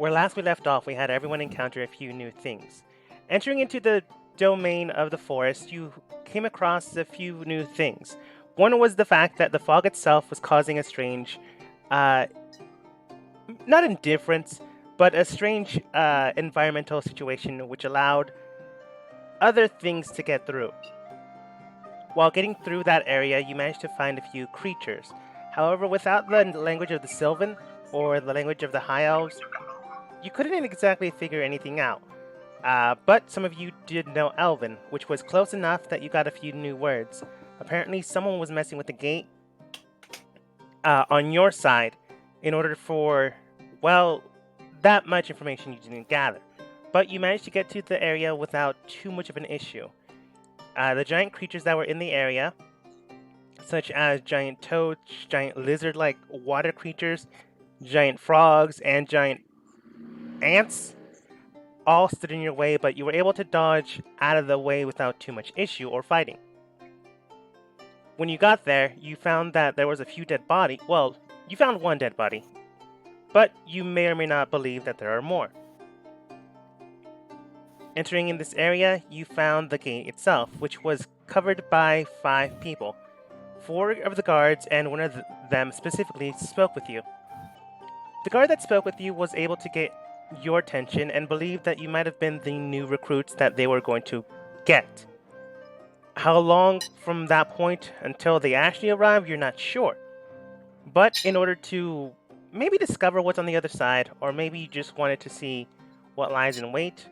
Where last we left off, we had everyone encounter a few new things. Entering into the domain of the forest, you came across a few new things. One was the fact that the fog itself was causing a strange, uh, not indifference, but a strange environmental situation which allowed other things to get through. While getting through that area, you managed to find a few creatures. However, without the language of the Sylvan or the language of the High Elves, you couldn't exactly figure anything out. But some of you did know Elven, which was close enough that you got a few new words. Apparently, someone was messing with the gate on your side in order for, well, that much information you didn't gather. But you managed to get to the area without too much of an issue. The giant creatures that were in the area, such as giant toads, giant lizard-like water creatures, giant frogs, and giant ants, all stood in your way, but you were able to dodge out of the way without too much issue or fighting. When you got there, you found that there was a few dead bodies. Well, you found one dead body, but you may or may not believe that there are more. Entering in this area, you found the gate itself, which was covered by 5 people. 4 of the guards and one of them specifically spoke with you. The guard that spoke with you was able to get your attention and believed that you might have been the new recruits that they were going to get. How long from that point until they actually arrive, you're not sure. But in order to maybe discover what's on the other side, or maybe you just wanted to see what lies in wait,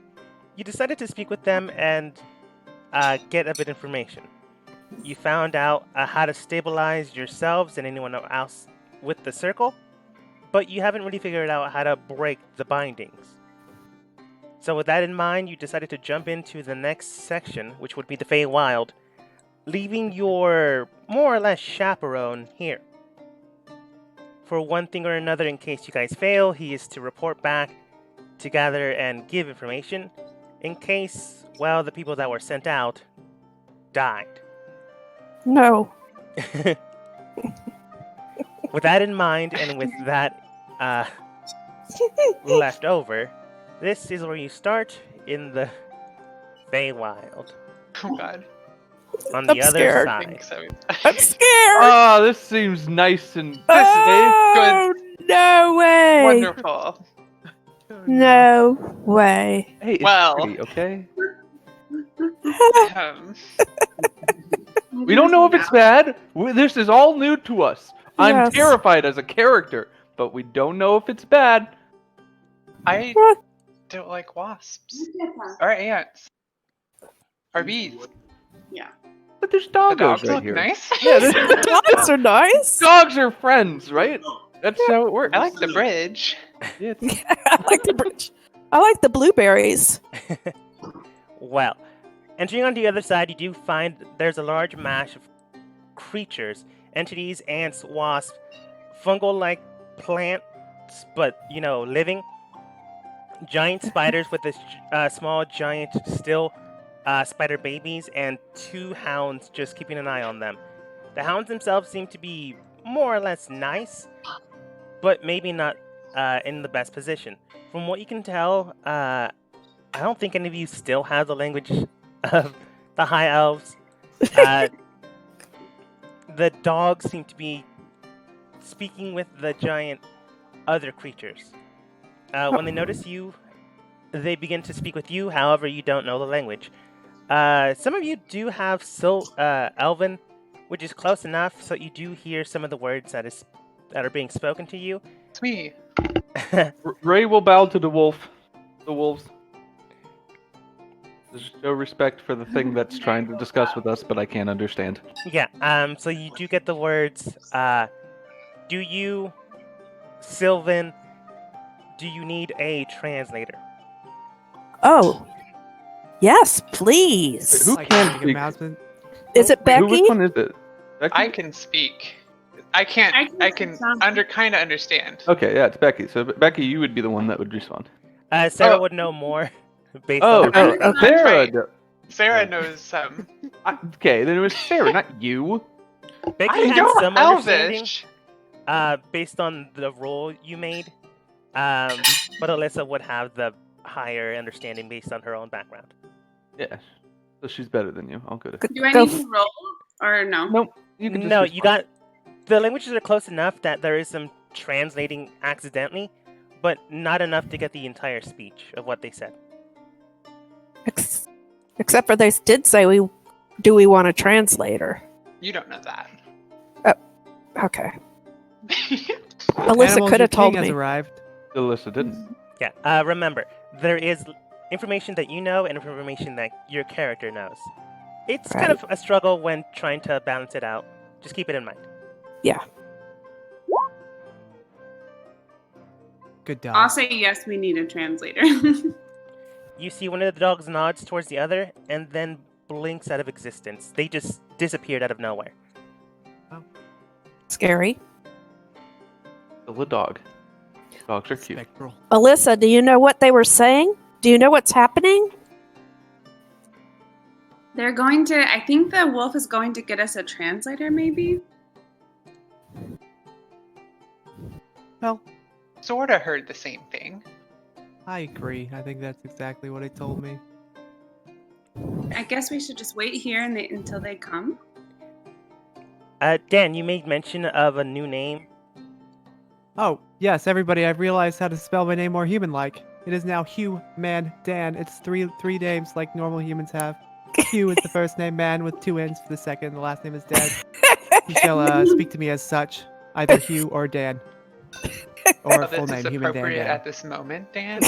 you decided to speak with them and get a bit of information. You found out how to stabilize yourselves and anyone else with the circle, but you haven't really figured out how to break the bindings. So with that in mind, you decided to jump into the next section, which would be the Feywild, leaving your more or less chaperone here. For one thing or another, in case you guys fail, he is to report back to gather and give information, in case, well, the people that were sent out died. No. With that in mind, and with that left over, this is where you start in the Feywild. Oh god. On the I'm other scared. side. I'm scared. Oh, this seems nice and Oh, no way. Wonderful. No way. Hey, it's Well. pretty, okay? Um, We don't know if it's bad. This is all new to us. I'm Yes. terrified as a character, but we don't know if it's bad. I don't like wasps. Or ants. Or bees. But there's The doggos dogs right look here. nice. Yeah, Dogs are nice. dogs are friends, right? That's how it works. I like the bridge. Yeah, I like the bridge. I like the blueberries. Well, entering on the other side, you do find there's a large mass of creatures, entities, ants, wasps, fungal-like plants, but, living. Giant spiders with this small, giant, still spider babies, and 2 hounds just keeping an eye on them. The hounds themselves seem to be more or less nice, but maybe not in the best position. From what you can tell, I don't think any of you still have the language of the High Elves. The dogs seem to be speaking with the giant other creatures. When they notice you, they begin to speak with you, however, you don't know the language. Some of you do have Elven, which is close enough, so you do hear some of the words that are being spoken to you. It's me. Ray will bow to the wolves. There's no respect for the thing that's trying to discuss with us, but I can't understand. Yeah, so you do get the words, do you, Sylvan, do you need a translator? Oh. Yes, please. Who Like, can make speak? announcement. Is it Becky? Which one is it? Becky? I can speak. I can't. I can kind of understand. Okay, yeah, it's Becky. So Becky, you would be the one that would respond. Sarah Oh. would know more based Oh, on her. okay. Sarah. Right. Sarah knows some. Okay, then it was Sarah, not you. Becky I had know some understanding Elvish. based on the role you made. but Alyssa would have the higher understanding based on her own background. Yeah. So she's better than you. All good. Do I Go need to roll or no? Nope. You can just No, respond. you got the languages are close enough that there is some translating accidentally, but not enough to get the entire speech of what they said. Except for they did say we want a translator. You don't know that. Okay. Alyssa could have told Has me. arrived. Alyssa didn't. Yeah, remember, there is information that you know and information that your character knows. It's kind of a struggle when trying to balance it out. Just keep it in mind. Good dog. I'll say yes, we need a translator. You see one of the dogs nods towards the other and then blinks out of existence. They just disappeared out of nowhere. Scary. Still a dog. Dogs are cute. Spectral. Alyssa, do you know what they were saying? Do you know what's happening? They're going to, I think the wolf is going to get us a translator, maybe? Well, Sorta heard the same thing. I agree. I think that's exactly what he told me. I guess we should just wait here until they come. Dan, you made mention of a new name. Oh, yes, everybody, I've realized how to spell my name more human-like. It is now Hugh, Man, Dan. It's three names like normal humans have. Hugh is the first name, Man with 2 N's for the second. The last name is Dan. You shall speak to me as such, either Hugh or Dan. Or Oh, full this is name, Human Dan appropriate Dan. at this moment, Dan.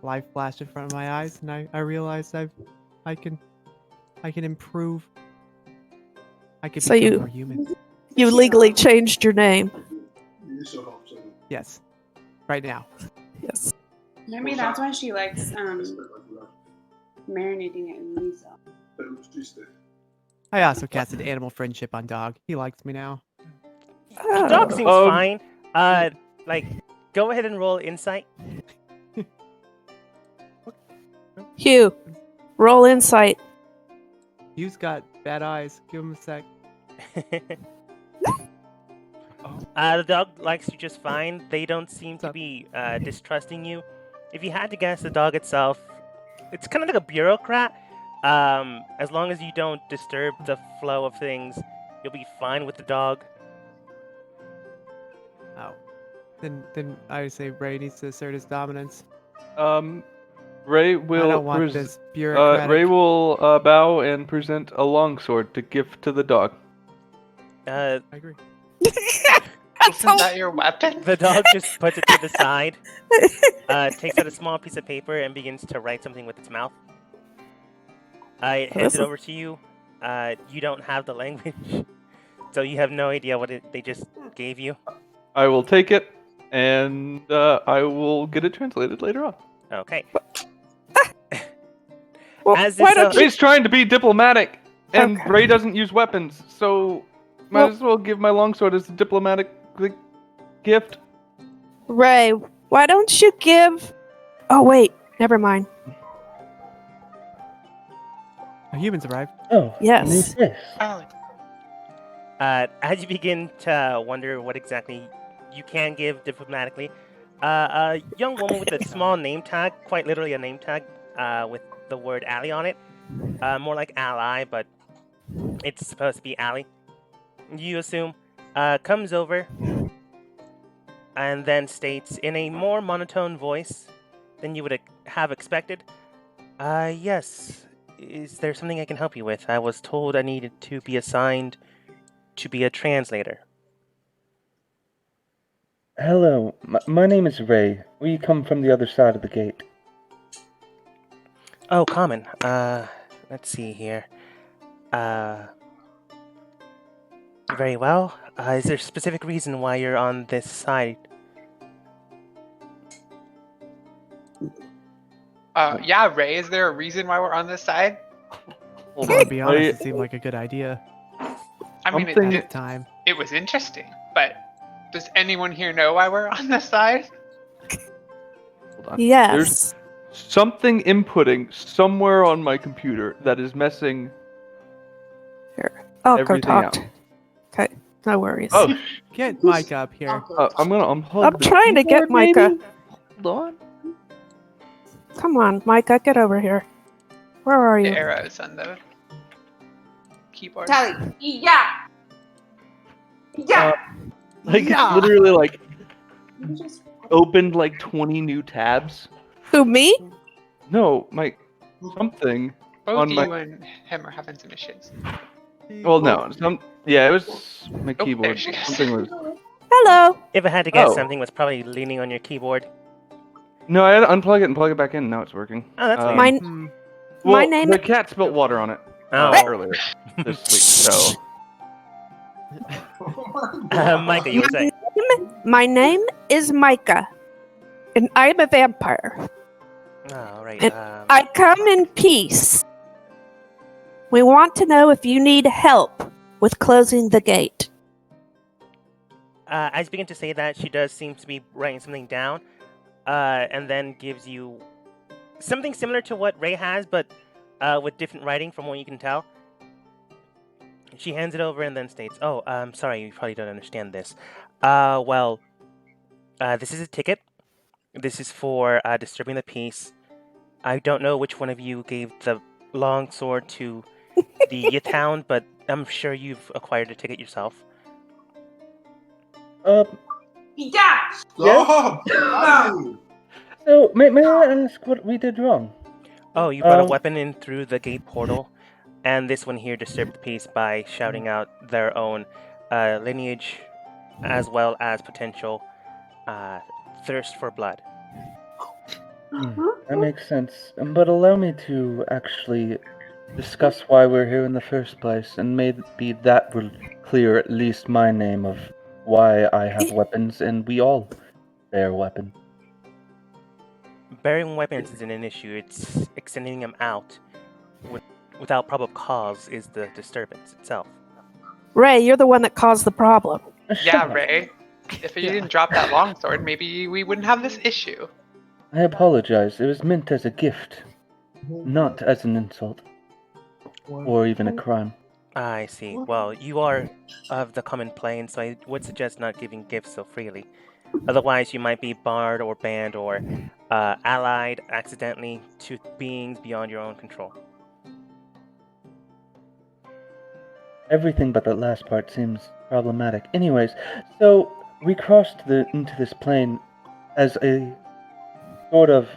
Life flashed in front of my eyes, and I realized I can improve. I can So become you- more human. You legally changed your name. Yes, right now. Yes. Maybe that's why she likes marinating it in miso. I also casted animal friendship on dog. He likes me now. The dog seems Um, fine. Go ahead and roll insight. Hugh, roll insight. Hugh's got bad eyes. Give him a sec. The dog likes you just fine. They don't seem to be distrusting you. If you had to guess, the dog itself, it's kind of like a bureaucrat. As long as you don't disturb the flow of things, you'll be fine with the dog. Oh. Then I would say Ray needs to assert his dominance. Ray I will don't want this bureaucratic. Ray will bow and present a longsword to give to the dog. Uh, I agree. Isn't that your weapon? the dog just puts it to the side, takes out a small piece of paper, and begins to write something with its mouth. It hands it over to you. You don't have the language, so you have no idea what they just gave you. I will take it, and I will get it translated later on. Okay. Well, As why this, don't you? Ray's trying to be diplomatic, and Okay. Ray doesn't use weapons, so might Well- as well give my longsword as a diplomatic gift. Ray, why don't you give? Oh wait, never mind. Humans arrived. Oh, Yes. who's this? Oh, as you begin to wonder what exactly you can give diplomatically, a young woman with a small name tag, quite literally a name tag, with the word Ally on it, more like ally, but it's supposed to be Ally, you assume, comes over and then states in a more monotone voice than you would have expected, yes, is there something I can help you with? I was told I needed to be assigned to be a translator. Hello, my name is Ray. We come from the other side of the gate. Oh, common. Let's see here. Very well. Is there a specific reason why you're on this side? yeah, Ray, is there a reason why we're on this side? Hold To on. be honest, it seemed like a good idea. I mean, Something- At the time. it was interesting, but does anyone here know why we're on this side? Hold on. There's Yes. something inputting somewhere on my computer that is messing I'll go everything talk. out. Okay, no worries. Oh, Get Mike up here. I'm gonna unplug. I'm the trying to get keyboard, maybe? Micah. Hold on. Come on, Micah, get over here. Where are The you? arrows on the keyboard. Tally. Yeah. Yeah. Yeah. Literally, like, opened like 20 new tabs. Who, me? No, my something. Both on you my- and him are having some issues. Well, no, yeah, it was my Oh, keyboard. there she is. Something was. Hello. If I had to guess, Oh. something was probably leaning on your keyboard. No, I had to unplug it and plug it back in. Now it's working. Oh, that's weird. Mine. Hmm. Well, my name- The cat spilled water on it Oh. earlier this week. So Micah, you were saying? My name is Micah, and I'm a vampire. Oh, right. And I come in peace. We want to know if you need help with closing the gate. As you begin to say that, she does seem to be writing something down, and then gives you something similar to what Ray has, but with different writing from what you can tell. She hands it over and then states, "Oh, I'm sorry, you probably don't understand this. This is a ticket. This is for disturbing the peace. I don't know which one of you gave the long sword to the Yitown, but I'm sure you've acquired a ticket yourself." Yeah. Yes? So, may I ask what we did wrong? Oh, you brought a Um, weapon in through the gate portal, and this one here disturbed the peace by shouting out their own lineage, as well as potential thirst for blood. That makes sense. But allow me to actually discuss why we're here in the first place, and maybe that will clear at least my name of why I have weapons, and we all bear weapons. Bearing weapons isn't an issue, it's extending them out without probable cause is the disturbance itself. Ray, you're the one that caused the problem. Shut Yeah, up. Ray. If you didn't drop that longsword, maybe we wouldn't have this issue. I apologize. It was meant as a gift, not as an insult, or even a crime. I see. Well, you are of the common plane, so I would suggest not giving gifts so freely. Otherwise, you might be barred or banned or allied accidentally to beings beyond your own control. Everything but that last part seems problematic. Anyways, so we crossed into this plane as a sort of...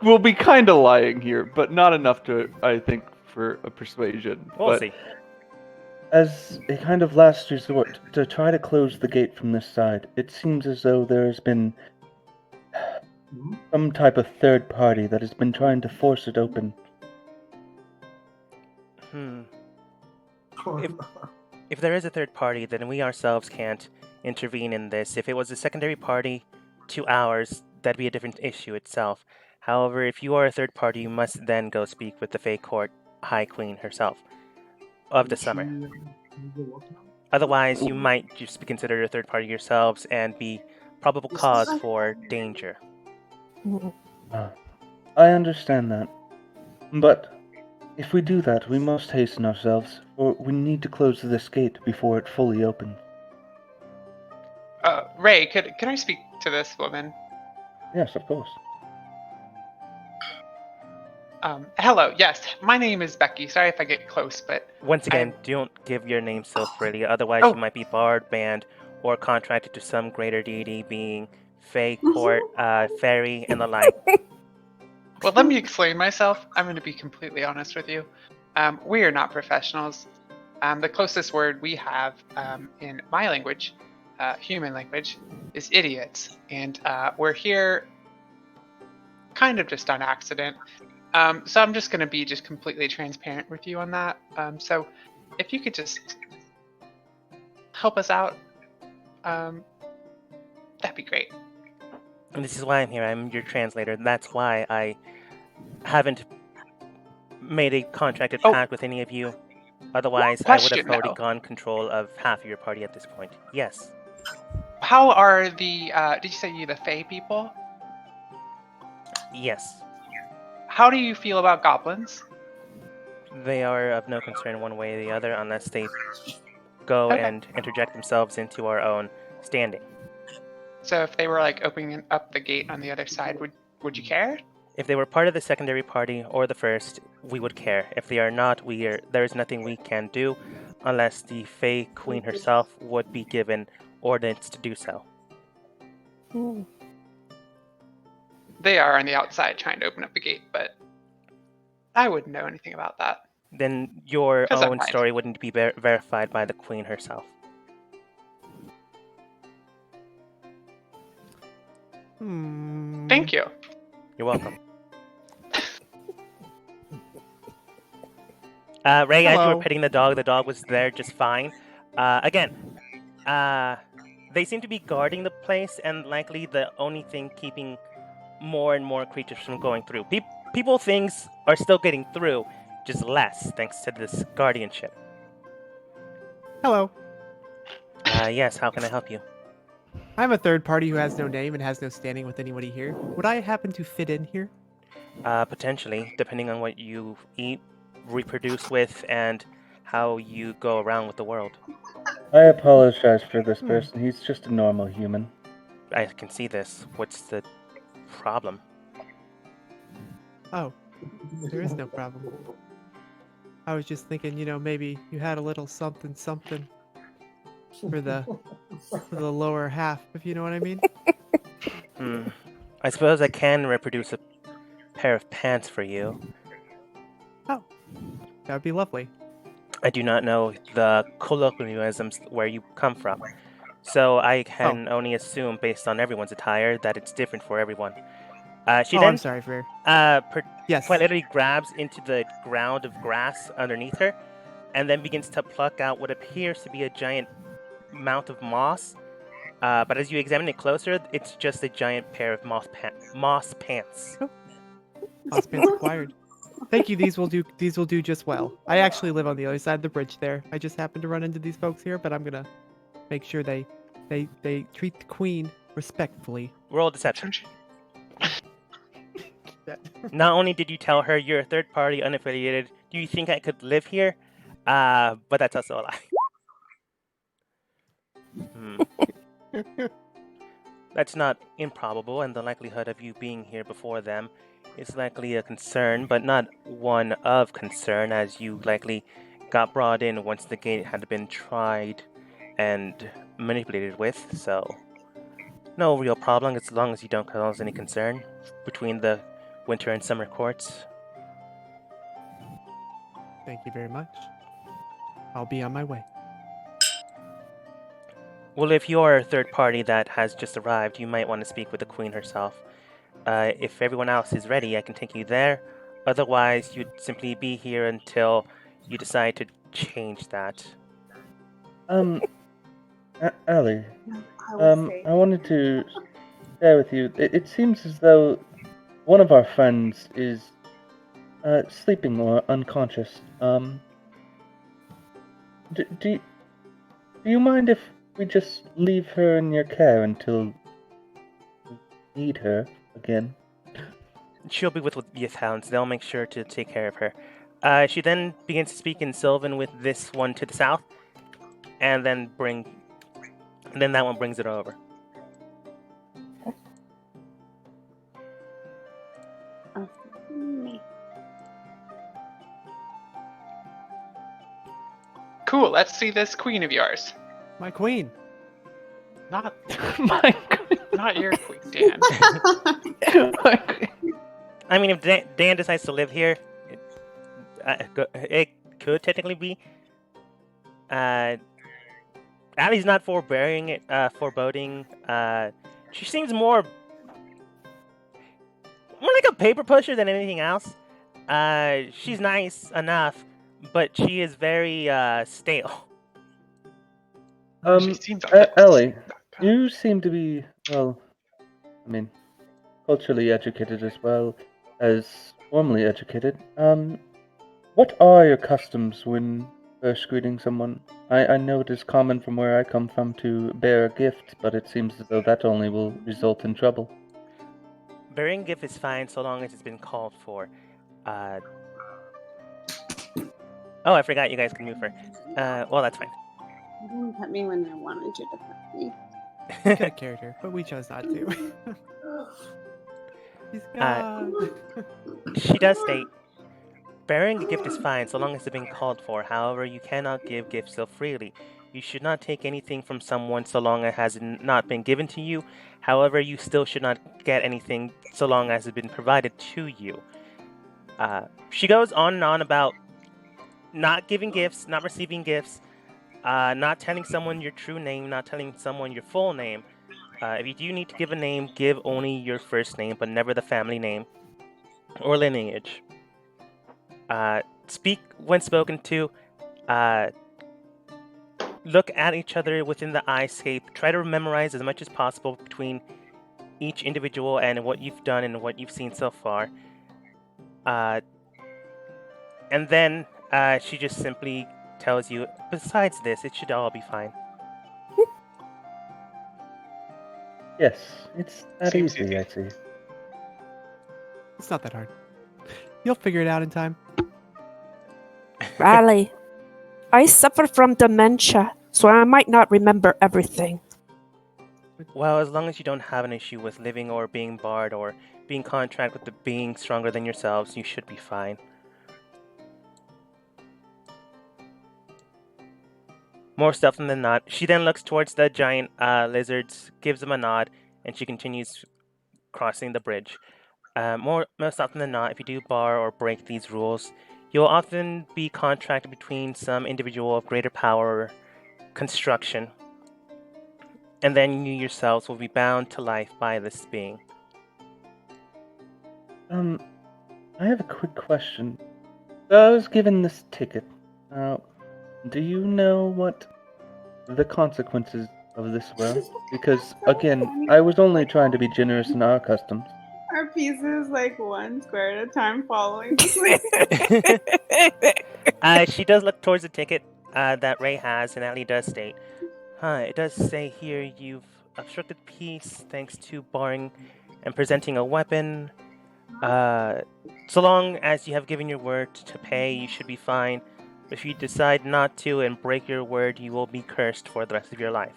we'll be kind of lying here, but not enough to, I think, for a persuasion. We'll but see. As a kind of last resort to try to close the gate from this side. It seems as though there's been some type of third party that has been trying to force it open. If there is a third party, then we ourselves can't intervene in this. If it was a secondary party to ours, that'd be a different issue itself. However, if you are a third party, you must then go speak with the Fey Court High Queen herself of the summer. Otherwise, you might just be considered a third party yourselves and be probable cause for danger. I understand that. But if we do that, we must hasten ourselves, for we need to close this gate before it fully opens. Ray, can I speak to this woman? Yes, of course. Hello, yes, my name is Becky. Sorry if I get close, but Once again, don't give your name so freely, otherwise Oh. you might be barred, banned, or contracted to some greater deity being Fey Court, Fairy, and the like. well, let me explain myself. I'm going to be completely honest with you. We are not professionals. The closest word we have in my language, human language, is idiots, and we're here kind of just on accident. So I'm just going to be just completely transparent with you on that. So if you could just help us out, that'd be great. And this is why I'm here. I'm your translator. And that's why I haven't made a contracted Oh. pact with any of you. Otherwise, I would have Question, already though. gone control of half of your party at this point. Yes. How are the, did you say the Fey people? Yes. How do you feel about goblins? They are of no concern one way or the other unless they go Okay. and interject themselves into our own standing. So if they were like opening up the gate on the other side, would you care? If they were part of the secondary party or the first, we would care. If they are not, there is nothing we can do unless the Fey Queen herself would be given ordinance to do so. Hmm. They are on the outside trying to open up the gate, but I wouldn't know anything about that. Then your 'Cause I'm own blind. story wouldn't be verified by the Queen herself. Thank you. You're welcome. Ray, as you Hello. were petting the dog was there just fine. Again, they seem to be guarding the place, and likely the only thing keeping more and more creatures from going through. People things are still getting through, just less thanks to this guardianship. Hello. Yes, how can I help you? I'm a third party who has no name and has no standing with anybody here. Would I happen to fit in here? Potentially, depending on what you eat, reproduce with, and how you go around with the world. I apologize for this person. He's just a normal human. I can see this. What's the problem? Oh, there is no problem. I was just thinking, maybe you had a little something for the lower half, if you know what I mean. I suppose I can reproduce a pair of pants for you. That would be lovely. I do not know the colloquialisms where you come from, so I can only assume, based on everyone's attire, that it's different for everyone. She I'm then sorry, Fer. Yes. Quite literally grabs into the ground of grass underneath her, and then begins to pluck out what appears to be a giant mount of moss. But as you examine it closer, it's just a giant pair of moss pants. Moss pants acquired. Thank you. These will do just well. I actually live on the other side of the bridge there. I just happened to run into these folks here, but I'm gonna make sure they treat the queen respectfully. Roll deception. Not only did you tell her you're a third party, unaffiliated, do you think I could live here? But that's also a lie. That's not improbable, and the likelihood of you being here before them is likely a concern, but not one of concern, as you likely got brought in once the gate had been tried and manipulated with, so no real problem as long as you don't cause any concern between the winter and summer courts. Thank you very much. I'll be on my way. Well, if you're a third party that has just arrived, you might want to speak with the queen herself. If everyone else is ready, I can take you there. Otherwise, you'd simply be here until you decide to change that. Ali, I wanted to share with you. It seems as though one of our friends is sleeping or unconscious. Do you mind if we just leave her in your care until we need her again? She'll be with the hounds. They'll make sure to take care of her. She then begins to speak in Sylvan with this one to the south, and then that one brings it over. Cool, let's see this queen of yours. My queen. Not My not your queen, Dan. I mean, if Dan decides to live here, it could technically be. Allie's not foreboding. She seems more like a paper pusher than anything else. She's nice enough, but she is very stale. She seems Ellie, you seem to be, well, I mean, culturally educated as well as formally educated. What are your customs when first greeting someone? I know it is common from where I come from to bear a gift, but it seems as though that only will result in trouble. Bearing gift is fine so long as it's been called for. Oh, I forgot you guys can move her. Well, that's fine. You didn't pet me when I wanted you to pet me. You could have carried her, but we chose not to. He's gone. She does state, bearing a gift is fine so long as it's been called for. However, you cannot give gifts so freely. You should not take anything from someone so long as it has not been given to you. However, you still should not get anything so long as it's been provided to you. She goes on and on about not giving gifts, not receiving gifts, not telling someone your true name, not telling someone your full name. If you do need to give a name, give only your first name, but never the family name or lineage. Speak when spoken to. Look at each other within the eyescape. Try to memorize as much as possible between each individual and what you've done and what you've seen so far. And then she just simply tells you, besides this, it should all be fine. Yes, it's that Seems easy, easy. I see. It's not that hard. You'll figure it out in time. Riley, I suffer from dementia, so I might not remember everything. Well, as long as you don't have an issue with living or being barred or being contract with the being stronger than yourselves, you should be fine. More often than not. She then looks towards the giant lizards, gives them a nod, and she continues crossing the bridge. Most often than not, if you do bar or break these rules, you'll often be contracted between some individual of greater power or construction, and then you yourselves will be bound to life by this being. I have a quick question. I was given this ticket. Do you know what the consequences of this were? Because, again, I was only trying to be generous in our customs. Our pieces like 1 square at a time following. She does look towards the ticket that Ray has, and Allie does state, it does say here you've obstructed peace thanks to barring and presenting a weapon. So long as you have given your word to pay, you should be fine. If you decide not to and break your word, you will be cursed for the rest of your life.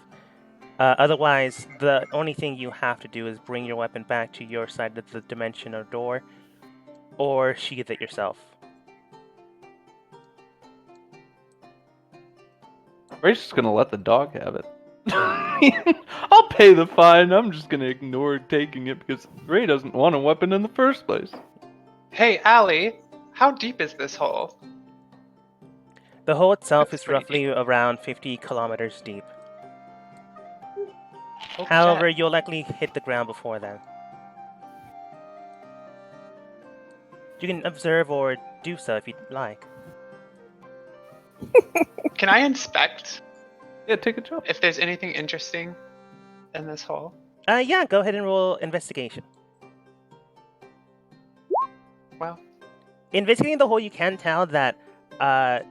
Otherwise, the only thing you have to do is bring your weapon back to your side of the dimension or door, or sheath it yourself. Ray's just gonna let the dog have it. I'll pay the fine. I'm just gonna ignore taking it because Ray doesn't want a weapon in the first place. Hey, Allie, how deep is this hole? The hole itself That's is pretty roughly around 50 kilometers deep. Okay. However, you'll likely hit the ground before then. You can observe or do so if you'd like. Can I inspect Yeah, take a jump. if there's anything interesting in this hole? Yeah, go ahead and roll investigation. Well, Investigating the hole, you can tell that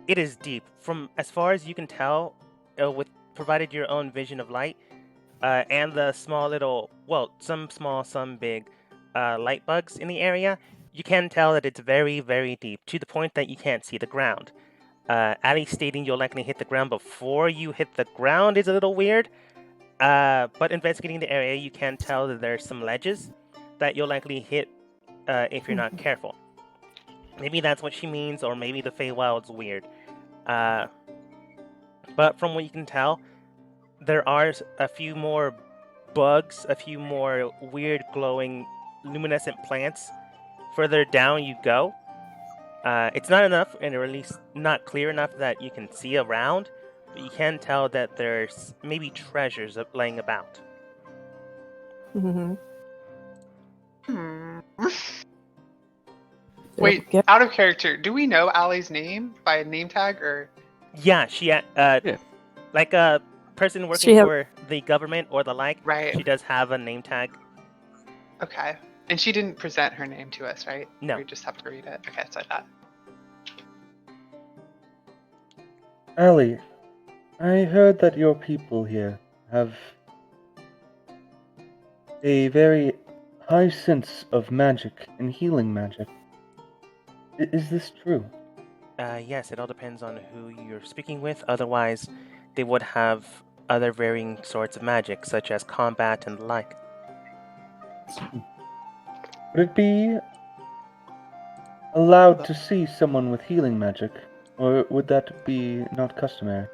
it is deep. From as far as you can tell, with provided your own vision of light, and the small little, well, some small, some big, light bugs in the area, you can tell that it's very, very deep, to the point that you can't see the ground. Ali stating you'll likely hit the ground before you hit the ground is a little weird, but investigating the area, you can tell that there's some ledges that you'll likely hit if you're not careful. Maybe that's what she means, or maybe the Feywild's weird. But from what you can tell, there are a few more bugs, a few more weird glowing luminescent plants. Further down you go. It's not enough, and or at least not clear enough that you can see around, but you can tell that there's maybe treasures laying about. Mm-hmm. Wait, Yep. out of character, do we know Allie's name by a name tag or? Yeah, she like a person working She have- for the government or the like. Right. She does have a name tag. Okay. And she didn't present her name to us, right? No. We just have to read it. Okay, so I thought. Ali, I heard that your people here have a very high sense of magic and healing magic. Is this true? Yes, it all depends on who you're speaking with. Otherwise, they would have other varying sorts of magic, such as combat and the like. Would it be allowed to see someone with healing magic, or would that be not customary?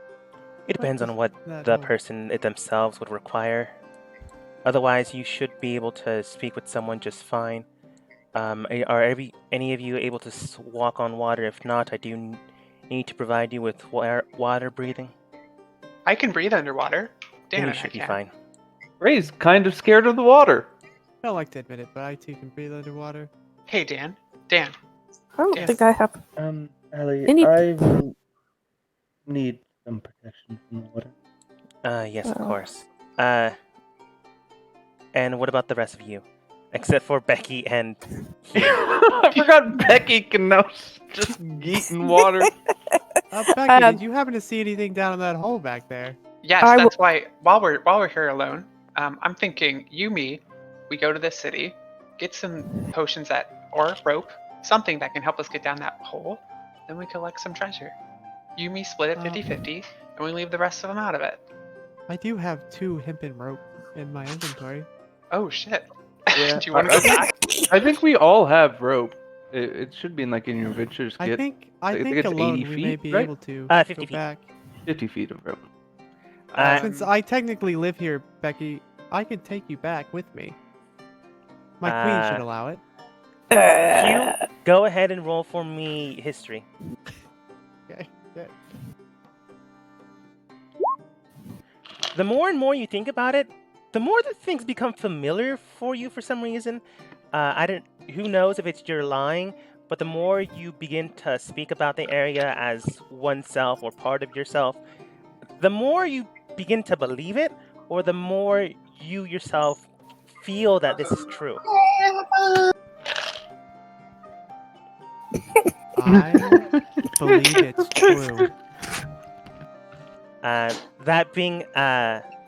It depends on what that the whole- person themselves would require. Otherwise, you should be able to speak with someone just fine. Are any of you able to walk on water? If not, I do need to provide you with water breathing. I can breathe underwater. Then Dan you and I should be can. fine. Ray's kind of scared of the water. I don't like to admit it, but I too can breathe underwater. Hey, Dan. Dan. I don't Yes. think I have. Ellie, Any- I will need some protection from the water. Yes, of Oh. course. And what about the rest of you? Except for Becky and I forgot Becky can now just yeet in water. Becky, Um, did you happen to see anything down in that hole back there? Yes, I that's why. While we're here alone, I'm thinking me. We go to the city, get some potions or rope, something that can help us get down that hole. Then we collect some treasure. Me split it 50-50, and we leave the rest of them out of it. I do have 2 hempen rope in my inventory. Oh shit! Yeah, Do you want to go back? I think we all have rope. It should be in like in your adventurous I kit. think I think think it's alone 80 we may feet, be right? able to 50 go feet. back. 50 feet of rope. Since I technically live here, Becky, I could take you back with me. My queen should allow it. you go ahead and roll for me history. Okay. Yeah. The more and more you think about it, the more that things become familiar for you for some reason. Who knows if it's you're lying, but the more you begin to speak about the area as oneself or part of yourself, the more you begin to believe it, or the more you yourself feel that this is true. I believe it's true.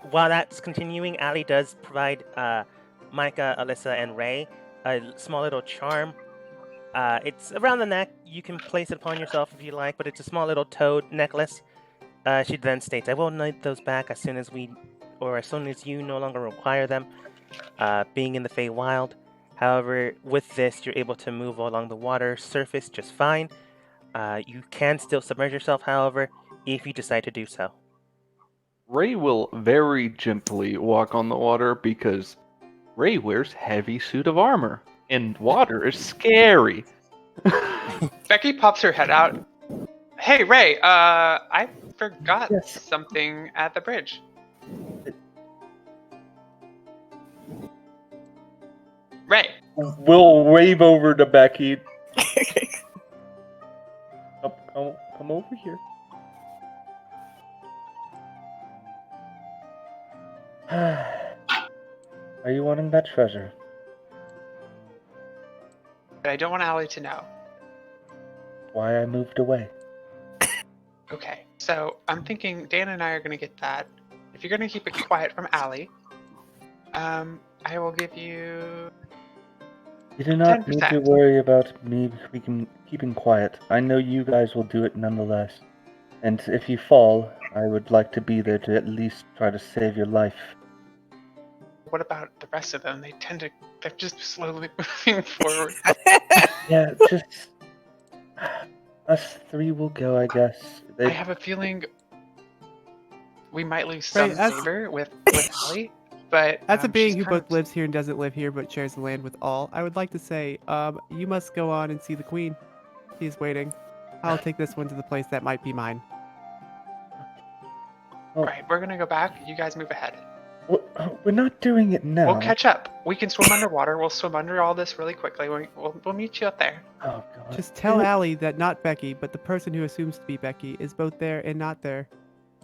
While that's continuing, Ali does provide Micah, Alyssa, and Ray a small little charm. It's around the neck. You can place it upon yourself if you like, but it's a small little toad necklace. She then states, "I will need those back as soon as you no longer require them." Being in the Feywild, however, with this you're able to move along the water surface just fine. You can still submerge yourself, however, if you decide to do so. Ray will very gently walk on the water because Ray wears heavy suit of armor, and water is scary. Becky pops her head out. Hey, Ray. I forgot Yes. something at the bridge. Ray. We'll wave over to Becky. Come over here. Are you wanting that treasure? But I don't want Allie to know. Why I moved away? Okay, so I'm thinking Dan and I are gonna get that. If you're gonna keep it quiet from Allie, I will give you. You do not need to 10%. worry about me keeping quiet. I know you guys will do it nonetheless. And if you fall, I would like to be there to at least try to save your life. What about the rest of them? They're just slowly moving forward. Yeah, just us 3 will go, I guess. I have a feeling we might lose Ray, some as- favor with Allie, but As a being she's who kind both of- lives here and doesn't live here but shares the land with all, I would like to say, you must go on and see the queen. She is waiting. I'll take this one to the place that might be mine. Right, we're gonna go back. You guys move ahead. We're not doing it now. We'll catch up. We can swim underwater. We'll swim under all this really quickly. We'll meet you up there. Oh, God. Just tell Allie that not Becky, but the person who assumes to be Becky is both there and not there.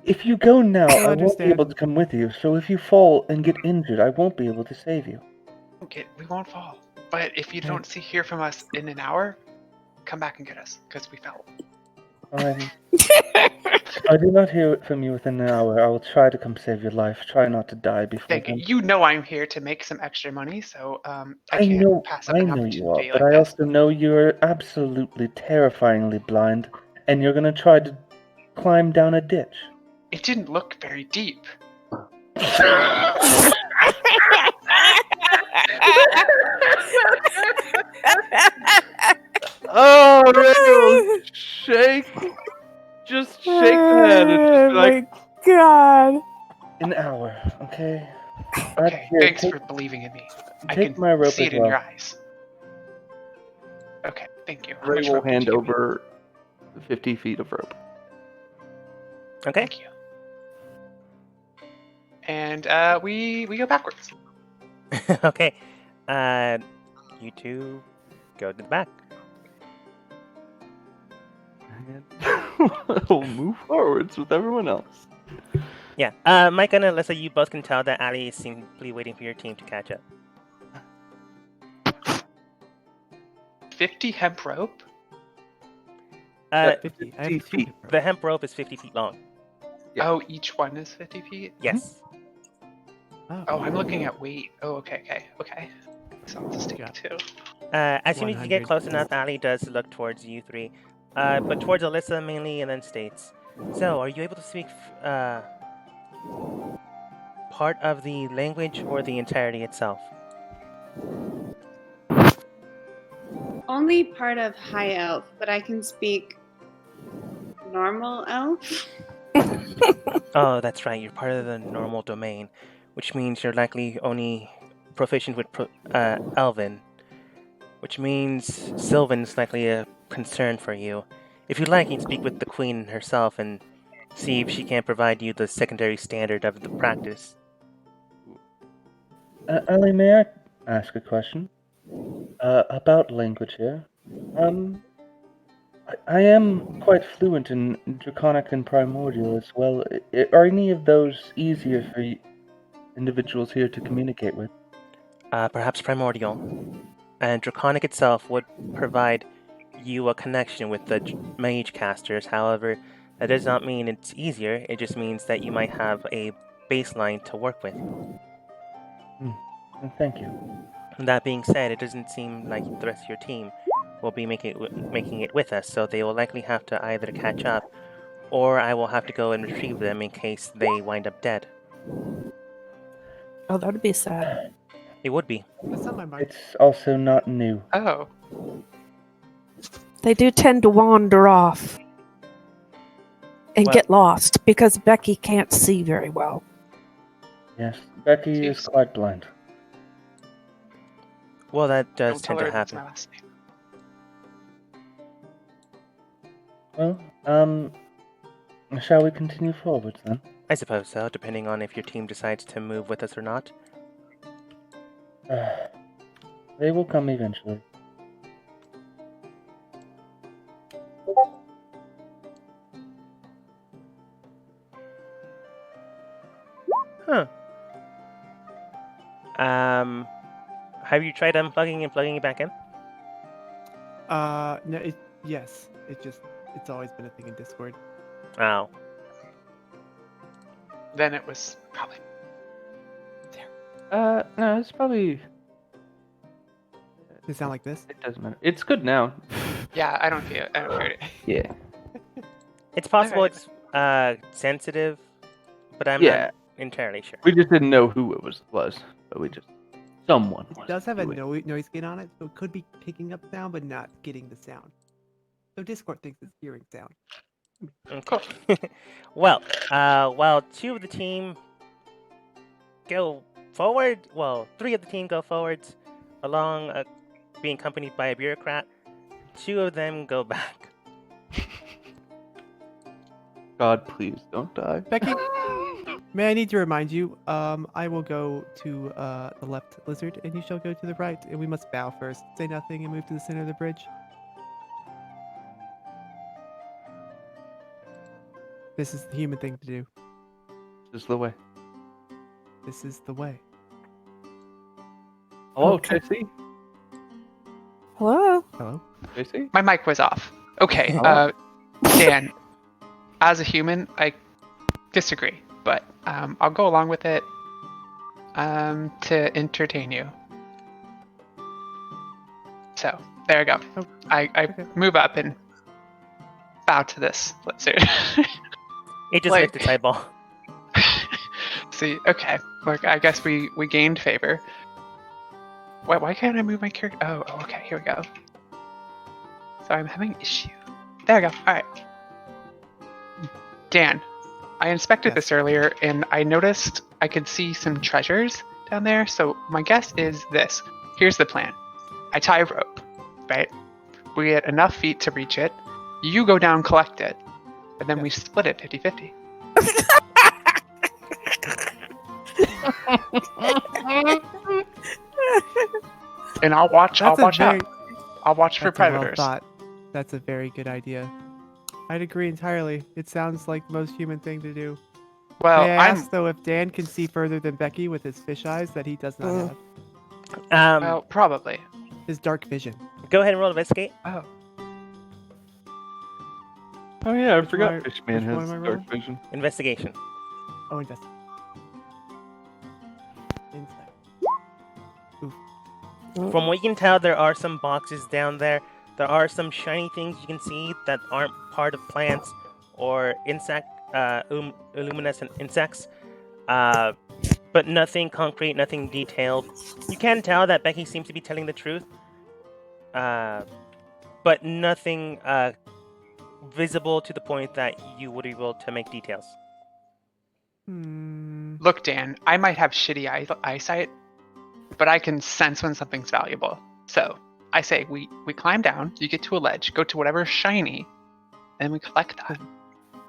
If you go now, I won't be understand. able to come with you. So if you fall and get injured, I won't be able to save you. We won't fall. But if you don't hear from us in an hour, come back and get us, because we fell. If I do not hear from you within an hour, I will try to come save your life. Try not to die before Thank you. then. You know I'm here to make some extra money, so I I can't know, pass up I an know opportunity you are, like but I this. also know you're absolutely terrifyingly blind, and you're gonna try to climb down a ditch. It didn't look very deep. Oh, Ray will shake. Just shake the head and just be like, God. An hour, okay? Okay, Here, thanks take, for believing in me. I take can my rope see as it in well. your eyes. Okay, thank you. How Ray much will rope did hand you give me? over 50 feet of rope. Okay. Thank you. And we go backwards. Okay. You two go to the back. And we'll move forwards with everyone else. Yeah. Mike and Alyssa, you both can tell that Ali is simply waiting for your team to catch up. 50 hemp rope? 50. I have 50 two feet. hip ropes. The hemp rope is 50 feet long. Yeah. Oh, each one is 50 feet? Yes. Oh, I'm looking at weight. Oh, okay. So I'll just take Yeah. 2. As soon as you get 100. close enough, Ali does look towards you three, but towards Alyssa mainly, and then states, "So, are you able to speak part of the language or the entirety itself?" Only part of High Elf, but I can speak normal Elf. Oh, that's right. You're part of the normal domain, which means you're likely only proficient with Elven, which means Sylvan's likely a concern for you. If you'd like, you can speak with the Queen herself and see if she can provide you the secondary standard of the practice. Ali, may I ask a question? About language here. I am quite fluent in Draconic and Primordial as well. Are any of those easier for individuals here to communicate with? Perhaps Primordial. And Draconic itself would provide you a connection with the mage casters. However, that does not mean it's easier, it just means that you might have a baseline to work with. Thank you. And that being said, it doesn't seem like the rest of your team will be making it with us, so they will likely have to either catch up, or I will have to go and retrieve them in case they wind up dead. Oh, that'd be sad. It would be. That's not my mark. It's also not new. Oh, They do tend to wander off and Well- get lost because Becky can't see very well. Yes, Becky is Jeez. quite blind. Well, that does don't tell tend her to that's my happen. last name. Well, shall we continue forwards then? I suppose so, depending on if your team decides to move with us or not. They will come eventually. Huh. Have you tried unplugging and plugging it back in? No, yes. It's always been a thing in Discord. Oh. Then it was probably. No, it's probably. Does it sound like this? It doesn't matter. It's good now. Yeah, I don't feel it. I don't fear it. Yeah. It's possible Alright. it's sensitive, but I'm Yeah. not entirely sure. We just didn't know who it was, but we just. Someone It was does have a doing it. noise gate on it, so it could be picking up sound but not getting the sound. So Discord thinks it's hearing sound. Okay. Well, while two of the team go forward, well, three of the team go forwards, along being accompanied by a bureaucrat. Two of them go back. God, please don't die. Becky, may I need to remind you, I will go to the left lizard, and you shall go to the right, and we must bow first, say nothing, and move to the center of the bridge. This is the human thing to do. This is the way. This is the way. Hello, Okay. JC. Hello? Hello? JC? My mic was off. Okay, Hello? Dan. As a human, I disagree, but I'll go along with it to entertain you. So there I go. Oh, I okay. move up and bow to this lizard. It just Like- licked its eyeball. see. Okay. Look, I guess we gained favor. Why can't I move my character? Oh, okay. Here we go. So I'm having issue. There we go. All right. Dan, I inspected Yes. this earlier, and I noticed I could see some treasures down there. So my guess is this. Here's the plan. I tie a rope, right? We get enough feet to reach it. You go down, collect it, and then we split it 50-50. And I'll watch. I'll watch out. I'll watch for That's a well predators. thought. That's a very good idea. I'd agree entirely. It sounds like the most human thing to do. Well, May I I'm. ask, though, if Dan can see further than Becky with his fish eyes that he does not Mm. have? Well, probably. His dark vision. Go ahead and roll investigate. Oh. Oh yeah, I Which forgot one- Fishman which one has am I dark rolling? vision. Investigation. Oh, invest. Insight. From what you can tell, there are some boxes down there. There are some shiny things you can see that aren't part of plants or luminescent insects. But nothing concrete, nothing detailed. You can tell that Becky seems to be telling the truth. But nothing visible to the point that you would be able to make details. Look, Dan, I might have shitty eyesight, but I can sense when something's valuable. So I say we climb down, you get to a ledge, go to whatever's shiny, and we collect that.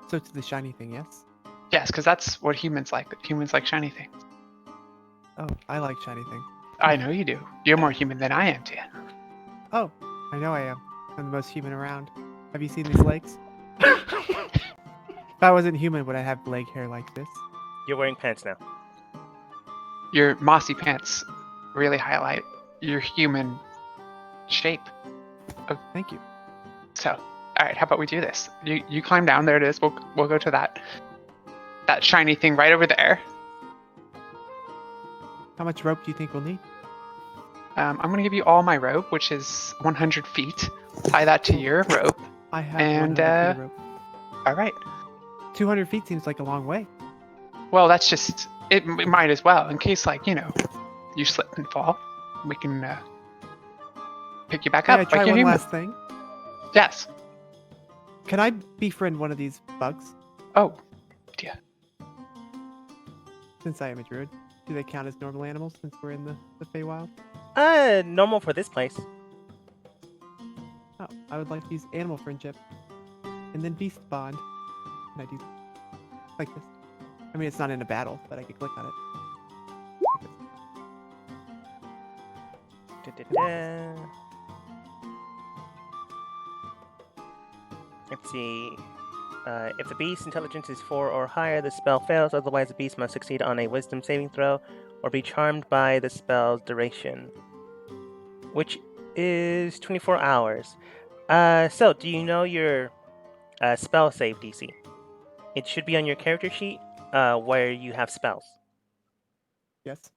So to the shiny thing, yes? Yes, because that's what humans like. Humans like shiny things. Oh, I like shiny things. I know you do. You're more human than I am, Dan. Oh, I know I am. I'm the most human around. Have you seen these legs? If I wasn't human, would I have leg hair like this? You're wearing pants now. Your mossy pants really highlight your human shape. Thank you. So, all right, how about we do this? You climb down. There it is. We'll go to that shiny thing right over there. How much rope do you think we'll need? I'm gonna give you all my rope, which is 100 feet. Tie that to your rope. I have And, 100 feet of rope. All right. 200 feet seems like a long way. Well, that's just it. Might as well, in case you slip and fall. We can pick you back Can up I try like you're one human. last thing? Yes. Can I befriend one of these bugs? Oh, yeah. Since I am a druid, do they count as normal animals since we're in the Feywild? Normal for this place. Oh, I would like to use animal friendship. And then beast bond. Can I do like this? I mean, it's not in a battle, but I could click on it. Like this. Da-da-da. Let's see. If the beast's intelligence is 4 or higher, the spell fails. Otherwise, the beast must succeed on a wisdom saving throw or be charmed by the spell's duration, which is 24 hours. So, do you know your spell save DC? It should be on your character sheet where you have spells. Yes.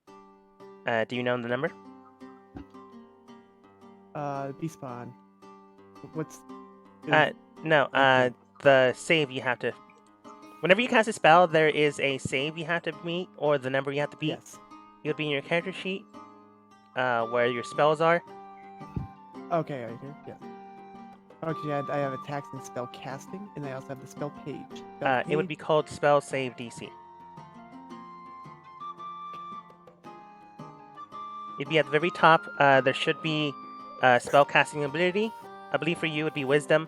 Do you know the number? Beast bond. What's? No, Okay. the save you have to... Whenever you cast a spell, there is a save you have to meet, or the number you have to beat. Yes. It'll be in your character sheet, where your spells are. Okay, right here. Yes. Okay, I have attacks and spell casting, and I also have the spell page. Spell It would be page. called Spell Save DC. It'd be at the very top. There should be spell casting ability. I believe for you it would be Wisdom,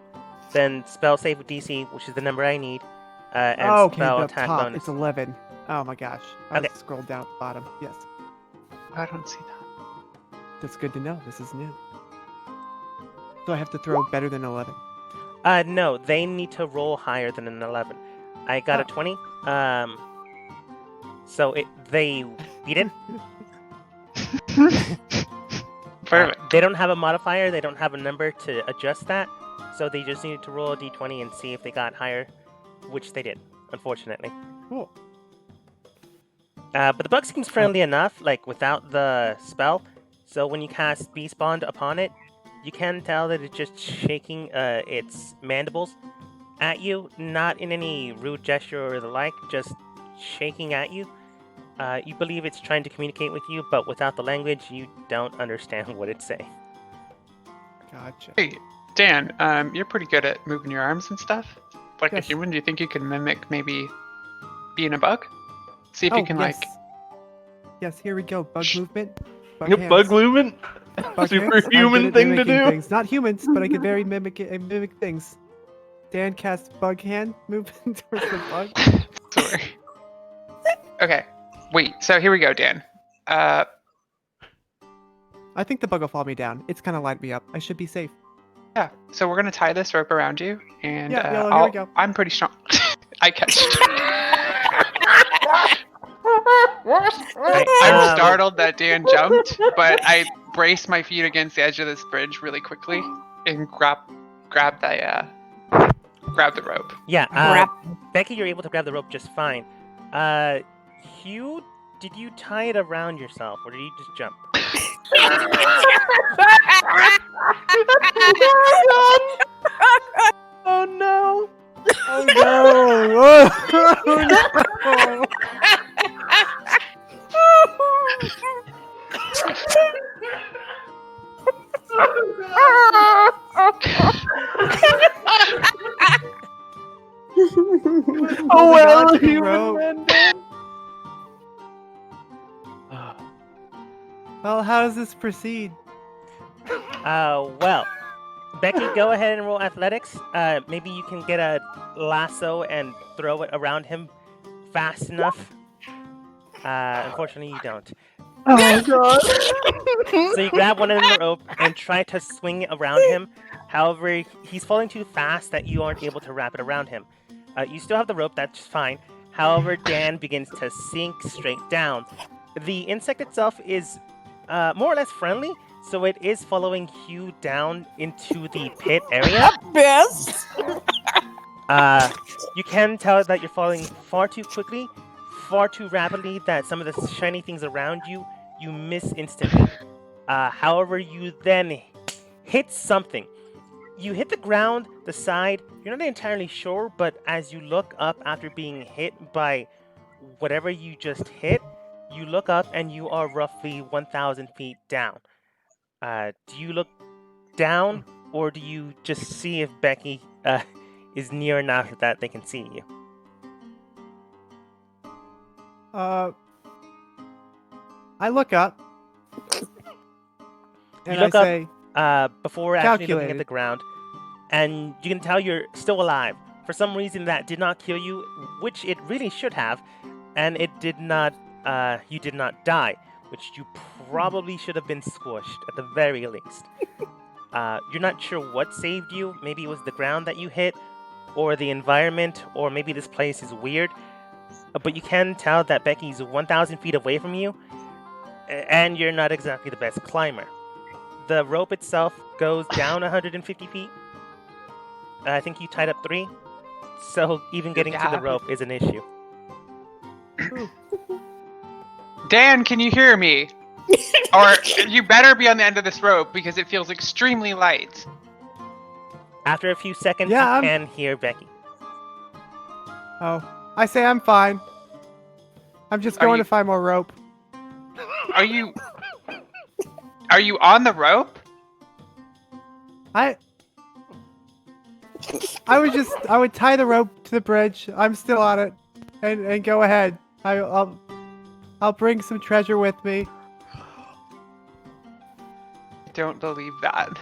then Spell Save with DC, which is the number I need, and okay, Spell the Attack top. bonus. It's 11. Oh my gosh. I Okay. scrolled down at the bottom. Yes. I don't see that. That's good to know. This is new. So I have to throw better than 11. No, they need to roll higher than an 11. I got a 20. So they beat it. Perfect. They don't have a modifier. They don't have a number to adjust that. So they just needed to roll a d20 and see if they got higher, which they did, unfortunately. Cool. But the bug seems friendly enough, like without the spell. So when you cast Beast Bond upon it, you can tell that it's just shaking its mandibles at you, not in any rude gesture or the like, just shaking at you. You believe it's trying to communicate with you, but without the language, you don't understand what it's saying. Gotcha. Hey, Dan, you're pretty good at moving your arms and stuff. Like a Yes. human, do you think you can mimic maybe being a bug? See if you can yes. like. Yes, here we go. Bug movement. Bug Yep, hands. bug movement. Bug hands. I'm Superhuman good at thing to mimicking do. Things. Not humans, but I can very mimic things. Dan casts bug hand movement towards the bug. Sorry. Okay. Wait. So here we go, Dan. I think the bug will fall me down. It's gonna light me up. I should be safe. Yeah. So we're gonna tie this rope around you, and Yeah, yeah, here we go. I'm pretty strong. I catch. Right, I'm startled that Dan jumped, but I brace my feet against the edge of this bridge really quickly and grab the rope. Yeah, Grab. Becky, you're able to grab the rope just fine. Hugh, did you tie it around yourself, or did you just jump? Oh no! Oh no! Oh, no! Oh well, onto the human rope. man, Dan. Well, how does this proceed? Well, Becky, go ahead and roll athletics. Maybe you can get a lasso and throw it around him fast enough. Unfortunately, you don't. Oh god! So you grab one end of the rope and try to swing it around him. However, he's falling too fast that you aren't able to wrap it around him. You still have the rope, that's fine. However, Dan begins to sink straight down. The insect itself is more or less friendly, so it is following Hugh down into the pit area. Yes. You can tell that you're falling far too quickly, far too rapidly, that some of the shiny things around you, you miss instantly. However, you then hit something. You hit the ground, the side, you're not entirely sure, but as you look up after being hit by whatever you just hit, you look up and you are roughly 1,000 feet down. Do you look down, or do you just see if Becky is near enough that they can see you? I look up. And look I up- say, Before actually looking at Calculated. the ground, and you can tell you're still alive. For some reason, that did not kill you, which it really should have, and it did not. You did not die, which you probably should have been squished at the very least. You're not sure what saved you. Maybe it was the ground that you hit, or the environment, or maybe this place is weird. But you can tell that Becky's 1,000 feet away from you, and you're not exactly the best climber. The rope itself goes down 150 feet. I think you tied up 3, so even getting to the Yeah. rope is an issue. Dan, can you hear me? Or you better be on the end of this rope because it feels extremely light. After a few seconds, Yeah, you I'm- can hear Becky. oh, I say I'm fine. I'm just Are going you- to find more rope. Are you on the rope? I would tie the rope to the bridge. I'm still on it, and go ahead. I'll bring some treasure with me. I don't believe that.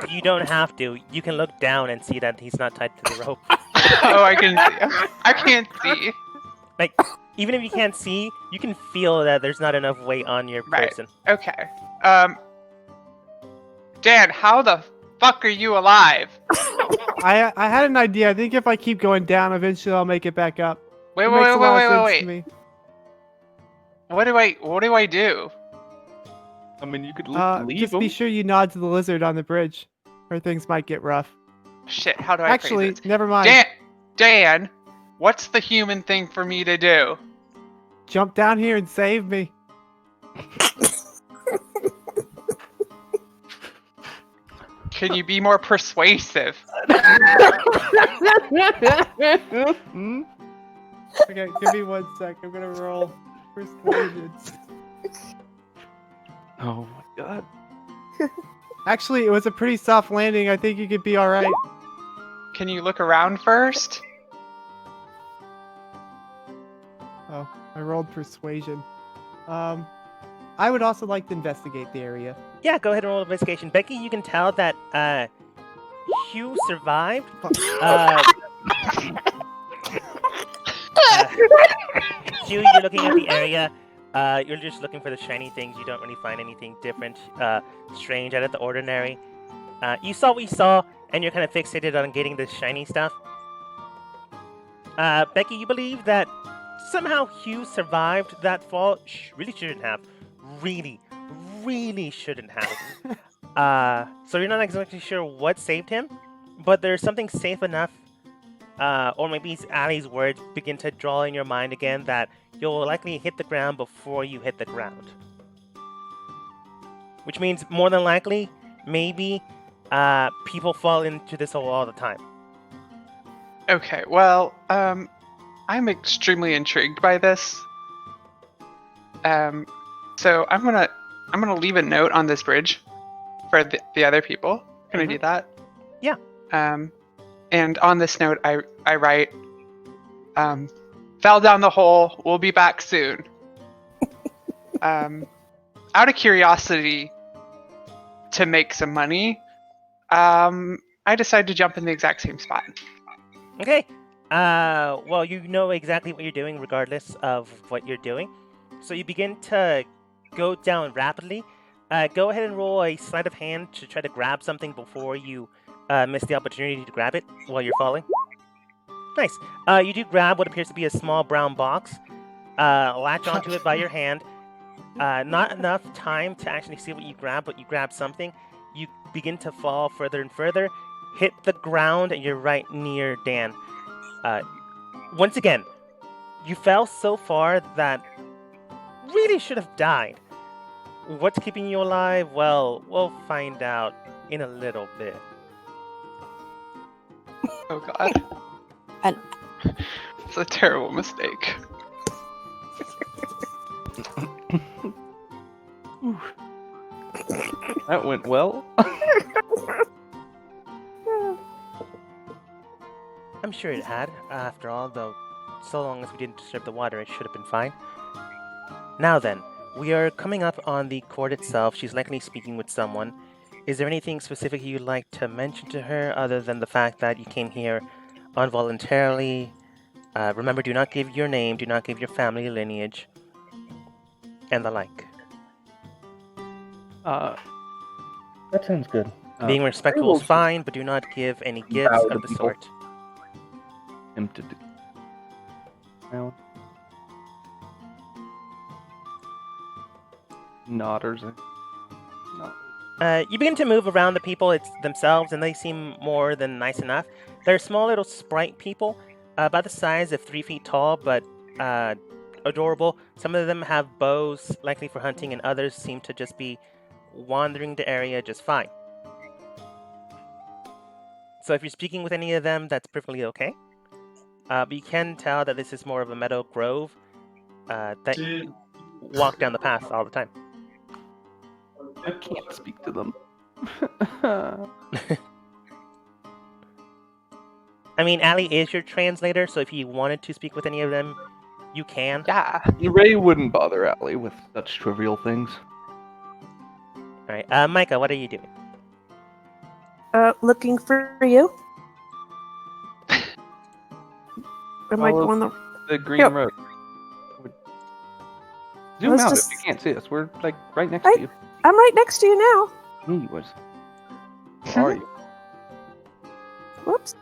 You don't have to. You can look down and see that he's not tied to the rope. Oh, I can see. I can't see. Like, even if you can't see, you can feel that there's not enough weight on your Right. person. Okay. Dan, how the fuck are you alive? I had an idea. I think if I keep going down, eventually I'll make it back up. Wait, It wait, makes wait, a lot of wait, sense wait, to wait. me. What do I do? I mean, you could leave Just him. be sure you nod to the lizard on the bridge, or things might get rough. Shit, how do I Actually, phrase this? never mind. Dan, what's the human thing for me to do? Jump down here and save me. Can you be more persuasive? Okay, give me 1 sec. I'm gonna roll. Persuasions. Oh my god. Actually, it was a pretty soft landing. I think you could be all right. Can you look around first? Oh, I rolled persuasion. I would also like to investigate the area. Yeah, go ahead and roll investigation. Becky, you can tell that Hugh survived. Hugh, you're looking at the area. You're just looking for the shiny things. You don't really find anything different, strange, out of the ordinary. You saw what you saw, and you're kind of fixated on getting the shiny stuff. Becky, you believe that somehow Hugh survived that fall. Really shouldn't have. Really shouldn't have. So you're not exactly sure what saved him, but there's something safe enough, or maybe Ali's words begin to draw in your mind again that you'll likely hit the ground before you hit the ground. Which means, more than likely, maybe people fall into this hole all the time. Okay, well, I'm extremely intrigued by this. So I'm gonna leave a note on this bridge for the other people. Can I do that? Yeah. And on this note, I write, fell down the hole. We'll be back soon. Out of curiosity, to make some money, I decided to jump in the exact same spot. Okay. Well, you know exactly what you're doing regardless of what you're doing. So you begin to go down rapidly. Go ahead and roll a sleight of hand to try to grab something before you miss the opportunity to grab it while you're falling. Nice. You do grab what appears to be a small brown box. Latch onto it by your hand. Not enough time to actually see what you grab, but you grab something. You begin to fall further and further, hit the ground, and you're right near Dan. Once again, you fell so far that really should have died. What's keeping you alive? Well, we'll find out in a little bit. Oh god. And- It's a terrible mistake. That went well. I'm sure it had. After all, though, so long as we didn't disturb the water, it should have been fine. Now then, we are coming up on the court itself. She's likely speaking with someone. Is there anything specific you'd like to mention to her other than the fact that you came here involuntarily? Remember, do not give your name, do not give your family lineage, and the like. That sounds good. Being respectful is fine, but do not give any gifts bow of to the people. sort. Him to do. Well, nodders. You begin to move around the people themselves, and they seem more than nice enough. They're small little sprite people, about the size of 3 feet tall, but adorable. Some of them have bows, likely for hunting, and others seem to just be wandering the area just fine. So if you're speaking with any of them, that's perfectly okay. But you can tell that this is more of a meadow grove that you walk down the path all the time. I can't speak to them. I mean, Ali is your translator, so if you wanted to speak with any of them, you can. Yeah. Ray wouldn't bother Allie with such trivial things. Alright, Micah, what are you doing? Looking for you. Am I Follow going the? The green Yep. road. I Zoom was out just- if you can't see us. We're like right next I- to you. I'm right next to you now. Me was. Where are you? Whoops.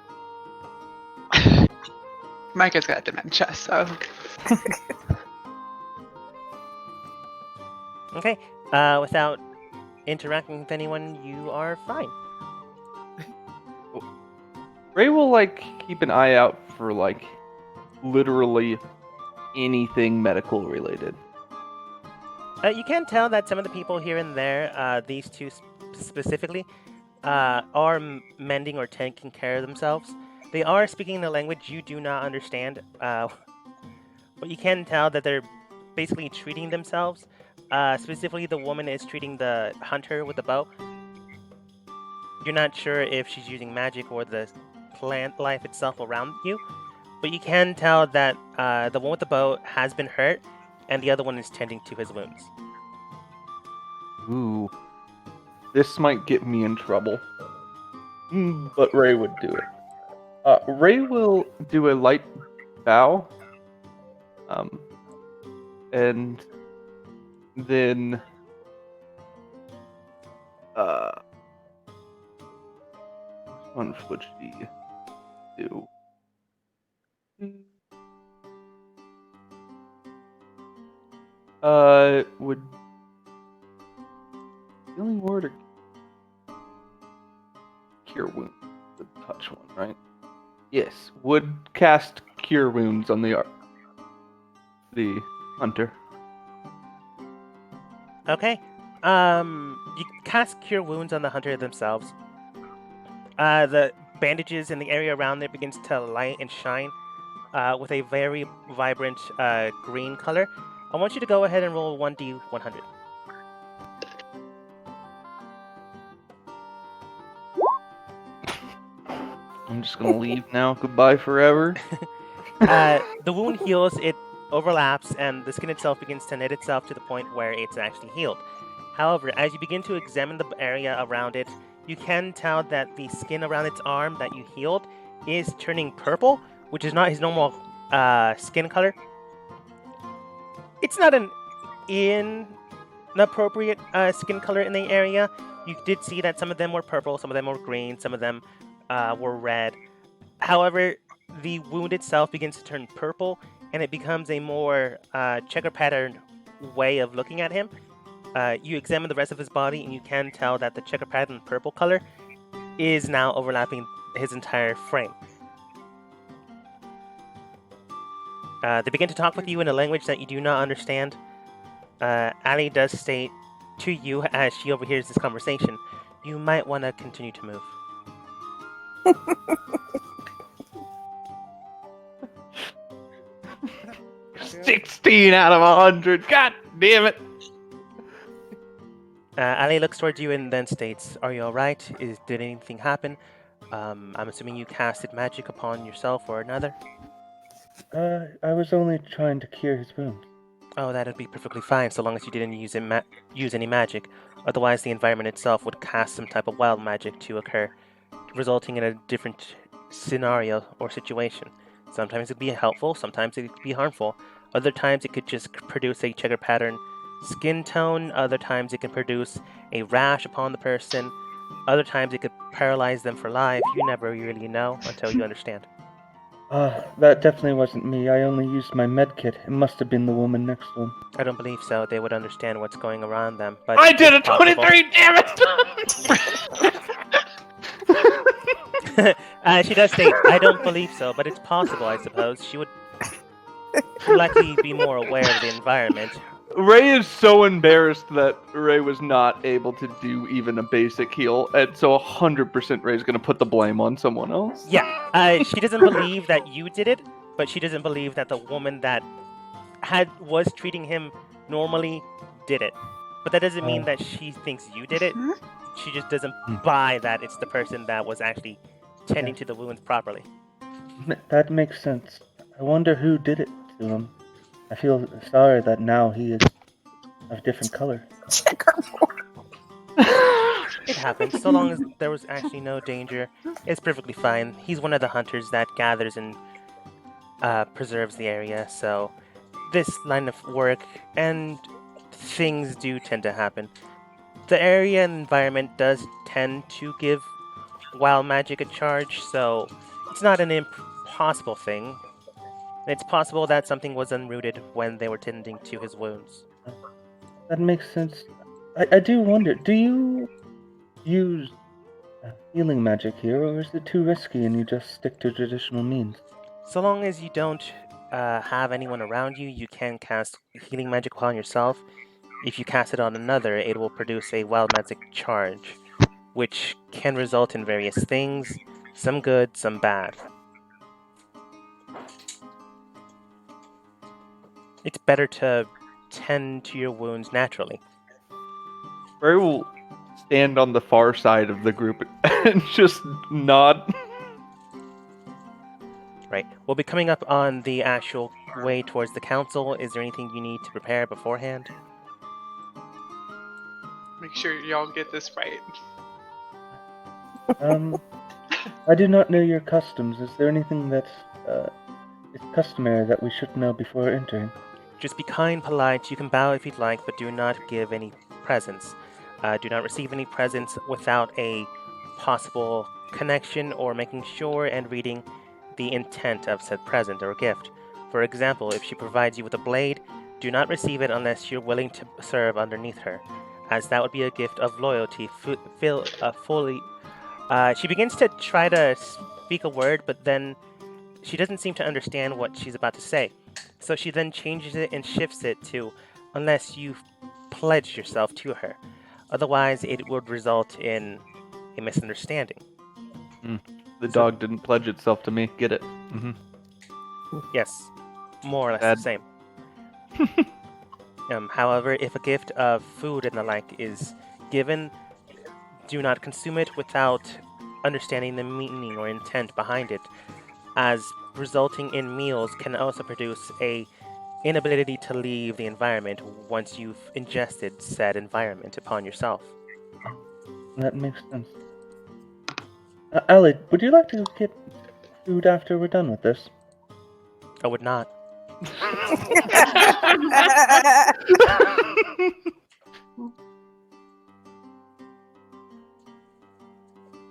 Micah's got dementia, so Okay, without interacting with anyone, you are fine. Ray will like keep an eye out for like literally anything medical related. You can tell that some of the people here and there, these two specifically, are mending or taking care of themselves. They are speaking a language you do not understand, but you can tell that they're basically treating themselves. Specifically, the woman is treating the hunter with the bow. You're not sure if she's using magic or the plant life itself around you, but you can tell that the one with the bow has been hurt, and the other one is tending to his wounds. Ooh. This might get me in trouble. But Ray would do it. Ray will do a light bow. And then which one would she do? Would healing word or cure wounds? The touch one, right? Yes, would cast cure wounds on the hunter. Okay. You cast cure wounds on the hunter themselves. The bandages in the area around there begins to light and shine with a very vibrant green color. I want you to go ahead and roll 1d100. I'm just gonna leave now. Goodbye forever. The wound heals, it overlaps, and the skin itself begins to knit itself to the point where it's actually healed. However, as you begin to examine the area around it, you can tell that the skin around its arm that you healed is turning purple, which is not his normal skin color. It's not an inappropriate skin color in the area. You did see that some of them were purple, some of them were green, some of them were red. However, the wound itself begins to turn purple, and it becomes a more checker patterned way of looking at him. You examine the rest of his body, and you can tell that the checker pattern purple color is now overlapping his entire frame. They begin to talk with you in a language that you do not understand. Ali does state to you, as she overhears this conversation, you might want to continue to move. 16 out of 100. God damn it. Ali looks towards you and then states, are you alright? Did anything happen? I'm assuming you casted magic upon yourself or another? I was only trying to cure his wound. Oh, that'd be perfectly fine, so long as you didn't use any magic. Otherwise, the environment itself would cast some type of wild magic to occur, resulting in a different scenario or situation. Sometimes it'd be helpful, sometimes it could be harmful. Other times it could just produce a checker pattern skin tone. Other times it can produce a rash upon the person. Other times it could paralyze them for life. You never really know until you understand. That definitely wasn't me. I only used my med kit. It must have been the woman next to him. I don't believe so. They would understand what's going around them. But I did a it's possible. 23, damn it! She does state, I don't believe so, but it's possible, I suppose. She would likely be more aware of the environment. Ray is so embarrassed that Ray was not able to do even a basic heal, and so 100% Ray's gonna put the blame on someone else. Yeah, she doesn't believe that you did it, but she doesn't believe that the woman that was treating him normally did it. But that doesn't mean that she thinks you did it. She just doesn't buy that it's the person that was actually tending to the wounds properly. That makes sense. I wonder who did it to him. I feel sorry that now he is of a different color. It happens. So long as there was actually no danger, it's perfectly fine. He's one of the hunters that gathers and preserves the area, so this line of work and things do tend to happen. The area and environment does tend to give wild magic a charge, so it's not an impossible thing. It's possible that something was unrooted when they were tending to his wounds. That makes sense. I do wonder, do you use healing magic here, or is it too risky and you just stick to traditional means? So long as you don't have anyone around you, you can cast healing magic upon yourself. If you cast it on another, it will produce a wild magic charge, which can result in various things, some good, some bad. It's better to tend to your wounds naturally. Ray will stand on the far side of the group and just nod. Right. We'll be coming up on the actual way towards the council. Is there anything you need to prepare beforehand? Make sure y'all get this right. I do not know your customs. Is there anything that is customary that we should know before entering? Just be kind, polite. You can bow if you'd like, but do not give any presents. Do not receive any presents without a possible connection or making sure and reading the intent of said present or gift. For example, if she provides you with a blade, do not receive it unless you're willing to serve underneath her, as that would be a gift of loyalty. She begins to try to speak a word, but then she doesn't seem to understand what she's about to say. So she then changes it and shifts it to, unless you've pledged yourself to her. Otherwise, it would result in a misunderstanding. The dog didn't pledge itself to me. Get it? Mm-hmm. Yes, more or less Bad. the same. However, if a gift of food and the like is given, do not consume it without understanding the meaning or intent behind it, as resulting in meals can also produce a inability to leave the environment once you've ingested said environment upon yourself. That makes sense. Ali, would you like to get food after we're done with this? I would not.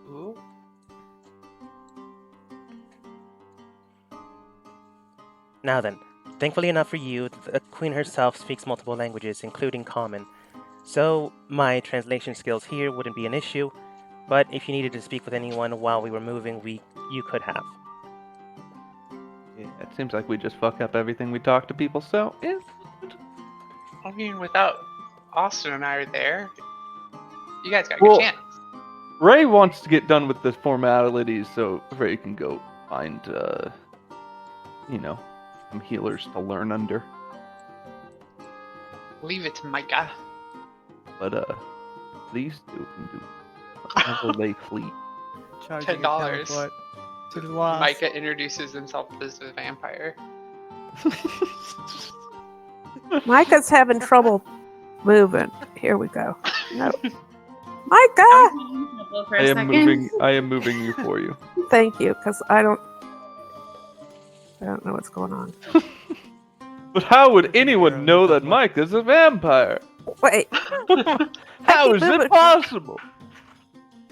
Ooh. Now then, thankfully enough for you, the Queen herself speaks multiple languages, including Common. So, my translation skills here wouldn't be an issue, but if you needed to speak with anyone while we were moving, you could have. Yeah, it seems like we just fuck up everything we talk to people, so yeah. I mean, without Austin and I are there, you guys got Well- your chance. Ray wants to get done with the formalities so Ray can go find, some healers to learn under. Leave it to Micah. But, these two can do whatever they please. Charging a $10. teleport to the lost. Micah introduces himself as a vampire. Micah's having trouble moving. Here we go. No. I Micah! was in trouble for a second. I am moving you for you. Thank you, because I don't know what's going on. But how would anyone know that Mike is a vampire? Wait, How keep is moving. it possible?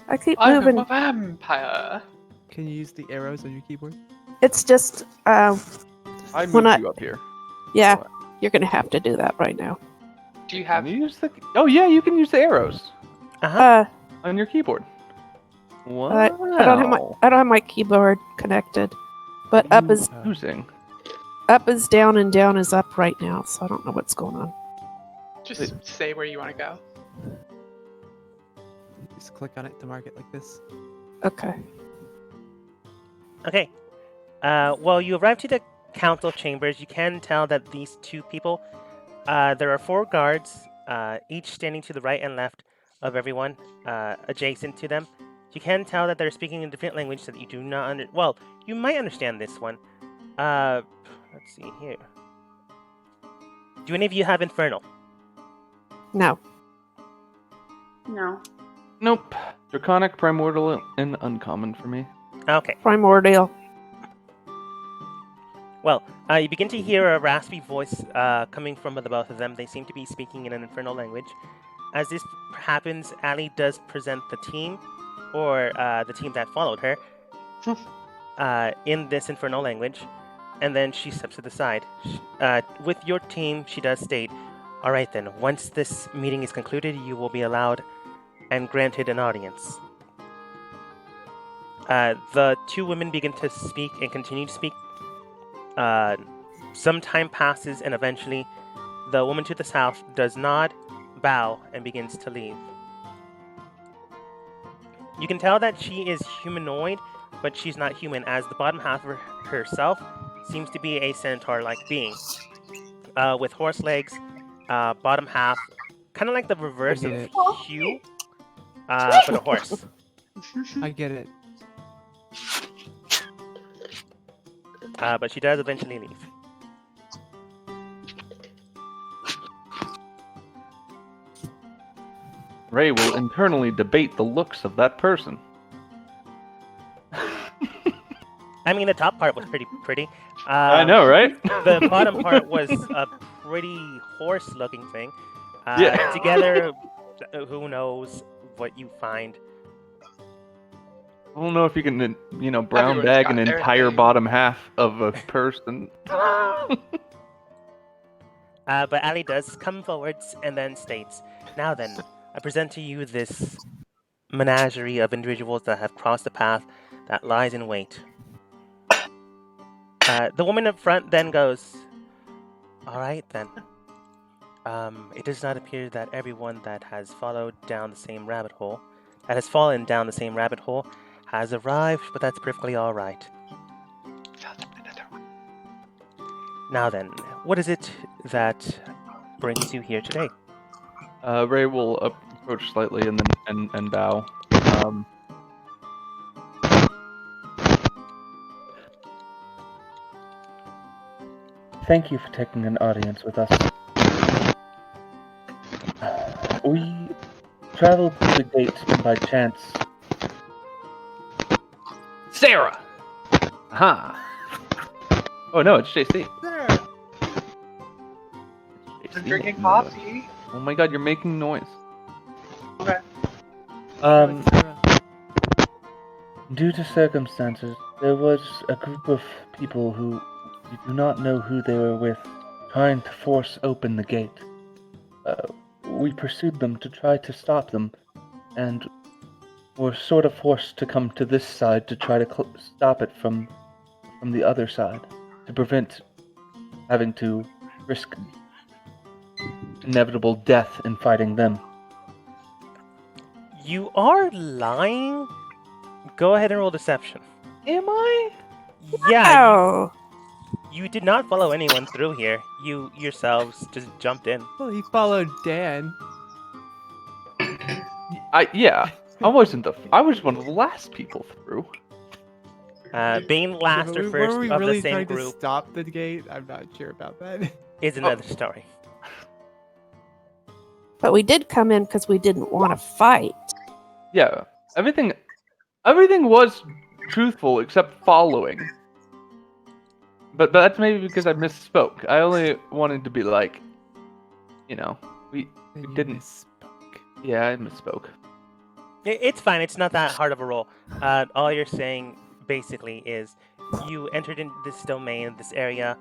I keep I'm moving. a vampire. Can you use the arrows on your keyboard? It's just, I When moved I- you up here. yeah, you're going to have to do that right now. Do you Can have? you use the? Oh yeah, you can use the arrows Uh, on your keyboard. Wow. I don't have my keyboard connected, but up is Using. down and down is up right now, so I don't know what's going on. Just say where you want to go. Just click on it to mark it like this. Okay. Okay. Well, you arrive to the council chambers. You can tell that these two people, there are 4 guards, each standing to the right and left of everyone, adjacent to them. You can tell that they're speaking in a different language so that you do not well, you might understand this one. Let's see here. Do any of you have Infernal? No. No. Nope. Draconic, Primordial, and Uncommon for me. Okay. Primordial. Well, you begin to hear a raspy voice coming from the both of them. They seem to be speaking in an infernal language. As this happens, Ali does present the team, or the team that followed her, in this infernal language, and then she steps to the side. With your team, she does state, "All right then, once this meeting is concluded, you will be allowed and granted an audience." The 2 women begin to speak and continue to speak. Some time passes, and eventually, the woman to the south does nod, bow, and begins to leave. You can tell that she is humanoid, but she's not human, as the bottom half of herself seems to be a centaur-like being, with horse legs, bottom half, kind of like the reverse get of it. Hugh, but a horse. I get it. But she does eventually leave. Ray will internally debate the looks of that person. I mean, the top part was pretty. I know, right? The bottom part was a pretty horse-looking thing. Yeah. Together, who knows what you find. I don't know if you can, brown Everyone's bag got an their entire thing. bottom half of a person. But Ali does come forwards and then states, "Now then, I present to you this menagerie of individuals that have crossed the path that lies in wait." The woman up front then goes, "All right then. It does not appear that everyone that has fallen down the same rabbit hole, has arrived, but that's perfectly all right. Now then, what is it that brings you here today?" Ray will approach slightly and then and bow. Thank you for taking an audience with us. We traveled to the gate by chance. Sarah! Huh. Oh no, it's JC. I'm drinking coffee. Oh my god, you're making noise. Due to circumstances, there was a group of people who we do not know who they were with, trying to force open the gate. We pursued them to try to stop them, and were sort of forced to come to this side to try to stop it from the other side, to prevent having to risk inevitable death in fighting them. You are lying? Go ahead and roll deception. Am I? Yeah, Oh, you did not follow anyone through here. You yourselves just jumped in. Well, he followed Dan. I wasn't I was one of the last people through. Being last or Were first we of really the same trying to group stop the gate? I'm not sure about that. is another story. but we did come in because we didn't want to fight. Yeah, everything was truthful except following. But that's maybe because I misspoke. I only wanted to be like, we And you didn't. misspoke. Yeah, I misspoke. It's fine. It's not that hard of a roll. All you're saying basically is you entered into this domain, this area.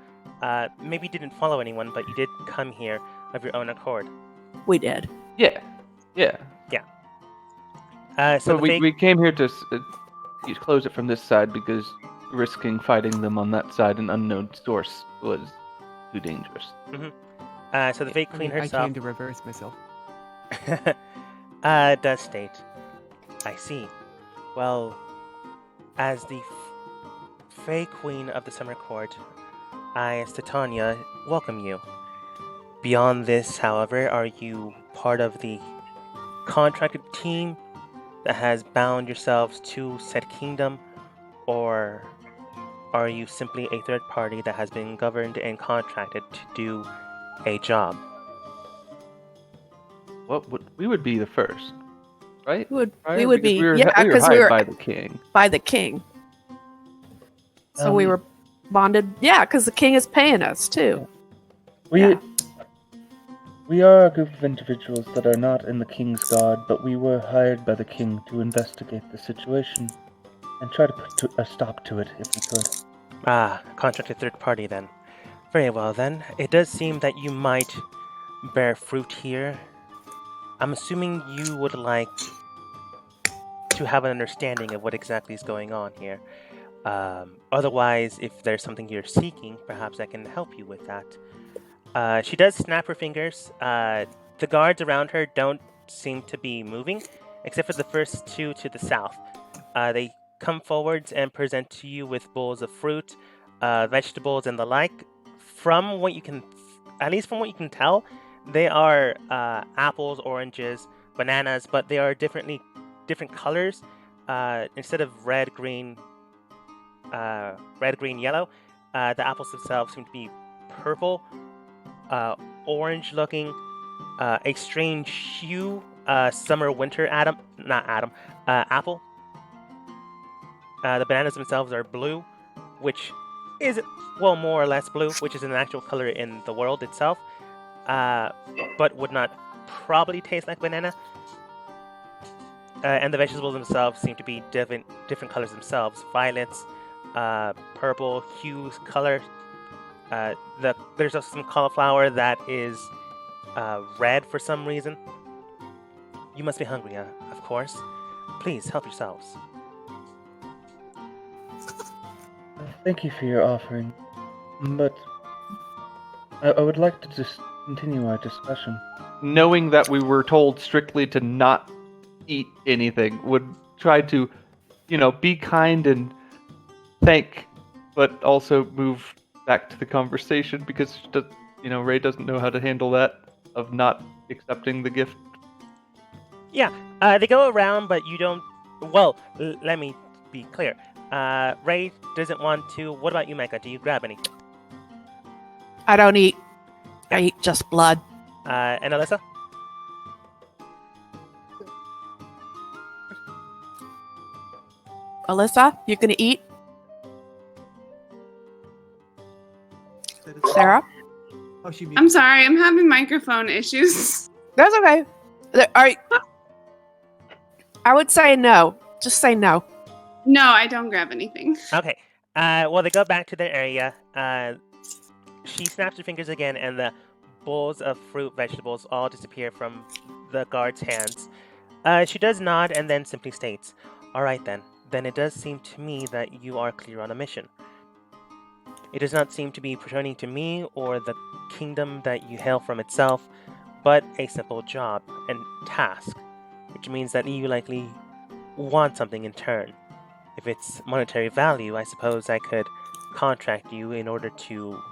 Maybe you didn't follow anyone, but you did come here of your own accord. We did. Yeah. So So the we, fake, we came here to close it from this side because risking fighting them on that side, an unknown source, was too dangerous. so the fake I queen mean, I herself came to reverse myself. does state, "I see. Well, as the Fey Queen of the Summer Court, I, as Titania, welcome you. Beyond this, however, are you part of the contracted team that has bound yourselves to said kingdom, or are you simply a third party that has been governed and contracted to do a job?" We would be the first, right? We Right? would Because be, we were, yeah, we were because we hired were by the king. by the king. So we Um, were bonded. Yeah, because the king is paying us too. We Yeah. we are a group of individuals that are not in the king's guard, but we were hired by the king to investigate the situation and try to put a stop to it if we could. Contracted third party then. Very well then. It does seem that you might bear fruit here. I'm assuming you would like to have an understanding of what exactly is going on here. Otherwise, if there's something you're seeking, perhaps I can help you with that. She does snap her fingers. The guards around her don't seem to be moving, except for the first two to the south. They come forwards and present to you with bowls of fruit, vegetables, and the like. From what you can, at least from what you can tell, They are apples, oranges, bananas, but they are different colors. Instead of red, green, yellow, the apples themselves seem to be purple, orange looking, a strange hue, summer winter apple. The bananas themselves are blue, which is, well, more or less blue, which is an actual color in the world itself, but would not probably taste like banana. And the vegetables themselves seem to be different colors themselves: violets, purple hues, color. There's also some cauliflower that is red for some reason. You must be hungry, of course. Please help yourselves. Thank you for your offering, but I would like to just continue our discussion. Knowing that we were told strictly to not eat anything, would try to, be kind and thank, but also move back to the conversation because, Ray doesn't know how to handle that of not accepting the gift. Yeah, they go around, but you don't. Well, let me be clear. Ray doesn't want to. What about you, Mecca? Do you grab anything? I don't eat. I eat just blood. And Alyssa? Alyssa, you gonna eat? Sarah? Oh, she I'm sorry, I'm having microphone issues. That's okay. I would say no. Just say no. No, I don't grab anything. Okay. Well, they go back to their area. She snaps her fingers again, and the bowls of fruit, vegetables all disappear from the guard's hands. She does nod and then simply states, "All right, then. Then it does seem to me that you are clear on a mission. It does not seem to be pertaining to me or the kingdom that you hail from itself, but a simple job and task, which means that you likely want something in turn. If it's monetary value, I suppose I could contract you in order to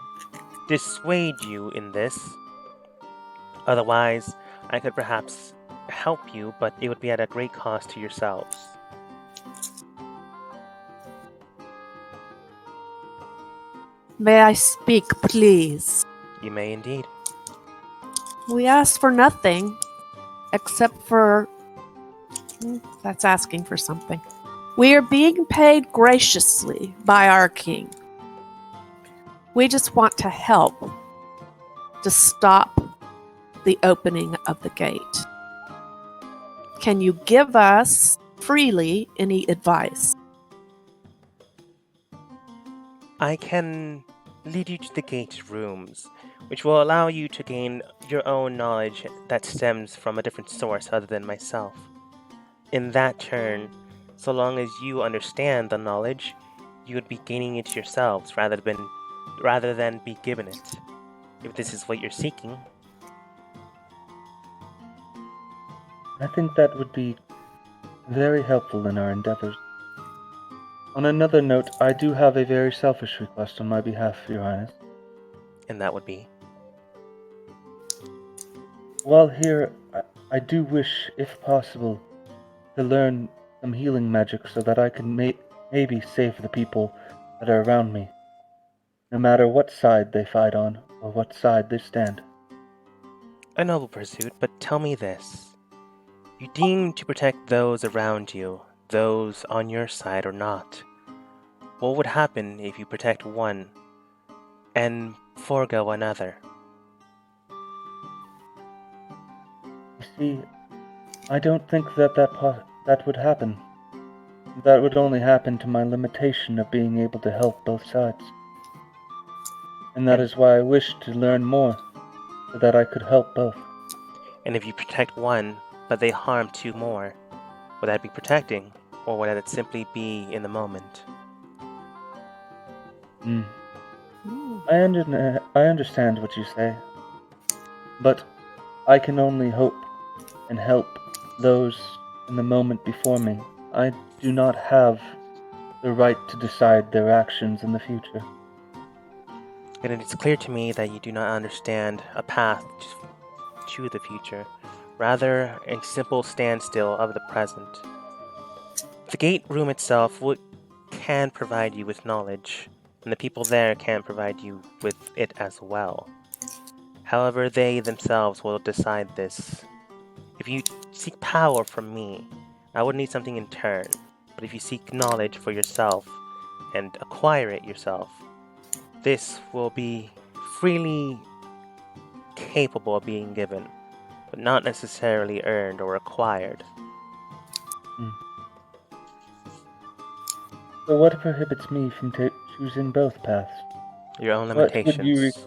dissuade you in this. Otherwise, I could perhaps help you, but it would be at a great cost to yourselves." May I speak, please? You may indeed. We asked for nothing, except for... That's asking for something. We are being paid graciously by our king. We just want to help to stop the opening of the gate. Can you give us freely any advice? I can lead you to the gate rooms, which will allow you to gain your own knowledge that stems from a different source other than myself. In that turn, so long as you understand the knowledge, you would be gaining it yourselves rather than be given it. If this is what you're seeking. I think that would be very helpful in our endeavors. On another note, I do have a very selfish request on my behalf, Your Highness. And that would be? While here, I do wish, if possible, to learn some healing magic so that I can maybe save the people that are around me, no matter what side they fight on or what side they stand. A noble pursuit, but tell me this. You deem to protect those around you, those on your side or not. What would happen if you protect one and forego another? You see, I don't think that would happen. That would only happen to my limitation of being able to help both sides. And that is why I wish to learn more, so that I could help both. And if you protect one, but they harm two more, would that be protecting, or would that simply be in the moment? I understand what you say, but I can only hope and help those in the moment before me. I do not have the right to decide their actions in the future. And it is clear to me that you do not understand a path to the future, rather a simple standstill of the present. The gate room itself can provide you with knowledge, and the people there can provide you with it as well. However, they themselves will decide this. If you seek power from me, I would need something in turn. But if you seek knowledge for yourself and acquire it yourself, this will be freely capable of being given, but not necessarily earned or acquired. So what prohibits me from choosing both paths? Your own What would limitations.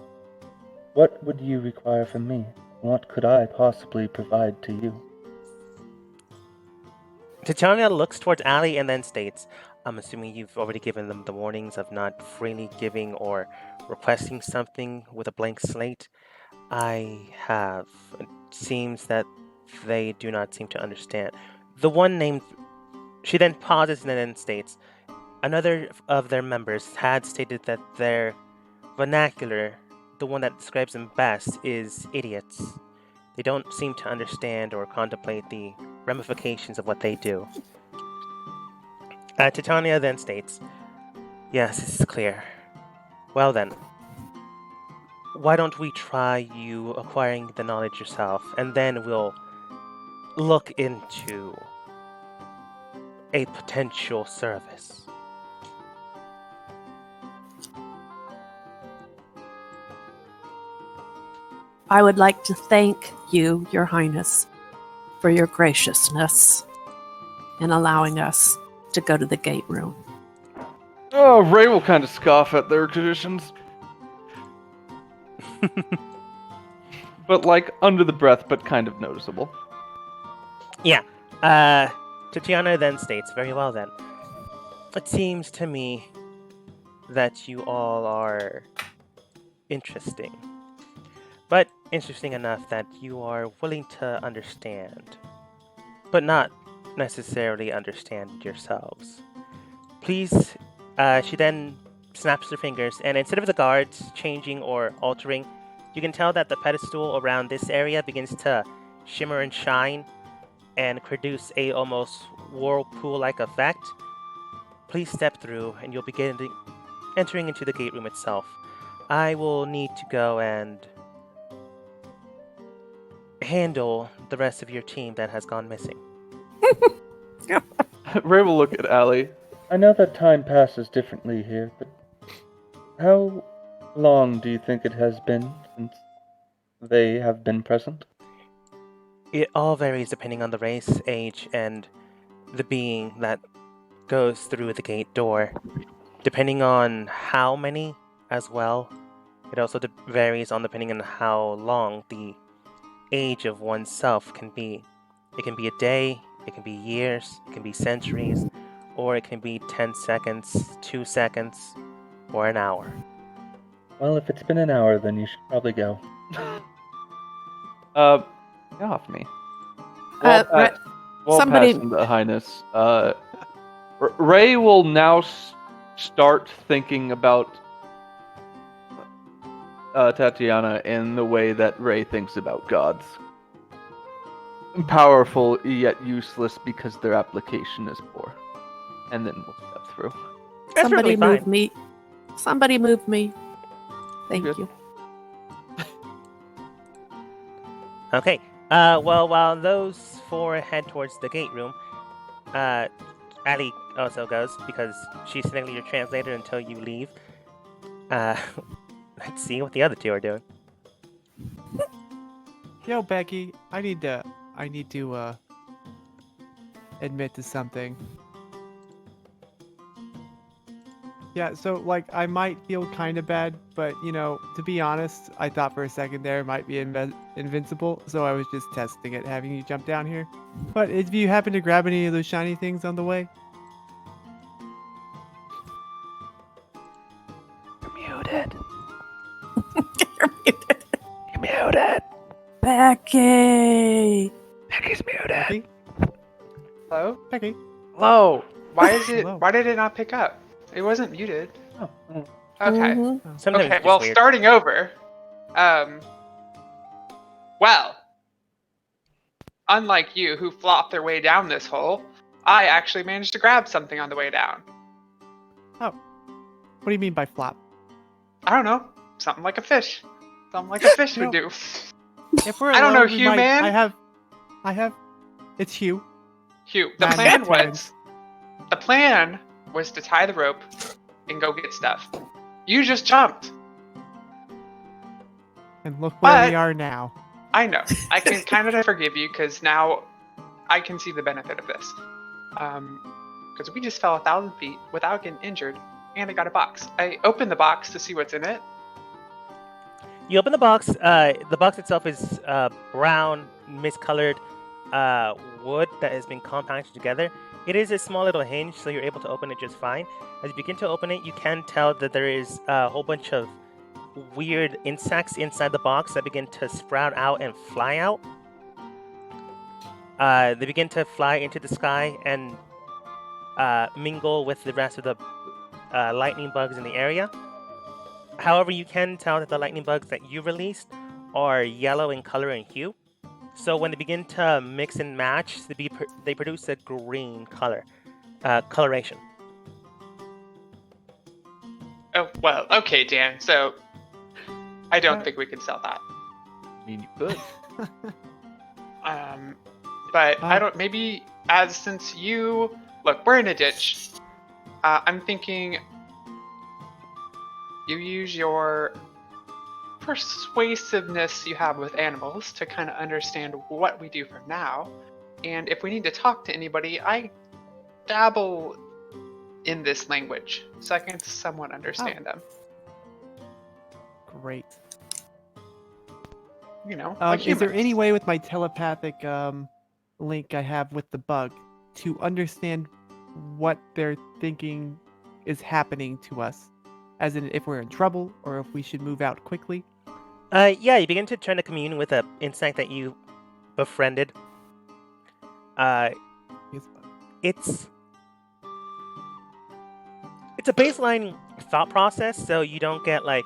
What would you require from me? What could I possibly provide to you? Titania looks towards Ali and then states, I'm assuming you've already given them the warnings of not freely giving or requesting something with a blank slate. I have. It seems that they do not seem to understand. The one named... She then pauses and then states, another of their members had stated that their vernacular, the one that describes them best, is idiots. They don't seem to understand or contemplate the ramifications of what they do. Titania then states, yes, this is clear. Well then, why don't we try you acquiring the knowledge yourself, and then we'll look into a potential service. I would like to thank you, Your Highness, for your graciousness in allowing us to go to the gate room. Oh, Ray will kind of scoff at their traditions. But like under the breath, but kind of noticeable. Yeah. Tatiana then states, very well then. It seems to me that you all are interesting. But interesting enough that you are willing to understand, but not necessarily understand yourselves. Please, she then snaps her fingers, and instead of the guards changing or altering, you can tell that the pedestal around this area begins to shimmer and shine and produce a almost whirlpool-like effect. Please step through, and you'll begin entering into the gate room itself. I will need to go and handle the rest of your team that has gone missing. Ray will look at Allie. I know that time passes differently here, but how long do you think it has been since they have been present? It all varies depending on the race, age, and the being that goes through the gate door. Depending on how many as well, it also varies on depending on how long the age of oneself can be. It can be a day, it can be years, it can be centuries, or it can be 10 seconds, 2 seconds, or an hour. Well, if it's been an hour, then you should probably go. Get off me. Somebody- The Highness. Ray will now start thinking about Tatiana in the way that Ray thinks about gods. Powerful yet useless because their application is poor. And then we'll step through. That's Somebody perfectly move fine. me. Somebody move me. Thank Good. you. Okay. Well, while those four head towards the gate room, Ali also goes because she's technically your translator until you leave. Let's see what the other two are doing. Yo, Becky, I need to admit to something. Yeah, so like I might feel kind of bad, but you know, to be honest, I thought for a second there it might be invincible, so I was just testing it, having you jump down here. But if you happen to grab any of those shiny things on the way, You're muted. You're muted. You're muted. Becky. Becky's muted. Becky, Hello? Becky. Hello. Why is it? Hello. Why did it not pick up? It wasn't muted. Oh, Okay. Mhm. Sometimes Okay. it's Well, just weird. starting over. Well, unlike you who flopped their way down this hole, I actually managed to grab something on the way down. What do you mean by flop? I don't know. Something like a fish. Something like a fish would do. If we're I don't know, alone, we Hugh, might- man. I have. It's Hugh. Hugh, the Man, plan that's was to tie the rope and go get stuff. You just jumped. And look where we But- are now. I know. I can kind of forgive you because now I can see the benefit of this. Because we just fell 1,000 feet without getting injured, and I got a box. I opened the box to see what's in it. You open the box. The box itself is brown, miscolored wood that has been compacted together. It is a small little hinge, so you're able to open it just fine. As you begin to open it, you can tell that there is a whole bunch of weird insects inside the box that begin to sprout out and fly out. They begin to fly into the sky and mingle with the rest of the lightning bugs in the area. However, you can tell that the lightning bugs that you released are yellow in color and hue. So when they begin to mix and match, they produce a green color, coloration. Oh, well, okay, Dan. So I don't think we can sell that. I mean, you could. But I don't. Maybe since you look, we're in a ditch. I'm thinking you use your persuasiveness you have with animals to kind of understand what we do from now. And if we need to talk to anybody, I dabble in this language, so I can somewhat understand them. Great. You know, like Is there humans. any way with my telepathic link I have with the bug to understand what they're thinking is happening to us? As in, if we're in trouble or if we should move out quickly? Yeah, you begin to try to commune with an insect that you befriended. Yes, It's a baseline thought process, so you don't get like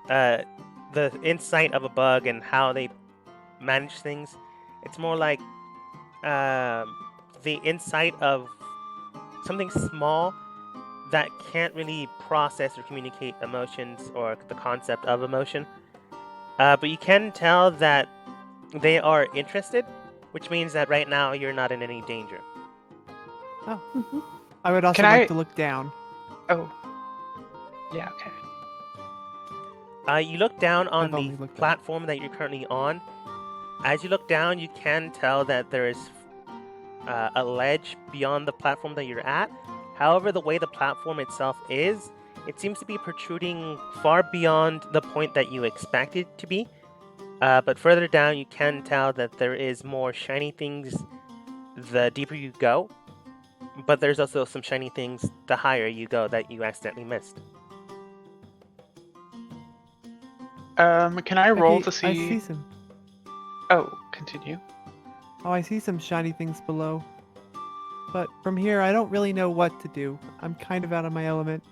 the insight of a bug and how they manage things. It's more like the insight of something small that can't really process or communicate emotions or the concept of emotion. But you can tell that they are interested, which means that right now you're not in any danger. I would also Can like I- to look down. Oh. Yeah. Okay. You look down on I've only the looked up. platform that you're currently on. As you look down, you can tell that there is a ledge beyond the platform that you're at. However, the way the platform itself is, it seems to be protruding far beyond the point that you expect it to be. But further down, you can tell that there is more shiny things the deeper you go. But there's also some shiny things the higher you go that you accidentally missed. Can I roll Okay, to see? I see some. Oh, continue. Oh, I see some shiny things below. But from here, I don't really know what to do. I'm kind of out of my element.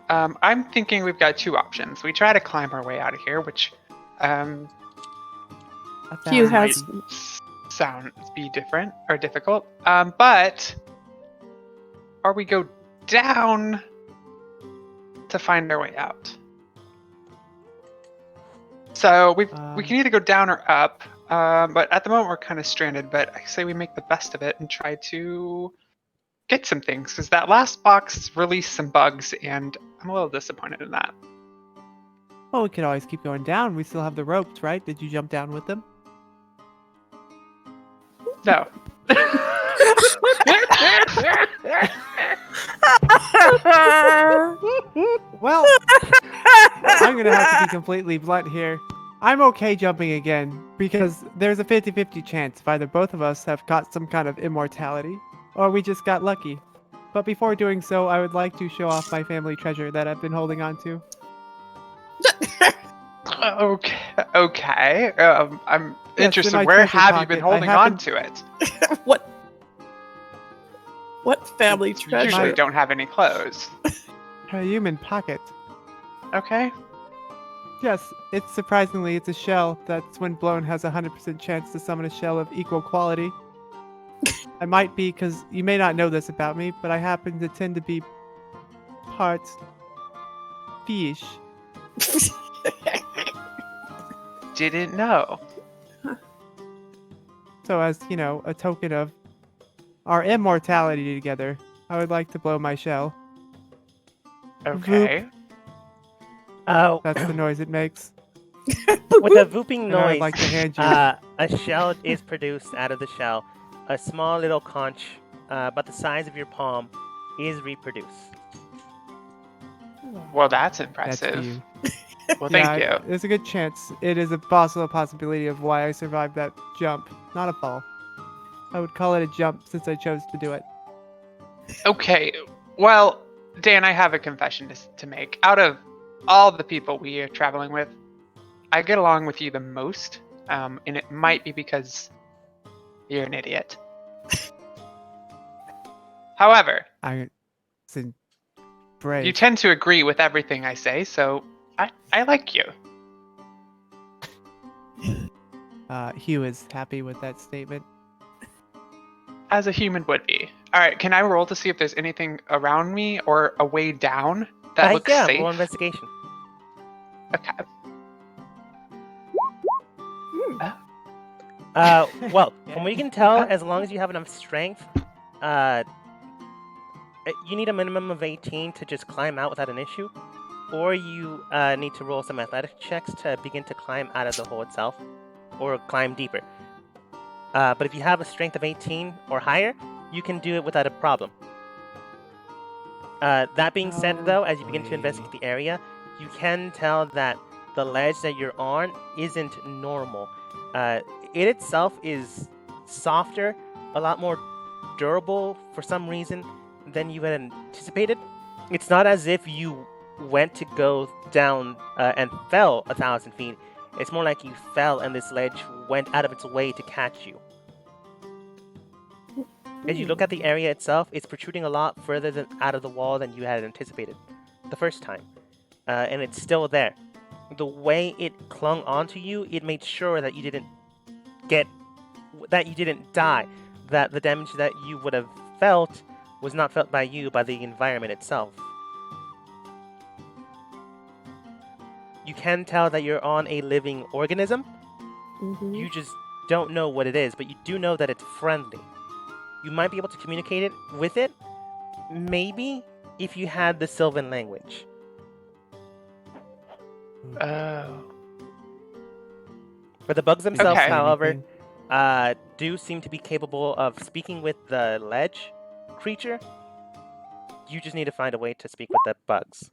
I'm thinking we've got two options. We try to climb our way out of here, which A Hugh thousand has sound be different or difficult. But or we go down to find our way out. So we can either go down or up. But at the moment we're kind of stranded. But I say we make the best of it and try to get some things, because that last box released some bugs, and I'm a little disappointed in that. Well, we could always keep going down. We still have the ropes, right? Did you jump down with them? No. Well, I'm gonna have to be completely blunt here. I'm okay jumping again because there's a 50-50 chance if either both of us have caught some kind of immortality or we just got lucky. But before doing so, I would like to show off my family treasure that I've been holding on to. Okay. I'm Yes, in interested. my Where treasure have you been pocket, I holding on happen- to it? what family You treasure? usually don't have any clothes. A human pocket. Okay. Yes, it's a shell that's when blown has a 100% chance to summon a shell of equal quality. I might be, because you may not know this about me, but I happen to tend to be part fish. Didn't know. So as, a token of our immortality together, I would like to blow my shell. Okay. Oh, That's the noise it makes. with a whooping And I would noise, like to hand you. a shell is produced out of the shell. A small little conch, about the size of your palm, is reproduced. Well, that's That's impressive. for you. Well, Yeah, thank you. There's a good chance. It is a possibility of why I survived that jump, not a fall. I would call it a jump since I chose to do it. Okay. Well, Dan, I have a confession to make. Out of all the people we are traveling with, I get along with you the most, and it might be because you're an idiot. However, It's brave. you tend to agree with everything I say, so I like you. Hugh is happy with that statement. As a human would be. Alright, can I roll to see if there's anything around me or a way down that looks yeah, safe? roll investigation. Okay. Well, from what you can tell, as long as you have enough strength, you need a minimum of 18 to just climb out without an issue, or you need to roll some athletic checks to begin to climb out of the hole itself, or climb deeper. But if you have a strength of 18 or higher, you can do it without a problem. That being said, though, as you begin to investigate the area, you can tell that the ledge that you're on isn't normal. It itself is softer, a lot more durable for some reason than you had anticipated. It's not as if you went to go down and fell 1,000 feet. It's more like you fell and this ledge went out of its way to catch you. As you look at the area itself, it's protruding a lot further out of the wall than you had anticipated the first time. And it's still there. The way it clung onto you, it made sure that you didn't die, that the damage that you would have felt was not felt by you, by the environment itself. You can tell that you're on a living organism. Mhm. You just don't know what it is, but you do know that it's friendly. You might be able to communicate with it, maybe, if you had the Sylvan language. Oh. But the bugs themselves, Okay. however, do seem to be capable of speaking with the ledge creature. You just need to find a way to speak with the bugs.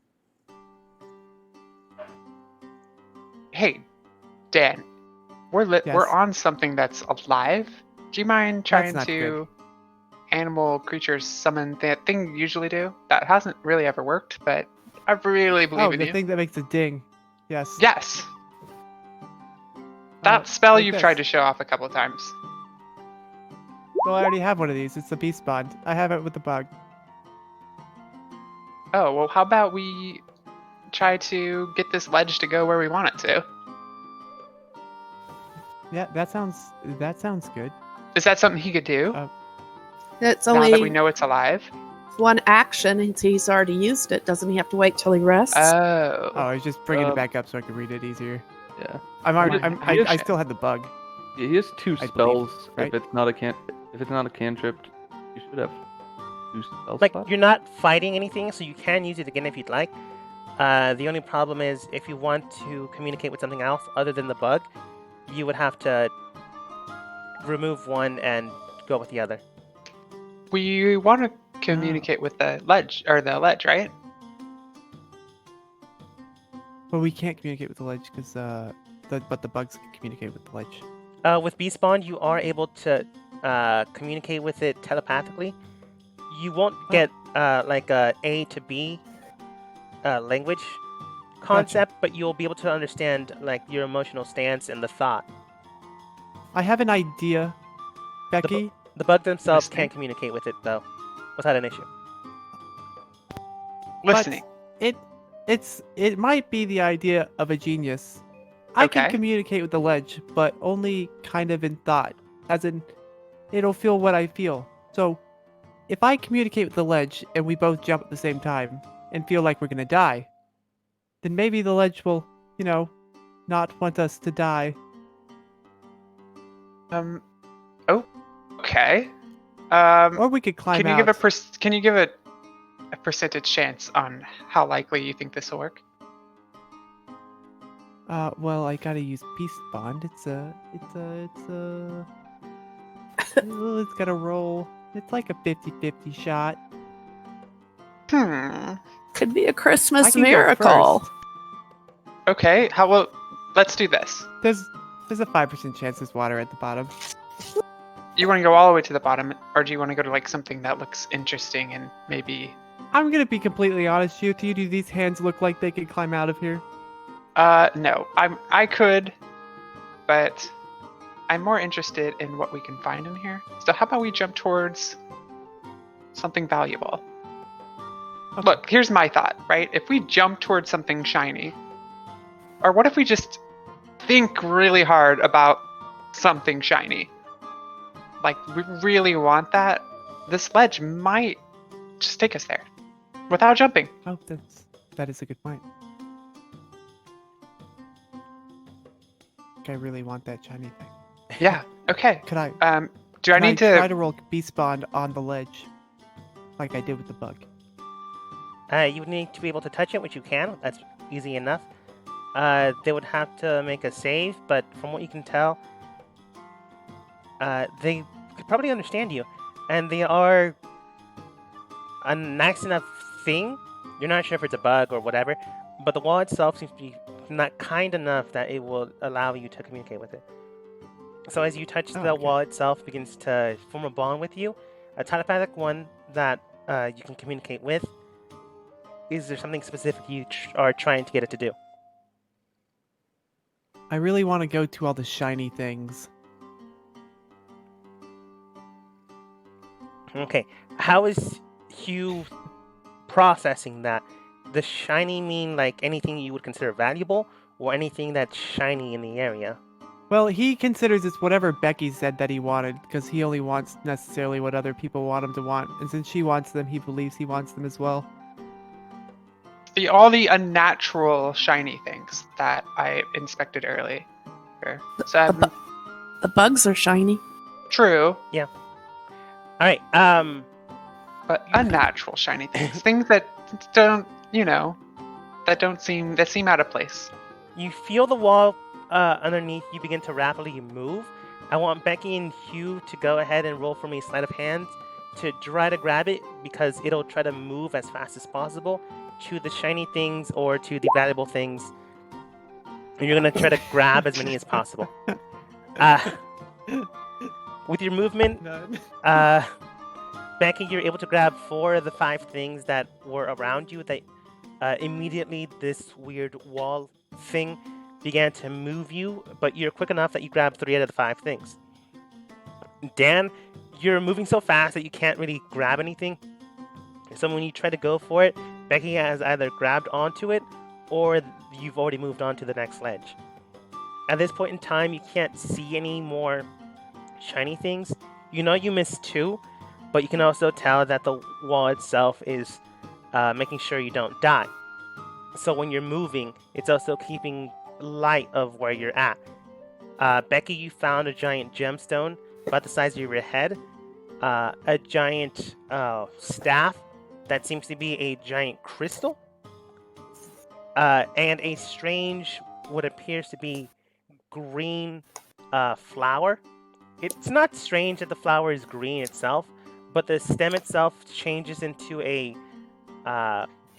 Hey, Dan, we're Yes. we're on something that's alive. Do you mind trying not to animal creatures summon that thing you usually do? That hasn't really ever worked, but I really believe Oh, in the you. thing that makes a ding. Yes. Yes. That spell like you've this. tried to show off a couple of times. Well, I already have one of these. It's the beast bond. I have it with the bug. Oh, well, how about we try to get this ledge to go where we want it to? Yeah, that sounds good. Is that something he could do It's now that we only know it's alive? one action, and he's already used it. Doesn't he have to wait till he rests? Oh, Oh. I was just bringing Uh, it back up so I could read it easier. Yeah. I'm already. Come on. I still had the bug. Yeah, he has two I believe, spells. right? If it's not a cantrip, you should have two spell Like, slots. you're not fighting anything, so you can use it again if you'd like. The only problem is, if you want to communicate with something else other than the bug, you would have to remove one and go with the other. We want to communicate with the ledge, right? But we can't communicate with the ledge because but the bugs can communicate with the ledge. With Beast Bond, you are able to communicate with it telepathically. You won't get like a A to B language concept, but you'll be able to understand like your emotional stance and the thought. I have an idea, Becky. The bugs themselves Listening. can't communicate with it though, without an issue. Listening. It it might be the idea of a genius. I can Okay. communicate with the ledge, but only kind of in thought, as in, it'll feel what I feel. So, if I communicate with the ledge and we both jump at the same time and feel like we're gonna die, then maybe the ledge will, not want us to die. Okay. Or we could climb Can you out. give a percentage chance on how likely you think this will work? Well, I gotta use peace bond. It's gotta roll. It's like a 50-50 shot. Could be a I Christmas can go miracle. first. Okay. How well? Let's do this. There's a 5% chance there's water at the bottom. You want to go all the way to the bottom, or do you want to go to like something that looks interesting and maybe? I'm gonna be completely honest with you. Do these hands look like they could climb out of here? No. I could, but I'm more interested in what we can find in here. So how about we jump towards something valuable? Okay. Look, here's my thought, right? If we jump towards something shiny, or what if we just think really hard about something shiny? Like, we really want that? This ledge might just take us there without jumping. Oh, that is a good point. I really want that shiny thing. Yeah, okay. Could I? Do I can need try to? to roll beast bond on the ledge, like I did with the bug? You would need to be able to touch it, which you can. That's easy enough. They would have to make a save, but from what you can tell, they could probably understand you. And they are a nice enough thing. You're not sure if it's a bug or whatever, but the wall itself seems to be not kind enough that it will allow you to communicate with it. So as you touch the okay. wall itself, begins to form a bond with you, a telepathic one that you can communicate with. Is there something specific you are trying to get it to do? I really want to go to all the shiny things. Okay, how is Hugh processing that? Does shiny mean like anything you would consider valuable, or anything that's shiny in the area? Well, he considers it's whatever Becky said that he wanted, because he only wants necessarily what other people want him to want, and since she wants them, he believes he wants them as well. All the unnatural shiny things that I inspected earlier. So The bugs are shiny. true, All right. but unnatural shiny things, things that don't, that seem out of place. You feel the wall underneath you begin to rapidly move. I want Becky and Hugh to go ahead and roll for me sleight of hand to try to grab it, because it'll try to move as fast as possible to the shiny things or to the valuable things. And you're going to try to grab as many as possible. With your movement, Becky, you're able to grab 4 of the 5 things that were around you. That immediately this weird wall thing began to move you, but you're quick enough that you grab 3 out of the 5 things. Dan, you're moving so fast that you can't really grab anything. So when you try to go for it, Becky has either grabbed onto it or you've already moved on to the next ledge. At this point in time, you can't see any more shiny things. You know you missed 2, but you can also tell that the wall itself is making sure you don't die. So when you're moving, it's also keeping light of where you're at. Becky, you found a giant gemstone about the size of your head, a giant staff that seems to be a giant crystal, and a strange, what appears to be green flower. It's not strange that the flower is green itself, but the stem itself changes into a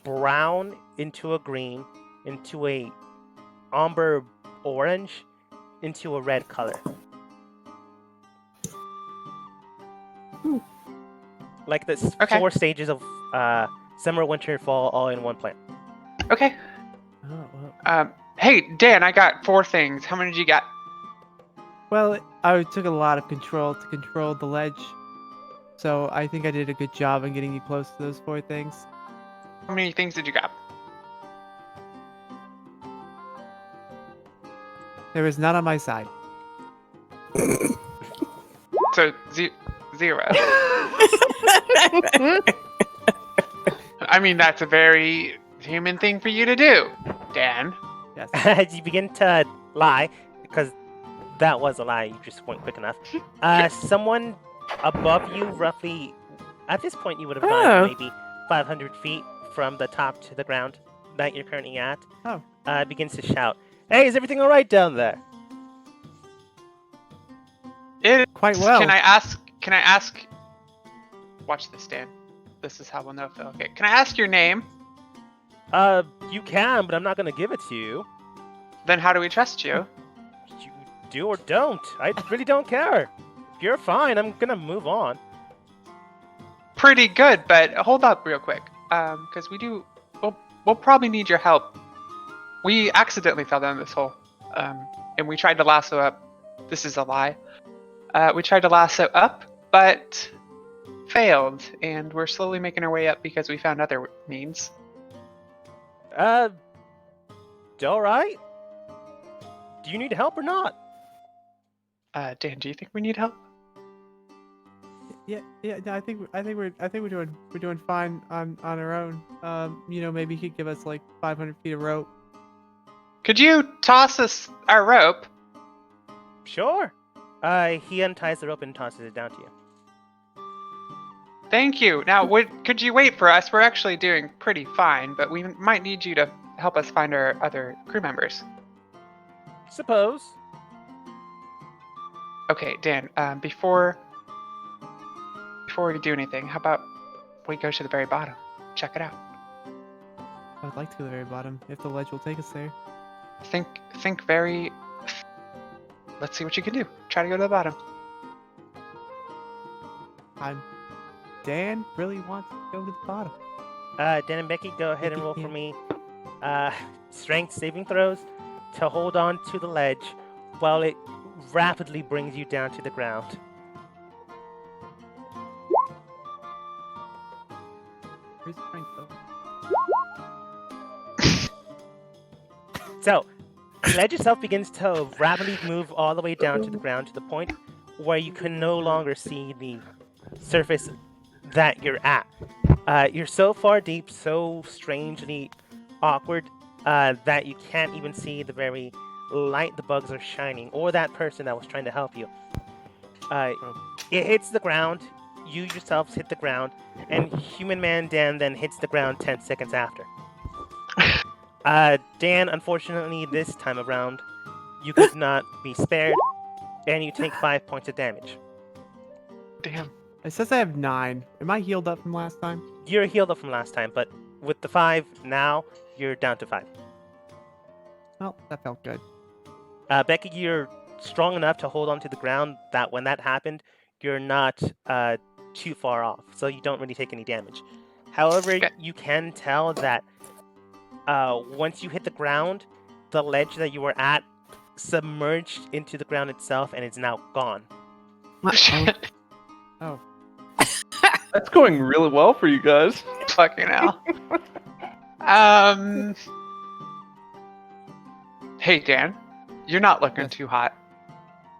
brown, into a green, into a umber orange, into a red color. Like the Okay. 4 stages of summer, winter, fall, all in one plant. Okay. Oh, well. Hey, Dan, I got 4 things. How many did you got? Well, I took a lot of control to control the ledge, so I think I did a good job in getting you close to those 4 things. How many things did you grab? There is none on my side. So 0. I mean, that's a very human thing for you to do, Dan. Yes. As you begin to lie, because that was a lie, you just weren't quick enough. Someone above you, roughly, at this point, you would have gone maybe 500 feet from the top to the ground that you're currently at. Oh. Begins to shout, "Hey, is everything all right down there?" Quite well. Can I ask? Watch this, Dan. This is how we'll know if they're okay. Can I ask your name? You can, but I'm not gonna give it to you. Then how do we trust you? You do or don't. I really don't care. If you're fine, I'm gonna move on. Pretty good, but hold up real quick. Because we'll probably need your help. We accidentally fell down this hole. And we tried to lasso up. This is a lie. We tried to lasso up, but failed, and we're slowly making our way up because we found other means. Alright. Do you need help or not? Dan, do you think we need help? Yeah. No, I think we're doing fine on our own. Maybe he could give us like 500 feet of rope. Could you toss us our rope? Sure. He unties the rope and tosses it down to you. Thank you. Now, could you wait for us? We're actually doing pretty fine, but we might need you to help us find our other crew members. Suppose. Okay, Dan. Before we do anything, how about we go to the very bottom? Check it out. I'd like to go to the very bottom if the ledge will take us there. Think very. Let's see what you can do. Try to go to the bottom. Dan really wants to go to the bottom. Dan and Becky, go ahead and roll for me. Strength saving throws to hold on to the ledge while it rapidly brings you down to the ground. Where's strength though? So, the ledge itself begins to rapidly move all the way down to the ground to the point where you can no longer see the surface that you're at. You're so far deep, so strangely awkward, that you can't even see the very light the bugs are shining, or that person that was trying to help you. It hits the ground, you yourselves hit the ground, and Human Man Dan then hits the ground 10 seconds after. Dan, unfortunately, this time around, you could not be spared, and you take 5 points of damage. Damn. It says I have 9. Am I healed up from last time? You're healed up from last time, but with the 5 now, you're down to 5. Well, that felt good. Becky, you're strong enough to hold onto the ground that when that happened, you're not too far off, so you don't really take any damage. However, Okay. you can tell that once you hit the ground, the ledge that you were at submerged into the ground itself and it's now gone. Oh. That's going really well for you guys. Fucking hell. Hey Dan, you're not looking Yes. too hot.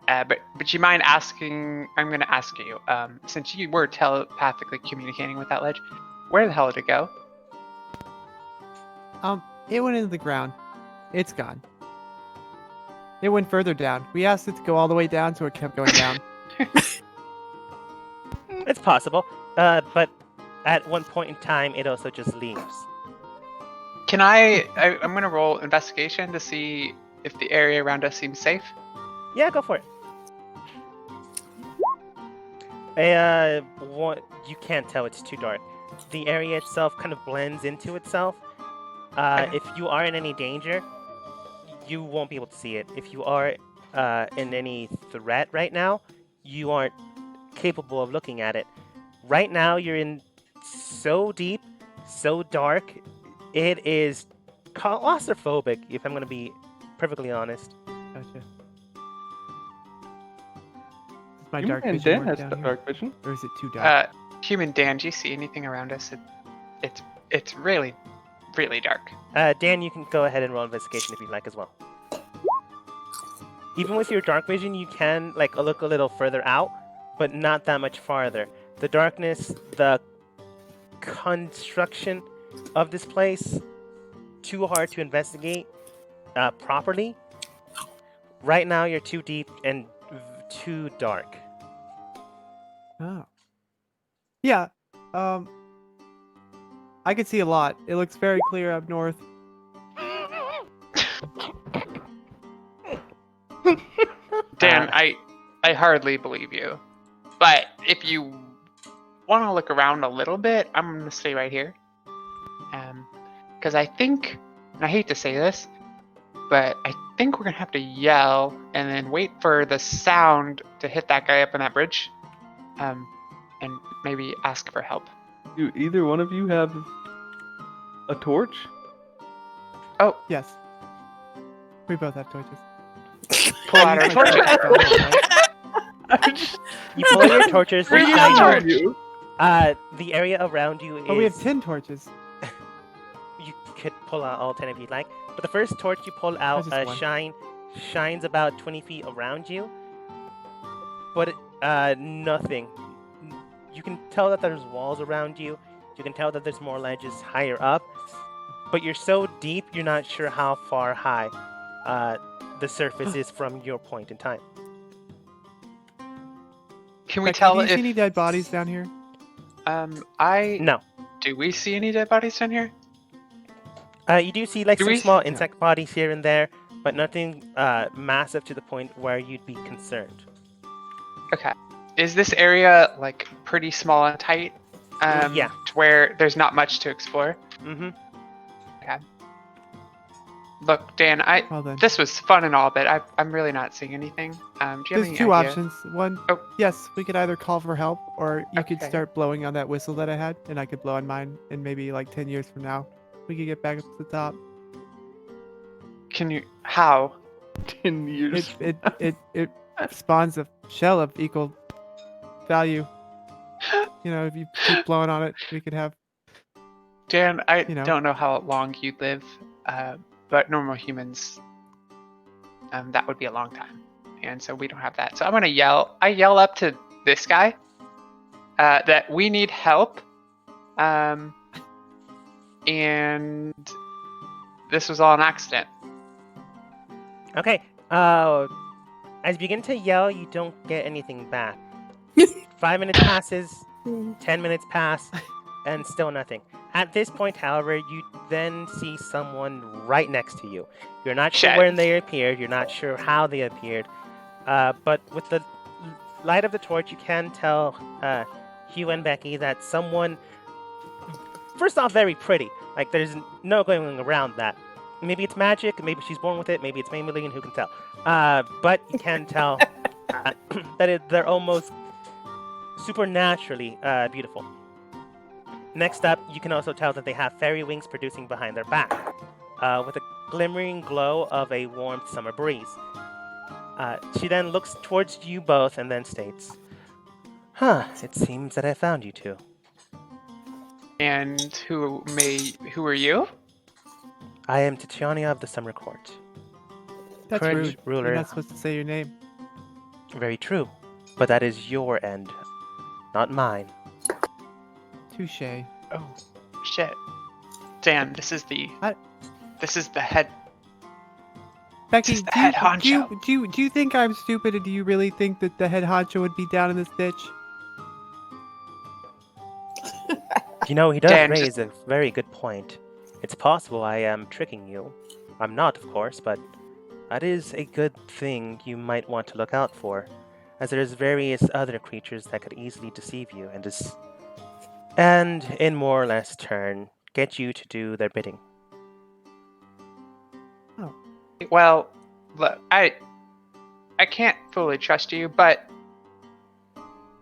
But you mind asking? I'm gonna ask you. Since you were telepathically communicating with that ledge, where the hell did it go? It went into the ground. It's gone. It went further down. We asked it to go all the way down, so it kept going down. It's possible, but at one point in time, it also just leaves. Can I'm gonna roll investigation to see if the area around us seems safe. Yeah, go for it. You can't tell, it's too dark. The area itself kind of blends into itself. If you are in any danger, you won't be able to see it. If you are in any threat right now, you aren't capable of looking at it. Right now, you're in so deep, so dark, it is claustrophobic, if I'm going to be perfectly honest. Gotcha. Does my Human dark Man vision Dan work has down here? dark vision. Or is it too dark? Human Dan, do you see anything around us? It's really, really dark. Dan, you can go ahead and roll investigation if you'd like as well. Even with your dark vision, you can like look a little further out, but not that much farther. The darkness, the construction of this place, too hard to investigate properly. Right now, you're too deep and too dark. Oh. Yeah. I can see a lot. It looks very clear up north. Dan, I hardly believe you. But if you want to look around a little bit, I'm going to stay right here. Because I think, and I hate to say this, but I think we're going to have to yell and then wait for the sound to hit that guy up on that bridge. And maybe ask for help. Do either one of you have a torch? Yes. We both have torches. Pull out our torches. You pull your torches. Bring your and, torch. the area around you is. Oh, we have 10 torches. You could pull out all 10 if you'd like. But the first torch you pull out just one. shines about 20 feet around you. But nothing. You can tell that there's walls around you. You can tell that there's more ledges higher up. But you're so deep, you're not sure how far high the surface is from your point in time. Can we Becky, tell do you see if any dead bodies down here? No. Do we see any dead bodies down here? You do see like Do some we- small insect bodies here and there, but nothing massive to the point where you'd be concerned. Okay. Is this area like pretty small and tight? Yeah. To where there's not much to explore. Mm-hmm. Look, Dan, Well then. this was fun and all, but I'm really not seeing anything. Do you have There's any two idea? options. One, Oh. yes, we could either call for help, or you could Okay. start blowing on that whistle that I had, and I could blow on mine, and maybe like 10 years from now, we could get back up to the top. Can you? How? 10 years. It spawns a shell of equal value. You know, if you keep blowing on it, we could have. Dan, I You know. don't know how long you'd live, but normal humans, that would be a long time, and so we don't have that. So I'm gonna yell. I yell up to this guy that we need help, and this was all an accident. Okay. As you begin to yell, you don't get anything back. 5 minutes passes, 10 minutes pass, and still nothing. At this point, however, you then see someone right next to you. You're not sure Shit. when they appeared, you're not sure how they appeared, but with the light of the torch, you can tell Hugh and Becky that someone, first off, very pretty. Like, there's no going around that. Maybe it's magic, maybe she's born with it, maybe it's Maybelline, who can tell? But you can tell that they're almost supernaturally beautiful. Next up, you can also tell that they have fairy wings producing behind their back, with a glimmering glow of a warm summer breeze. She then looks towards you both and then states, "Huh, it seems that I found you two." And who are you? I am Titiania of the Summer Court. That's Current rude. ruler. You're not supposed to say your name. Very true, but that is your end, not mine. Touche. Oh, shit. Dan, this is the head. Becky, Just the head honcho. do you think I'm stupid, or do you really think that the head honcho would be down in this ditch? You know, he does Dan, raise a very good point. It's possible I am tricking you. I'm not, of course, but that is a good thing you might want to look out for, as there's various other creatures that could easily deceive you and in more or less turn, get you to do their bidding. Well, look, I can't fully trust you, but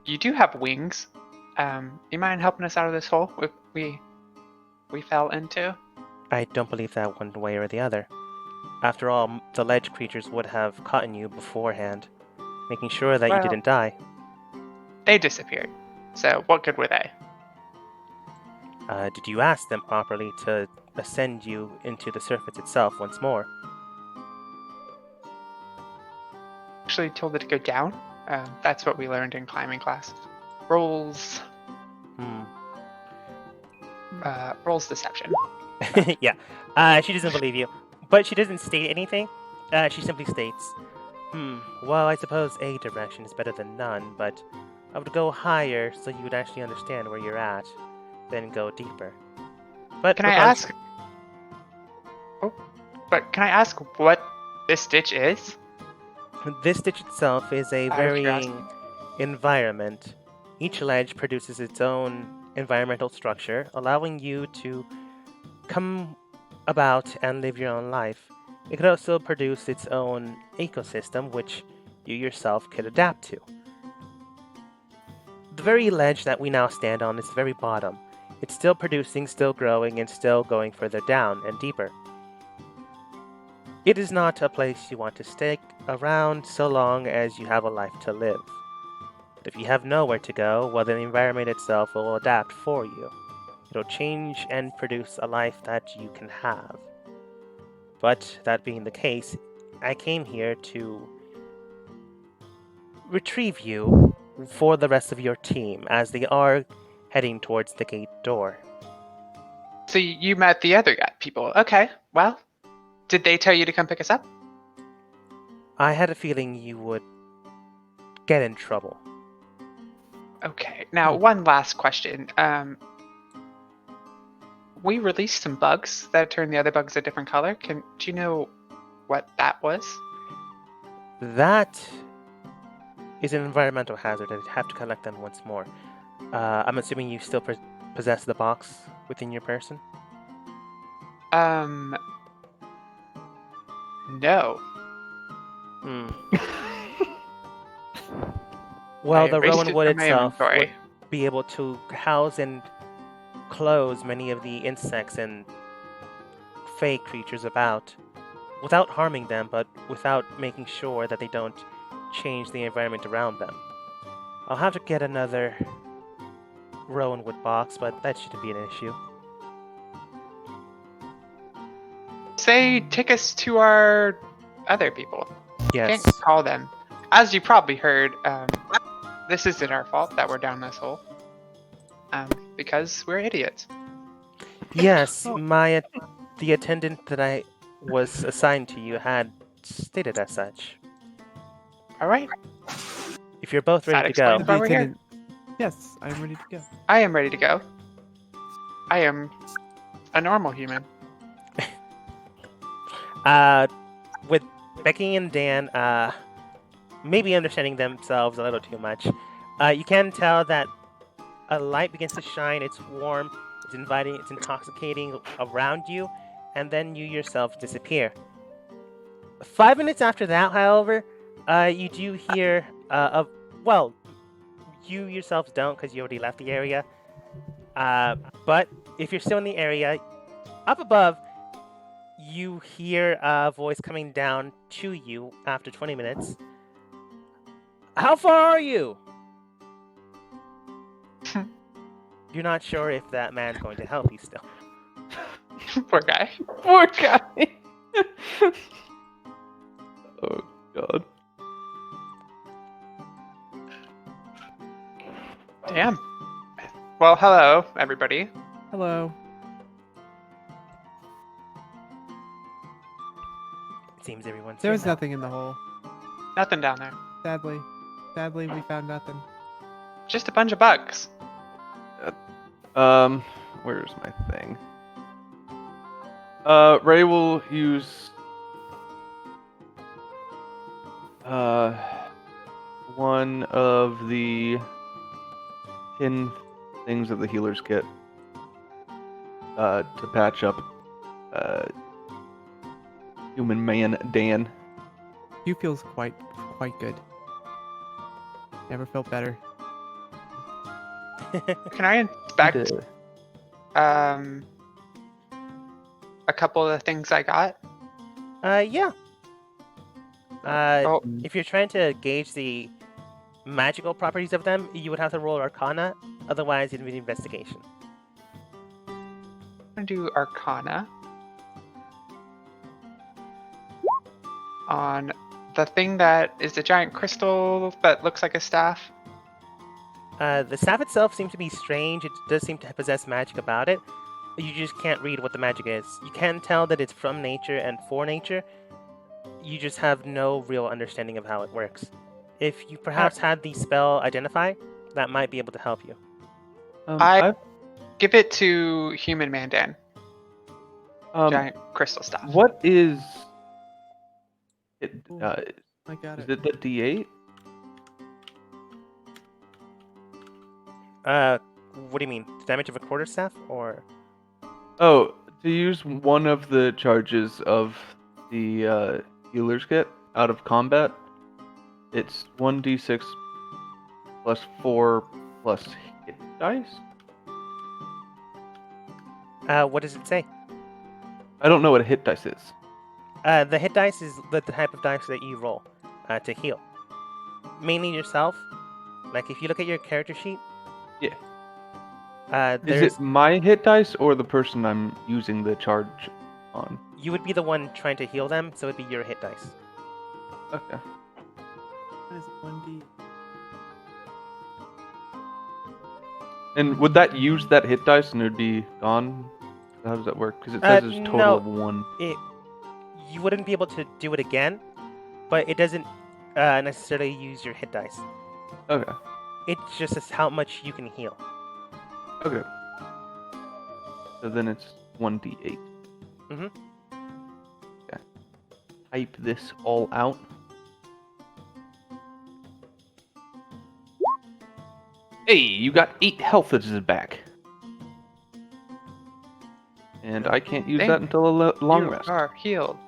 you do have wings. You mind helping us out of this hole we fell into? I don't believe that one way or the other. After all, the ledge creatures would have caught you beforehand, making sure that you Well- didn't die. They disappeared. So what good were they? Did you ask them properly to ascend you into the surface itself once more? actually told it to go down. That's what we learned in climbing class. Rolls, Hmm. rolls deception. Yeah. She doesn't believe you, but she doesn't state anything. She simply states, well, I suppose a direction is better than none, but I would go higher so you would actually understand where you're at, then go deeper. But Can I regardless- ask? Oh, but can I ask what this ditch is? This ditch itself is a Out of varying curiosity. environment. Each ledge produces its own environmental structure, allowing you to come about and live your own life. It could also produce its own ecosystem, which you yourself could adapt to. The very ledge that we now stand on is the very bottom. It's still producing, still growing, and still going further down and deeper. It is not a place you want to stick around so long as you have a life to live. But if you have nowhere to go, well, then the environment itself will adapt for you. It'll change and produce a life that you can have. But that being the case, I came here to retrieve you for the rest of your team as they are heading towards the gate door. So you met the other people. Okay. Well, did they tell you to come pick us up? I had a feeling you would get in trouble. Okay. Now, one last question. We released some bugs that turned the other bugs a different color. Do you know what that was? That is an environmental hazard. I'd have to collect them once more. I'm assuming you still possess the box within your person? No. Hmm. Well, I the erased Rowan it Wood from my itself would inventory. be able to house and close many of the insects and fey creatures about without harming them, but without making sure that they don't change the environment around them. I'll have to get another Rowan Wood box, but that shouldn't be an issue. Say, take us to our other people. Yes. Can't call them. As you probably heard, this isn't our fault that we're down this hole. Because we're idiots. Yes, the attendant that I was assigned to you had stated as such. All right. If you're both ready to go, explains why we're here. Lieutenant- Yes, I'm ready to go. I am ready to go. I am a normal human. with Becky and Dan, maybe understanding themselves a little too much, you can tell that a light begins to shine. It's warm, it's inviting, it's intoxicating around you, and then you yourself disappear. 5 minutes after that, however, you do hear well, you yourselves don't because you already left the area. But if you're still in the area, up above, you hear a voice coming down to you after 20 minutes. How far are you? You're not sure if that man's going to help you still. Poor guy. Poor guy. Oh god. Damn. Well, hello, everybody. Hello. It seems everyone's There here was now. nothing in the hole. Nothing down there. Sadly. Sadly, we found nothing. Just a bunch of bugs. Where's my thing? Ray will use one of the 10 things of the healer's kit to patch up human man Dan. Hugh feels quite good. Never felt better. Can I inspect a couple of the things I got? Yeah. Oh, If you're trying to gauge the magical properties of them, you would have to roll Arcana. Otherwise, it'd be investigation. I'm gonna do Arcana on the thing that is the giant crystal that looks like a staff? The staff itself seems to be strange. It does seem to possess magic about it. You just can't read what the magic is. You can tell that it's from nature and for nature. You just have no real understanding of how it works. If you perhaps had the spell Identify, that might be able to help you. I give it to Human Mandan. Giant crystal staff. What is it? I got Is it. it the D8? What do you mean? The damage of a quarterstaff, or? Oh, to use one of the charges of the healer's kit out of combat, it's 1d6 plus 4 plus hit dice. What does it say? I don't know what a hit dice is. The hit dice is the type of dice that you roll to heal. Mainly yourself. Like if you look at your character sheet. Yeah. Is There's it my hit dice or the person I'm using the charge on? you would be the one trying to heal them, so it'd be your hit dice. Okay. What is 1D? And would that use that hit dice and it'd be gone? How does that work? Because it says it's total no. of 1. You wouldn't be able to do it again, but it doesn't necessarily use your hit dice. Okay. It just says how much you can heal. Okay. So then it's 1d8. Mhm. Okay. Type this all out. Hey, you got 8 health that is back. And I can't use that Thank until a long You rest. are healed.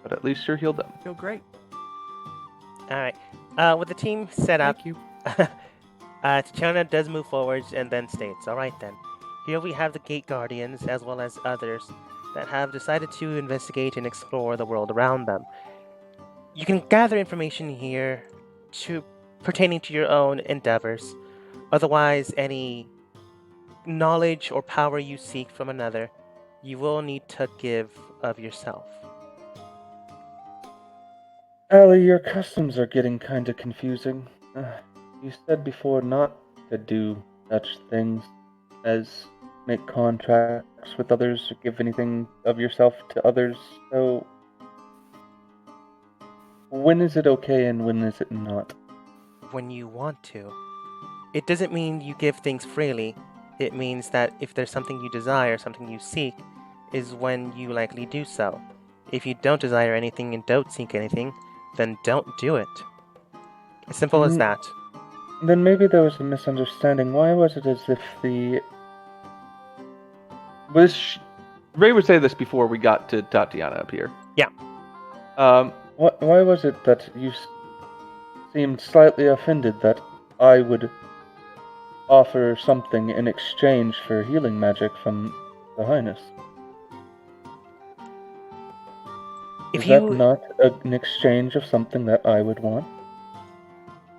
But at least you're healed up. Feel great. All right. With the team set up, Thank you. Tachana does move forwards and then states, "All right then. Here we have the Gate Guardians as well as others that have decided to investigate and explore the world around them. You can gather information here pertaining to your own endeavors. Otherwise, any knowledge or power you seek from another, you will need to give of yourself." Ali, your customs are getting kinda confusing. You said before not to do such things as make contracts with others or give anything of yourself to others, so when is it okay and when is it not? When you want to. It doesn't mean you give things freely. It means that if there's something you desire, something you seek, is when you likely do so. If you don't desire anything and don't seek anything, then don't do it. As simple as that. Then maybe there was a misunderstanding. Why was it as if the... Ray would say this before we got to Tatiana up here. Yeah. Why was it that you seemed slightly offended that I would offer something in exchange for healing magic from the Highness? If Is that you not an exchange of something that I would want?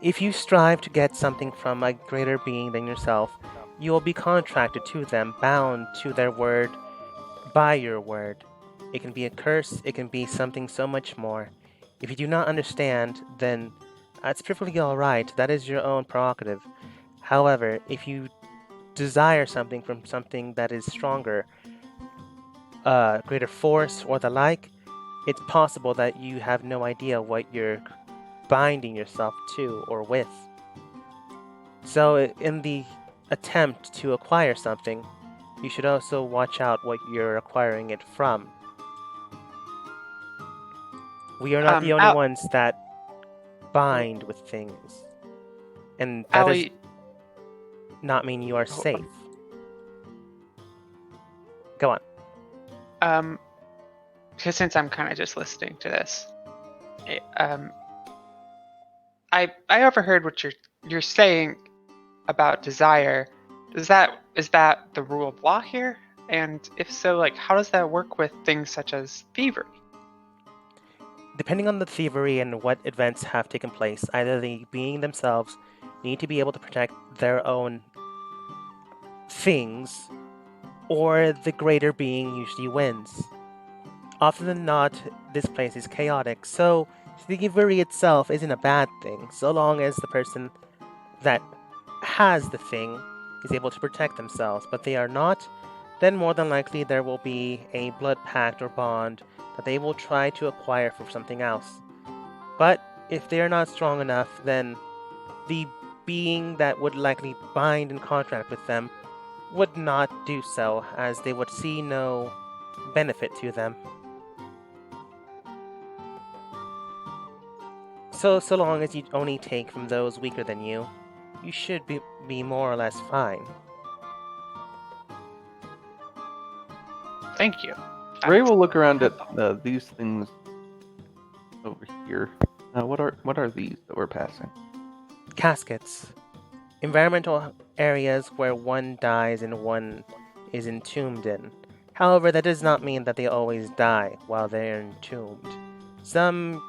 if you strive to get something from a greater being than yourself, you will be contracted to them, bound to their word, by your word. It can be a curse, it can be something so much more. If you do not understand, then that's perfectly alright. That is your own prerogative. However, if you desire something from something that is stronger, greater force, or the like, it's possible that you have no idea what you're binding yourself to or with. So, in the attempt to acquire something, you should also watch out what you're acquiring it from. We are not the only ones that bind with things. And that does Ali, not mean you are safe. Go on. because since I'm kind of just listening to this, I overheard what you're saying about desire. Is that the rule of law here? And if so, like, how does that work with things such as thievery? Depending on the thievery and what events have taken place, either the being themselves need to be able to protect their own things, or the greater being usually wins. Often than not, this place is chaotic, so thievery itself isn't a bad thing, so long as the person that has the thing is able to protect themselves, but they are not, then more than likely there will be a blood pact or bond that they will try to acquire for something else. But if they are not strong enough, then the being that would likely bind and contract with them would not do so, as they would see no benefit to them. So long as you only take from those weaker than you, you should be more or less fine. Thank you. Ray will look around at these things over here. What are these that we're passing? Caskets. Environmental areas where one dies and one is entombed in. However, that does not mean that they always die while they're entombed. Some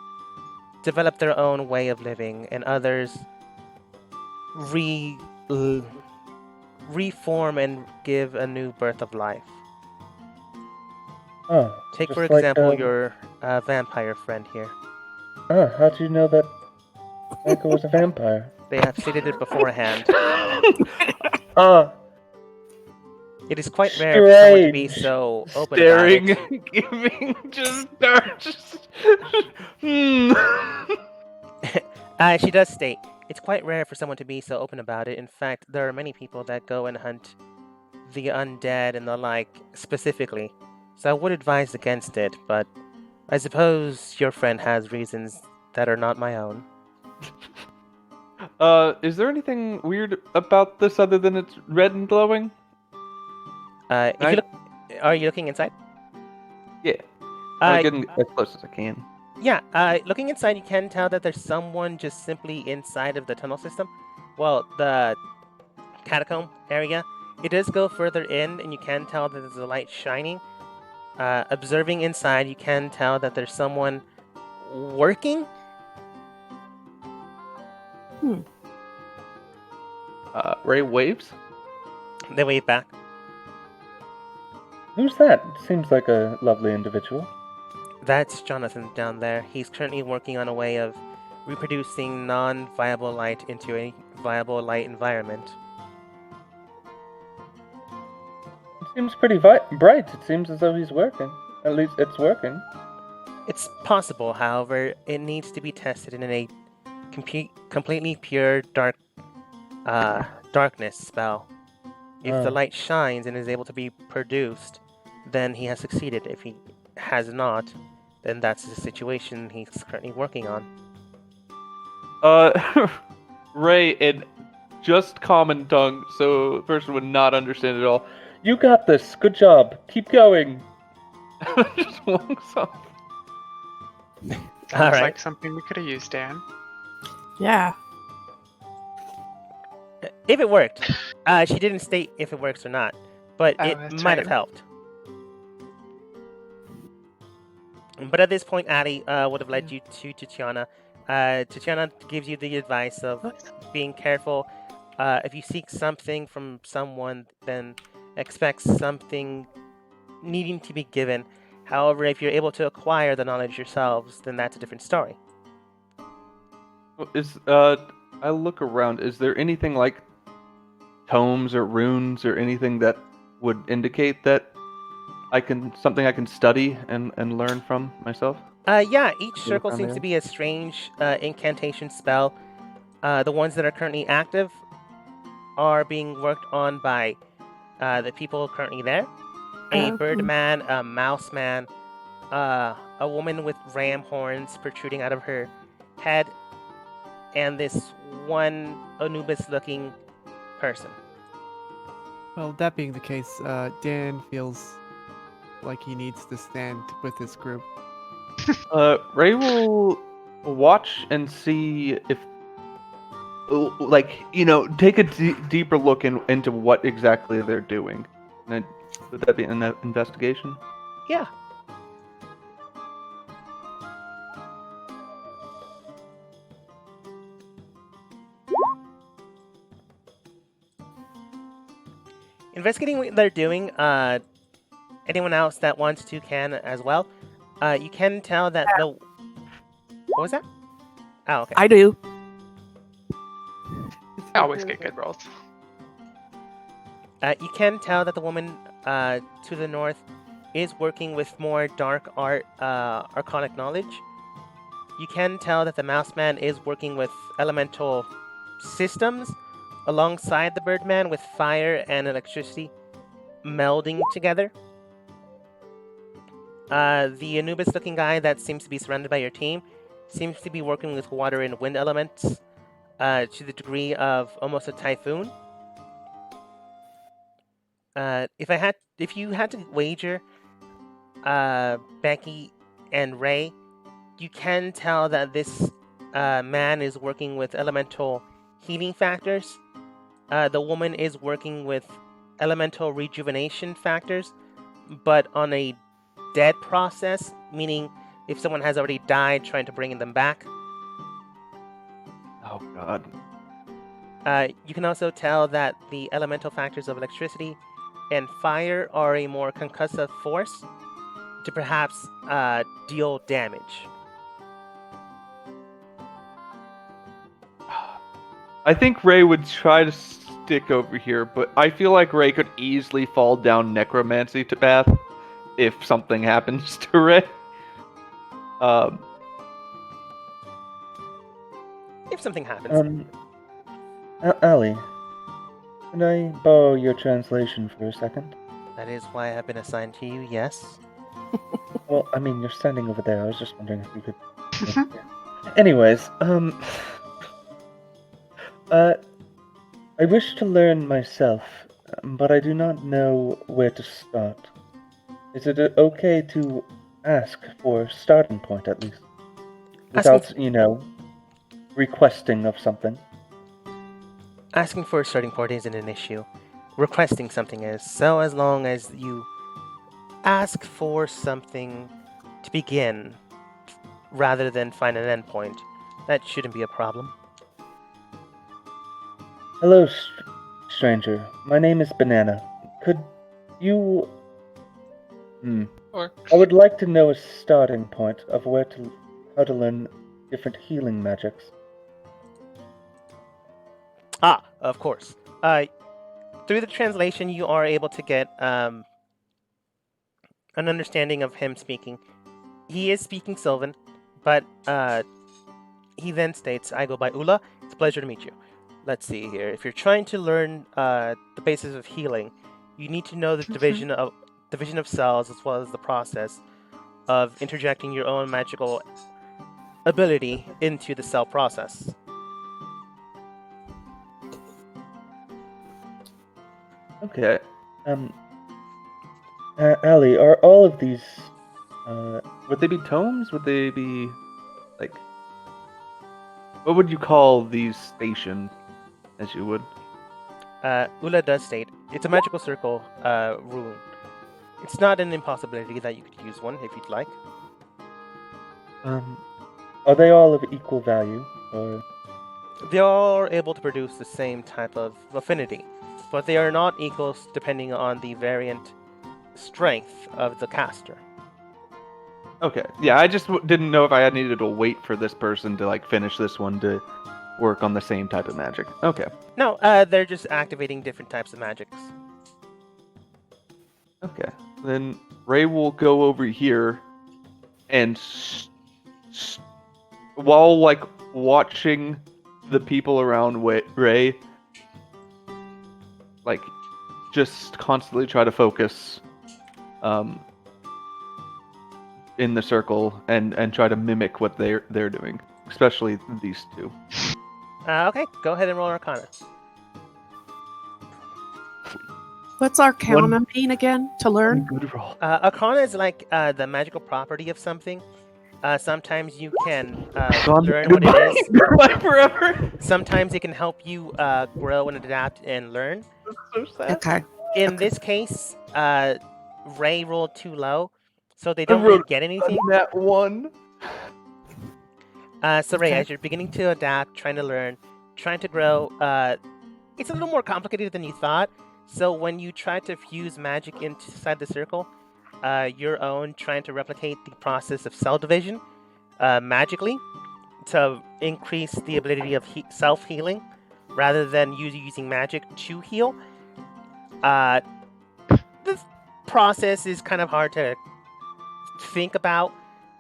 develop their own way of living, and others reform and give a new birth of life. Oh, Take, just for like, example, your vampire friend here. How'd you know that Michael was a vampire? They have stated it beforehand. It is quite rare for someone to be Strange. so open Staring, about it. giving, just. She does state, it's quite rare for someone to be so open about it. In fact, there are many people that go and hunt the undead and the like specifically. So I would advise against it, but I suppose your friend has reasons that are not my own. Is there anything weird about this other than it's red and glowing? If you look, are you looking inside? Yeah. I'm Uh, getting as close as I can. Yeah, looking inside, you can tell that there's someone just simply inside of the tunnel system. Well, the catacomb area. It does go further in, and you can tell that there's a light shining. Observing inside, you can tell that there's someone working. Ray waves. They wave back. Who's that? Seems like a lovely individual. That's Jonathan down there. He's currently working on a way of reproducing non-viable light into a viable light environment. It seems pretty bright. It seems as though he's working. At least it's working. It's possible, however, it needs to be tested in a completely pure darkness spell. If the light shines and is able to be produced, then he has succeeded. If he has not, then that's the situation he's currently working on. Ray, in just common tongue, so the person would not understand it all. You got this. Good job. Keep going. Just walks off. Sounds Alright. like something we could have used, Dan. Yeah. If it worked. She didn't state if it works or not, but Oh, it that's might have right. helped. But at this point, Addie would have led you to Tatiana. Tatiana gives you the advice of being careful. If you seek something from someone, then expect something needing to be given. However, if you're able to acquire the knowledge yourselves, then that's a different story. I look around. Is there anything like tomes or runes or anything that would indicate that something I can study and learn from myself? Yeah, each circle down seems there. to be a strange incantation spell. The ones that are currently active are being worked on by the people currently there. A bird man, a mouse man, a woman with ram horns protruding out of her head, and this one Anubis-looking person. Well, that being the case, Dan feels like he needs to stand with this group. Ray will watch and see if, take a deeper look into what exactly they're doing. And would that be an investigation? Yeah. Investigating what they're doing, anyone else that wants to can as well. You can tell that What was that? Oh, okay. I do. I always get good rolls. You can tell that the woman to the north is working with more dark art, arcanic knowledge. You can tell that the mouse man is working with elemental systems alongside the birdman with fire and electricity melding together. The Anubis looking guy that seems to be surrounded by your team seems to be working with water and wind elements to the degree of almost a typhoon. If you had to wager, Becky and Ray, you can tell that this man is working with elemental healing factors. The woman is working with elemental rejuvenation factors, but on a dead process, meaning if someone has already died, trying to bring them back. Oh god. You can also tell that the elemental factors of electricity and fire are a more concussive force to perhaps deal damage. I think Ray would try to stick over here, but I feel like Ray could easily fall down necromancy to path if something happens to Ray. If something happens. Ali, can I borrow your translation for a second? That is why I have been assigned to you, yes. Well, I mean, you're standing over there. I was just wondering if you could. Anyways, I wish to learn myself, but I do not know where to start. Is it okay to ask for a starting point at least? Without, requesting of something? Asking for a starting point isn't an issue. Requesting something is. So as long as you ask for something to begin rather than find an endpoint, that shouldn't be a problem. Hello, stranger. My name is Banana. Could you... Or I would like to know a starting point of how to learn different healing magics. Ah, of course. Through the translation, you are able to get an understanding of him speaking. He is speaking Sylvan, but he then states, I go by Ula. It's a pleasure to meet you. Let's see here. If you're trying to learn the basis of healing, you need to know the division of cells as well as the process of interjecting your own magical ability into the cell process. Okay. Ali, are all of these, Would they be tomes? Would they be, like... What would you call these stations, as you would? Ula does state, it's a magical circle rune. It's not an impossibility that you could use one if you'd like. are they all of equal value, or... They are able to produce the same type of affinity, but they are not equals depending on the variant strength of the caster. Okay, yeah, I just didn't know if I had needed to wait for this person to, like, finish this one to work on the same type of magic. Okay. No, they're just activating different types of magics. Okay. Then Ray will go over here and while, like, watching the people around Ray, like, just constantly try to focus in the circle and try to mimic what they're doing, especially these two. Okay, go ahead and roll Arcana. What's Arcana mean again? To learn? Good roll. Arcana is like the magical property of something. Sometimes you can learn what it is. Goodbye forever. Sometimes it can help you grow and adapt and learn. So sad. Okay. In this case, Ray rolled too low, so they don't really get anything. That one. So Ray, Okay. as you're beginning to adapt, trying to learn, trying to grow, it's a little more complicated than you thought. So when you try to fuse magic inside the circle, your own, trying to replicate the process of cell division magically, to increase the ability of self-healing rather than you using magic to heal. This process is kind of hard to think about,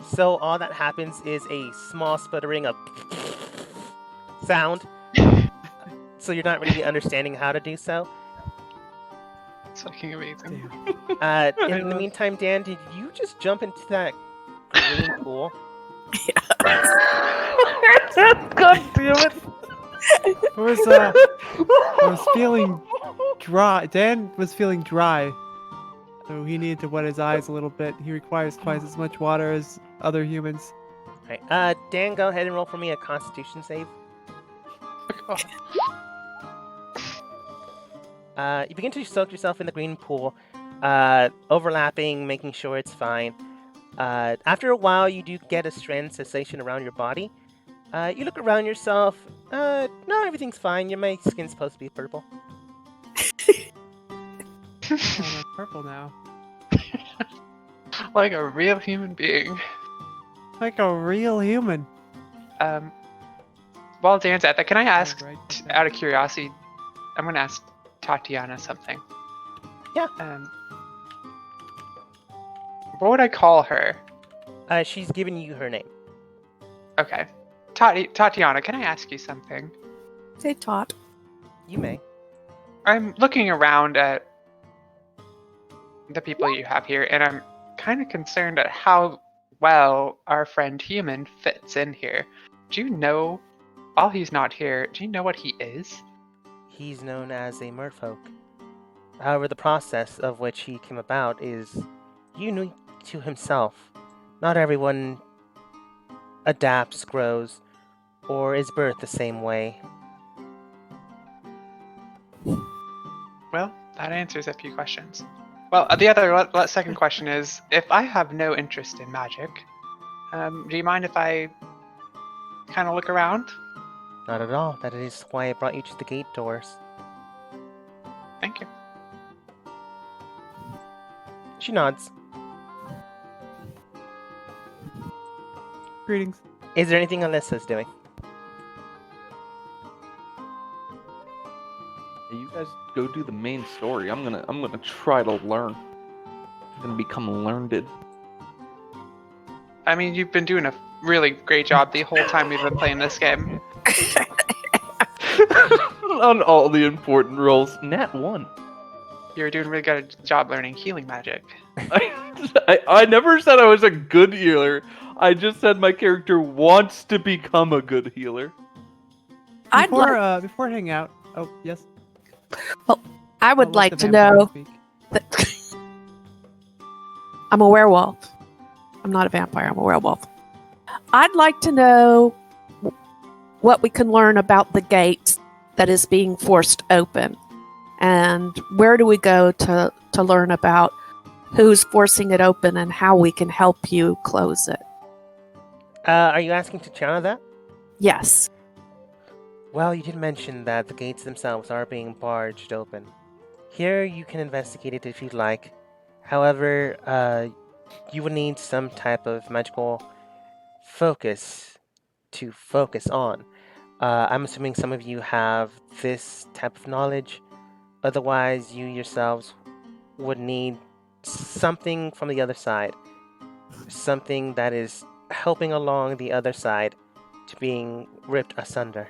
so all that happens is a small sputtering of sound. So you're not really understanding how to do so. It's fucking amazing. In the meantime, Dan, did you just jump into that green pool? God damn it! I was feeling dry. Dan was feeling dry, so he needed to wet his eyes a little bit. He requires twice as much water as other humans. Alright, Dan, go ahead and roll for me a Constitution save. You begin to soak yourself in the green pool, overlapping, making sure it's fine. After a while, you do get a strange sensation around your body. You look around yourself. No, everything's fine. My skin's supposed to be purple. Oh, I'm purple now. Like a real human being. Like a real human. While Dan's at that, can I ask, Right. out of curiosity, I'm going to ask Tatiana something. Yeah. What would I call her? She's given you her name. Okay. Tatiana, can I ask you something? Say Tot. You may. I'm looking around at the people you have here, and I'm kind of concerned at how well our friend Human fits in here. Do you know, while he's not here, do you know what he is? He's known as a merfolk. However, the process of which he came about is unique to himself. Not everyone adapts, grows, or is birthed the same way. Well, that answers a few questions. Well, the other second question is, if I have no interest in magic, do you mind if I kind of look around? Not at all. That is why I brought you to the gate doors. Thank you. She nods. Greetings. Is there anything Alyssa's doing? Hey, you guys go do the main story. I'm gonna try to learn. I'm gonna become learned. I mean, you've been doing a really great job the whole time we've been playing this game. On all the important roles. Nat 1. You're doing a really good job learning healing magic. I never said I was a good healer. I just said my character wants to become a good healer. I'd like. Before hanging out. Oh yes. I would I'll let like the to vampire know. speak. That I'm a werewolf. I'm not a vampire. I'm a werewolf. I'd like to know what we can learn about the gate that is being forced open, and where do we go to learn about who's forcing it open and how we can help you close it. Are you asking Tatiana that? Yes. Well, you did mention that the gates themselves are being barged open. Here, you can investigate it if you'd like. However, you would need some type of magical focus to focus on. I'm assuming some of you have this type of knowledge. Otherwise, you yourselves would need something from the other side. Something that is helping along the other side to being ripped asunder.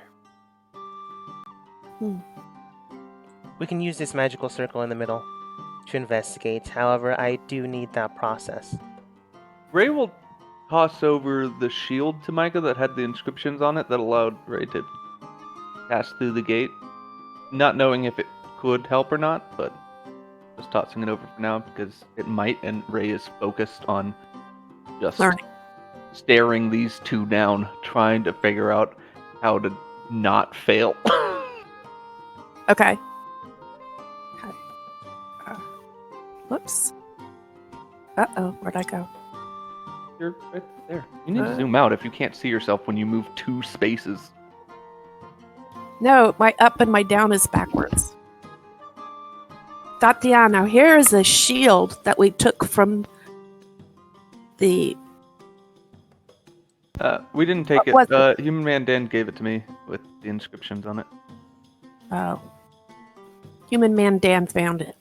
We can use this magical circle in the middle to investigate. However, I do need that process. Ray will toss over the shield to Micah that had the inscriptions on it that allowed Ray to pass through the gate. Not knowing if it could help or not, but just tossing it over for now because it might, and Ray is focused on just Learning. staring these two down, trying to figure out how to not fail. Okay. Whoops. Uh-oh, where'd I go? You're right there. You need to zoom out if you can't see yourself when you move 2 spaces. No, my up and my down is backwards. Tatiana, here is a shield that we took from the We didn't take What it. was Human Man Dan gave it to me with the inscriptions on it. Oh. Human Man Dan found it.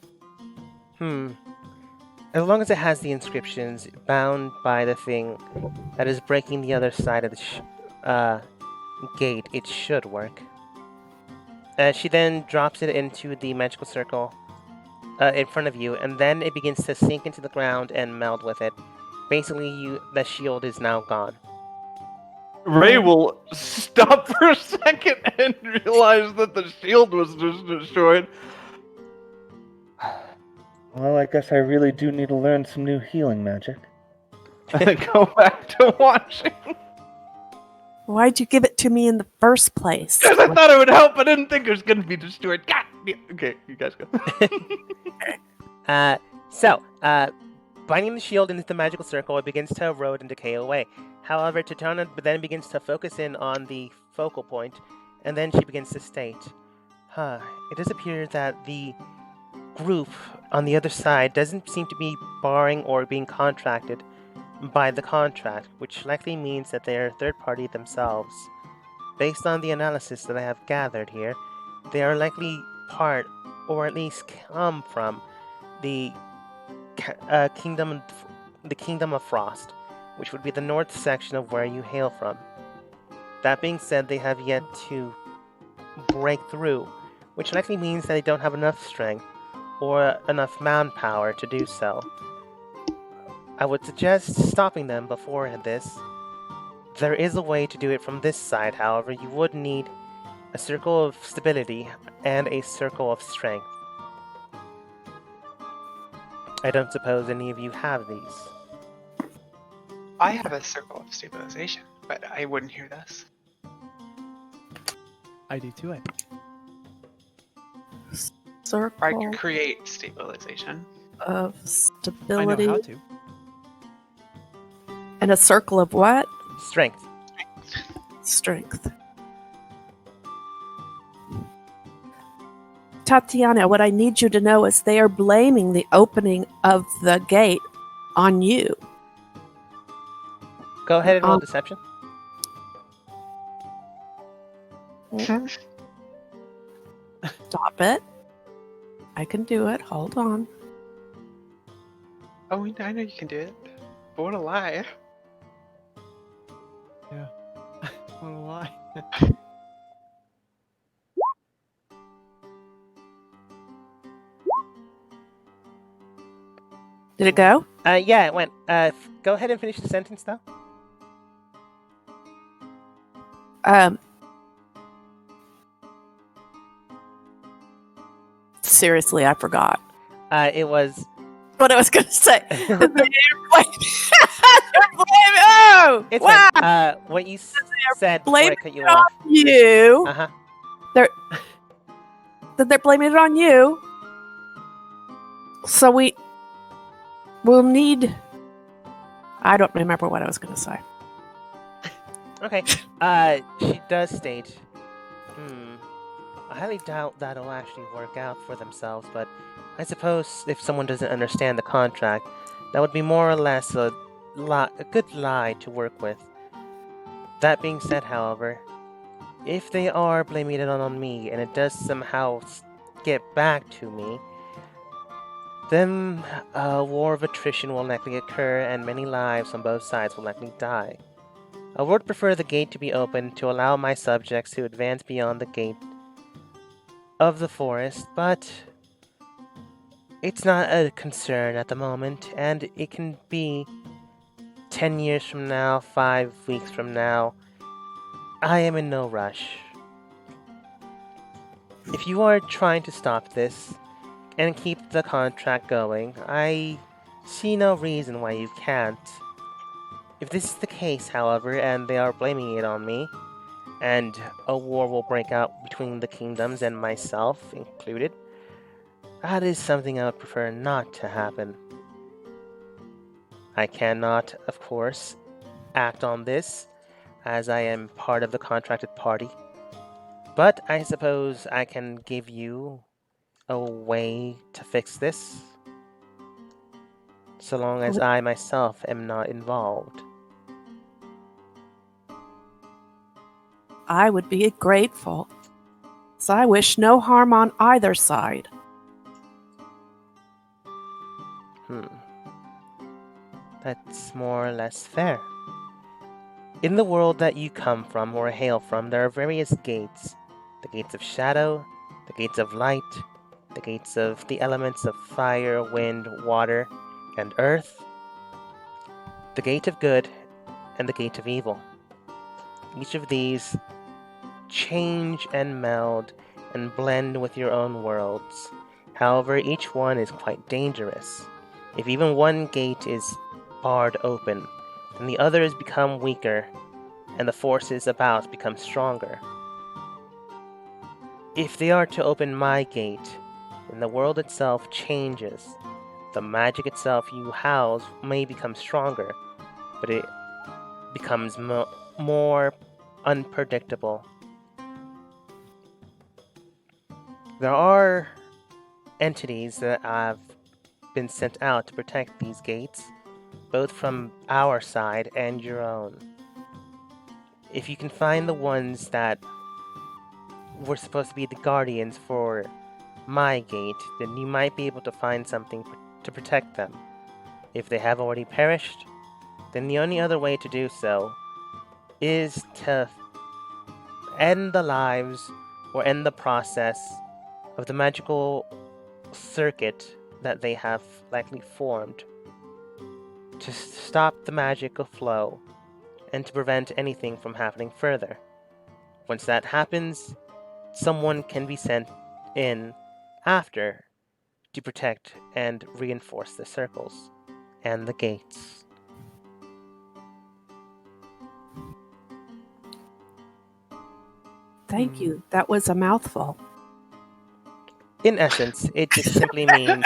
As long as it has the inscriptions bound by the thing that is breaking the other side of the gate, it should work. She then drops it into the magical circle in front of you, and then it begins to sink into the ground and meld with it. Basically, the shield is now gone. Ray will stop for a second and realize that the shield was just destroyed. Well, I guess I really do need to learn some new healing magic. Go back to watching. Why'd you give it to me in the first place? Because I thought it would help. I didn't think it was going to be destroyed. God. Okay, you guys go. Binding the shield into the magical circle, it begins to erode and decay away. However, Titana then begins to focus in on the focal point, and then she begins to state, it does appear that the group on the other side doesn't seem to be barring or being contracted by the contract, which likely means that they are third party themselves. Based on the analysis that I have gathered here, they are likely part, or at least come from, the kingdom of Frost, which would be the north section of where you hail from. That being said, they have yet to break through, which likely means that they don't have enough strength or enough manpower to do so. I would suggest stopping them before this. There is a way to do it from this side, however. You would need a circle of stability and a circle of strength. I don't suppose any of you have these. I have a circle of stabilization, but I wouldn't hear this. I do too, I think. Circle I could create stabilization. of I stability. know how to. And a circle of what? Strength. Strength. Tatiana, what I need you to know is they are blaming the opening of the gate on you. Go ahead and roll deception. Stop it. I can do it. Hold on. Oh, I know you can do it. But what a lie. Yeah. What a lie. Did it go? Yeah, it went. Go ahead and finish the sentence, though. Seriously, I forgot It was. what I was going to say. Oh, It's wow! fine. What you said before I blaming cut you it on off. you. Uh-huh. That they're blaming it on you. So we'll need. I don't remember what I was going to say. Okay. She does state, I highly doubt that'll actually work out for themselves, but I suppose if someone doesn't understand the contract, that would be more or less a good lie to work with. That being said, however, if they are blaming it on me, and it does somehow get back to me, then a war of attrition will likely occur, and many lives on both sides will likely die. I would prefer the gate to be open to allow my subjects to advance beyond the gate of the forest, but it's not a concern at the moment, and it can be 10 years from now, 5 weeks from now. I am in no rush. If you are trying to stop this and keep the contract going, I see no reason why you can't. If this is the case, however, and they are blaming it on me, and a war will break out between the kingdoms and myself included, that is something I would prefer not to happen. I cannot, of course, act on this, as I am part of the contracted party, but I suppose I can give you a way to fix this, so long as I myself am not involved. I would be grateful. So I wish no harm on either side. That's more or less fair. In the world that you come from or hail from, there are various gates. The gates of shadow, the gates of light, the gates of the elements of fire, wind, water, and earth, the gate of good, and the gate of evil. Each of these change and meld and blend with your own worlds. However, each one is quite dangerous. If even one gate is barred open, then the others become weaker, and the forces about become stronger. If they are to open my gate, then the world itself changes. The magic itself you house may become stronger, but it becomes more unpredictable. There are entities that have been sent out to protect these gates, both from our side and your own. If you can find the ones that were supposed to be the guardians for my gate, then you might be able to find something to protect them. If they have already perished, then the only other way to do so is to end the lives or end the process of the magical circuit that they have likely formed, to stop the magical flow and to prevent anything from happening further. Once that happens, someone can be sent in after to protect and reinforce the circles and the gates. Thank you. That was a mouthful. In essence, it just simply means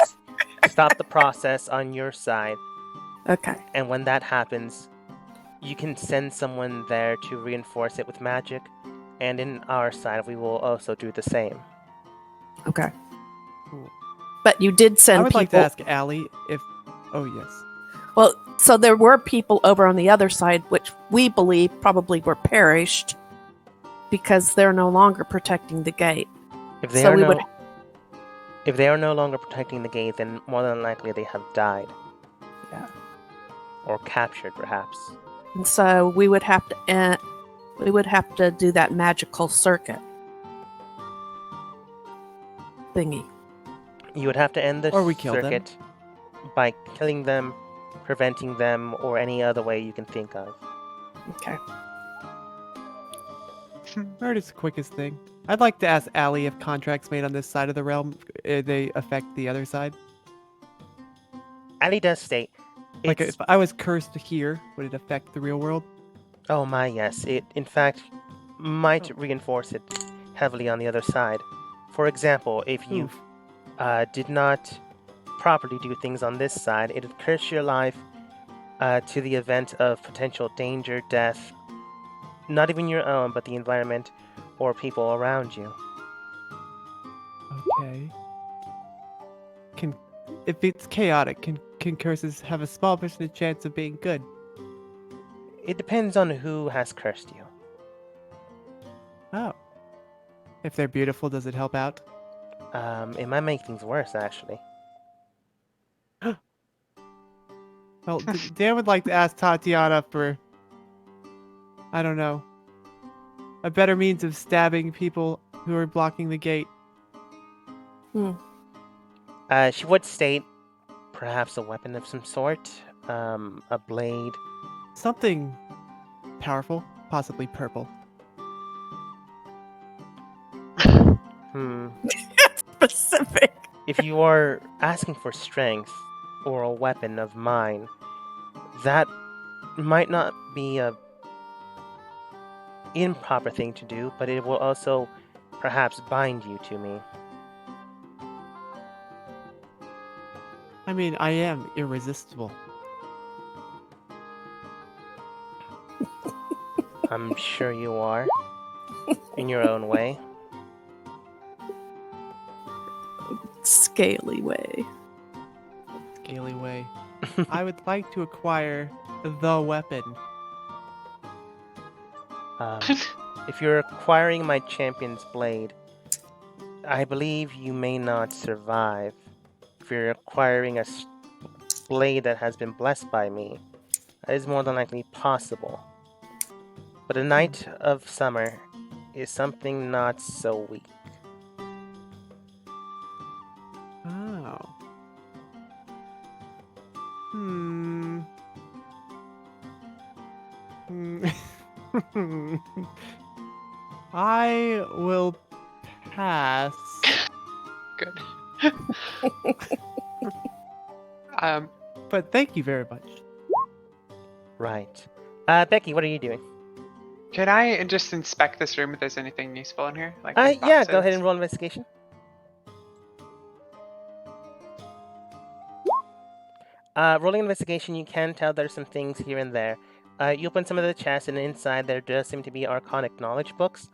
stop the process on your side, Okay. and when that happens, you can send someone there to reinforce it with magic, and in our side, we will also do the same. Okay. Cool. But you did send I would people. like to ask Allie if. Oh yes. Well, so there were people over on the other side, which we believe probably were perished because they're no longer protecting the gate. If they So are we no, would- if they are no longer protecting the gate, then more than likely they have died. Yeah. Or captured, perhaps. And so we would have to do that magical circuit thingy. You would have to end the Or we kill them. circuit by killing them, preventing them, or any other way you can think of. Okay. Heard it's the quickest thing. I'd like to ask Allie if contracts made on this side of the realm they affect the other side. Ali does state, Like it's, if I was cursed here, would it affect the real world? oh my yes, it in fact might reinforce it heavily on the other side. For example, if you Oof. did not properly do things on this side, it would curse your life to the event of potential danger, death, not even your own, but the environment or people around you. Okay. If it's chaotic, can curses have a small percentage chance of being good? It depends on who has cursed you. Oh. If they're beautiful, does it help out? It might make things worse, actually. Well, Dan would like to ask Tatiana for, I don't know, a better means of stabbing people who are blocking the gate. She would state perhaps a weapon of some sort, a blade. Something powerful, possibly purple. Specific. If you are asking for strength or a weapon of mine, that might not be a improper thing to do, but it will also perhaps bind you to me. I mean, I am irresistible. I'm sure you are, in your own way. Scaly way. Scaly way. I would like to acquire the weapon. Um, If you're acquiring my champion's blade, I believe you may not survive. If you're acquiring a blade that has been blessed by me, that is more than likely possible. But a Knight of Summer is something not so weak. Oh. Hmm. I will pass. Good. um, But thank you very much. Right. Becky, what are you doing? can I just inspect this room if there's anything useful in here? Like Yeah, these go ahead boxes? and roll investigation. Rolling investigation, you can tell there's some things here and there. You open some of the chests, and inside there does seem to be arcanic knowledge books.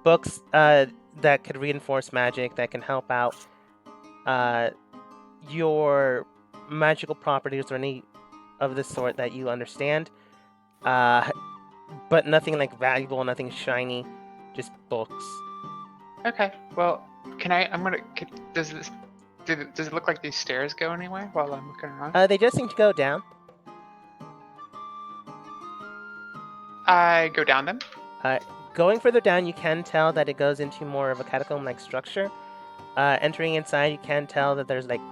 Books that could reinforce magic, that can help out your magical properties or any of the sort that you understand. But nothing like valuable, nothing shiny, just books. Okay. Well, does it look like these stairs go anywhere while I'm looking around? They just seem to go down. I go down them. Going further down, you can tell that it goes into more of a catacomb-like structure. Entering inside, you can tell that there's like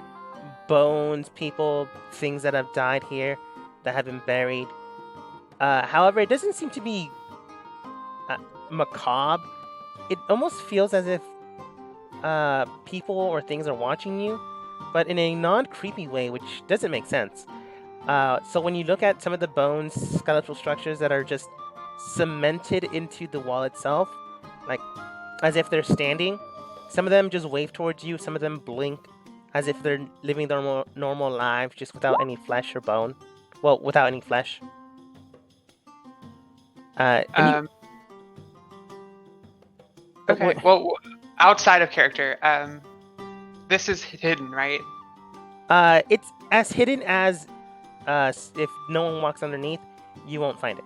bones, people, things that have died here that have been buried. However, it doesn't seem to be macabre. It almost feels as if people or things are watching you, but in a non-creepy way, which doesn't make sense. So when you look at some of the bones, skeletal structures that are just cemented into the wall itself, like as if they're standing, some of them just wave towards you, some of them blink as if they're living their normal lives just without any flesh or bone. Well, without any flesh. Okay. Well, outside of character, this is hidden, right? It's as hidden as if no one walks underneath, you won't find it.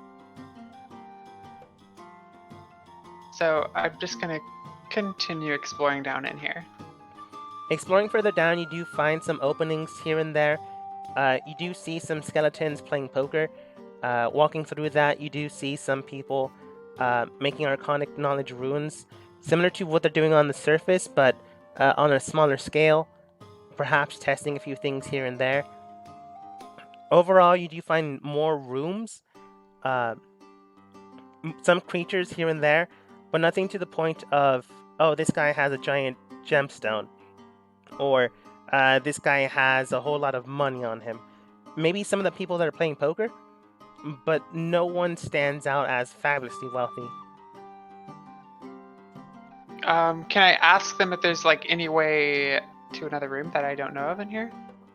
So I'm just gonna continue exploring down in here. Exploring further down, you do find some openings here and there. You do see some skeletons playing poker. Walking through that, you do see some people making arcanic knowledge runes, similar to what they're doing on the surface, but on a smaller scale, perhaps testing a few things here and there. Overall, you do find more rooms, some creatures here and there, but nothing to the point of, oh, this guy has a giant gemstone, or this guy has a whole lot of money on him. Maybe some of the people that are playing poker, but no one stands out as fabulously wealthy. Can I ask them if there's like any way to another room that I don't know of in here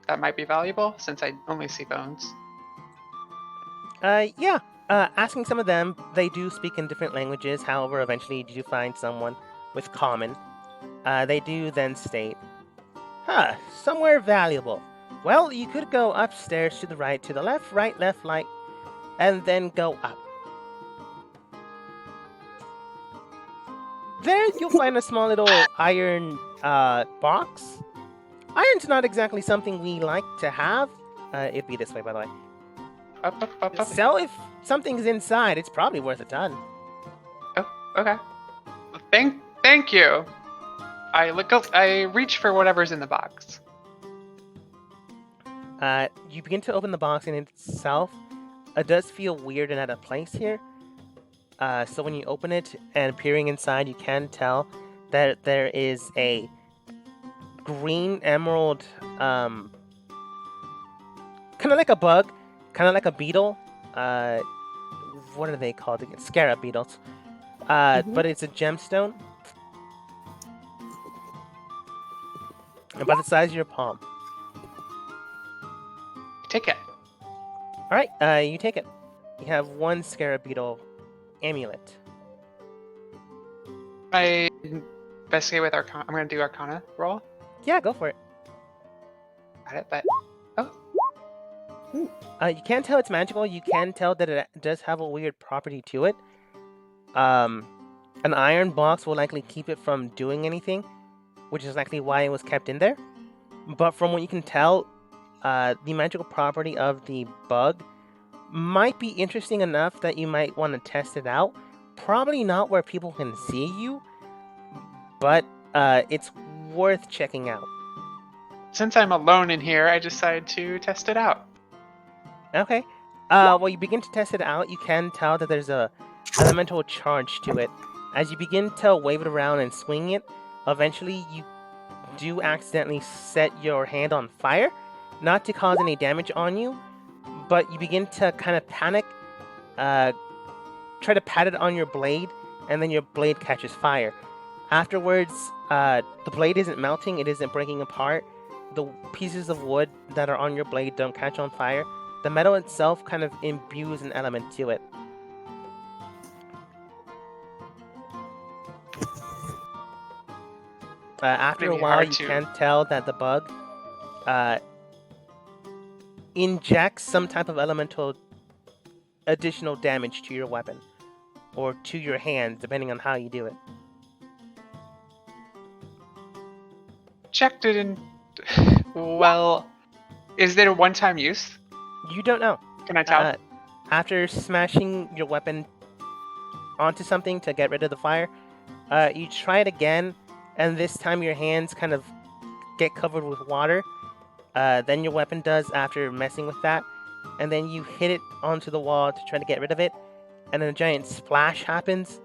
that might be valuable, since I only see bones? Yeah. Asking some of them, they do speak in different languages. However, eventually you do find someone with common. They do then state, somewhere valuable. Well, you could go upstairs to the right, to the left, right, and then go up. There you'll find a small little iron box. Iron's not exactly something we like to have. It'd be this way, by the way. Up. So if something's inside, it's probably worth a ton. Oh, okay. Thank you. I reach for whatever's in the box. You begin to open the box in itself. It does feel weird and out of place here. So when you open it and peering inside, you can tell that there is a green emerald, kind of like a bug, kind of like a beetle. What are they called again? Scarab beetles. But it's a gemstone. About the size of your palm. Take it. Alright, you take it. You have one scarab beetle amulet. I investigate with Arcana. I'm gonna do Arcana roll. Yeah, go for it. Got it, but You can't tell it's magical. You can tell that it does have a weird property to it. an iron box will likely keep it from doing anything, which is likely why it was kept in there. But from what you can tell, the magical property of the bug might be interesting enough that you might want to test it out. Probably not where people can see you, but it's worth checking out. Since I'm alone in here, I decided to test it out. Okay. Well, you begin to test it out, you can tell that there's a elemental charge to it. As you begin to wave it around and swing it, eventually you do accidentally set your hand on fire, not to cause any damage on you, but you begin to kind of panic, try to pat it on your blade, and then your blade catches fire. Afterwards, the blade isn't melting, it isn't breaking apart. The pieces of wood that are on your blade don't catch on fire. The metal itself kind of imbues an element to it. After a Really while, hard you to- can tell that the bug injects some type of elemental additional damage to your weapon or to your hand, depending on how you do it. Checked it in. Well, is there a one-time use? You don't know. Can I tell? After smashing your weapon onto something to get rid of the fire, you try it again, and this time your hands kind of get covered with water. Then your weapon does after messing with that, and then you hit it onto the wall to try to get rid of it, and then a giant splash happens.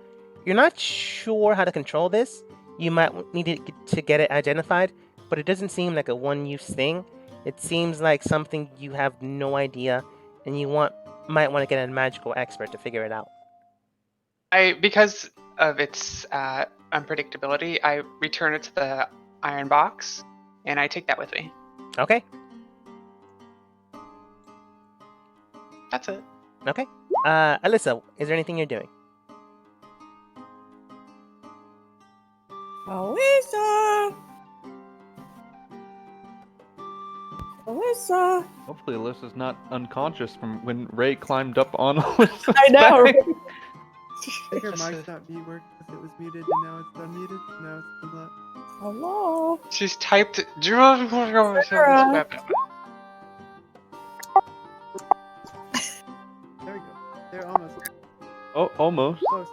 You're not sure how to control this. You might need to get it identified, but it doesn't seem like a one-use thing. It seems like something you have no idea, and you might want to get a magical expert to figure it out. Because of its unpredictability, I return it to the iron box, and I take that with me. Okay. That's it. Okay. Alyssa, is there anything you're doing? Alyssa! Alyssa! Hopefully, Alyssa's not unconscious from when Ray climbed up on Alyssa's I know, back. right? I think her mic's not working because it was muted and now it's unmuted. Now it's unlocked. Hello? She's typed. There we go. They're almost Oh, almost. close.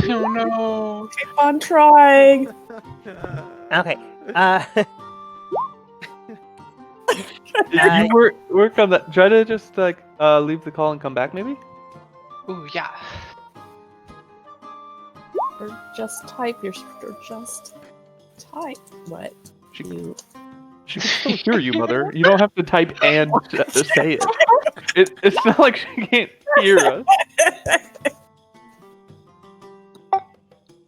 Oh no. Keep on trying. Okay. You work on that. Try to just leave the call and come back, maybe. Ooh, yeah. Or just type your. Or just type what She you. can still hear you, mother. You don't have to type and say it. It's not like she can't hear us.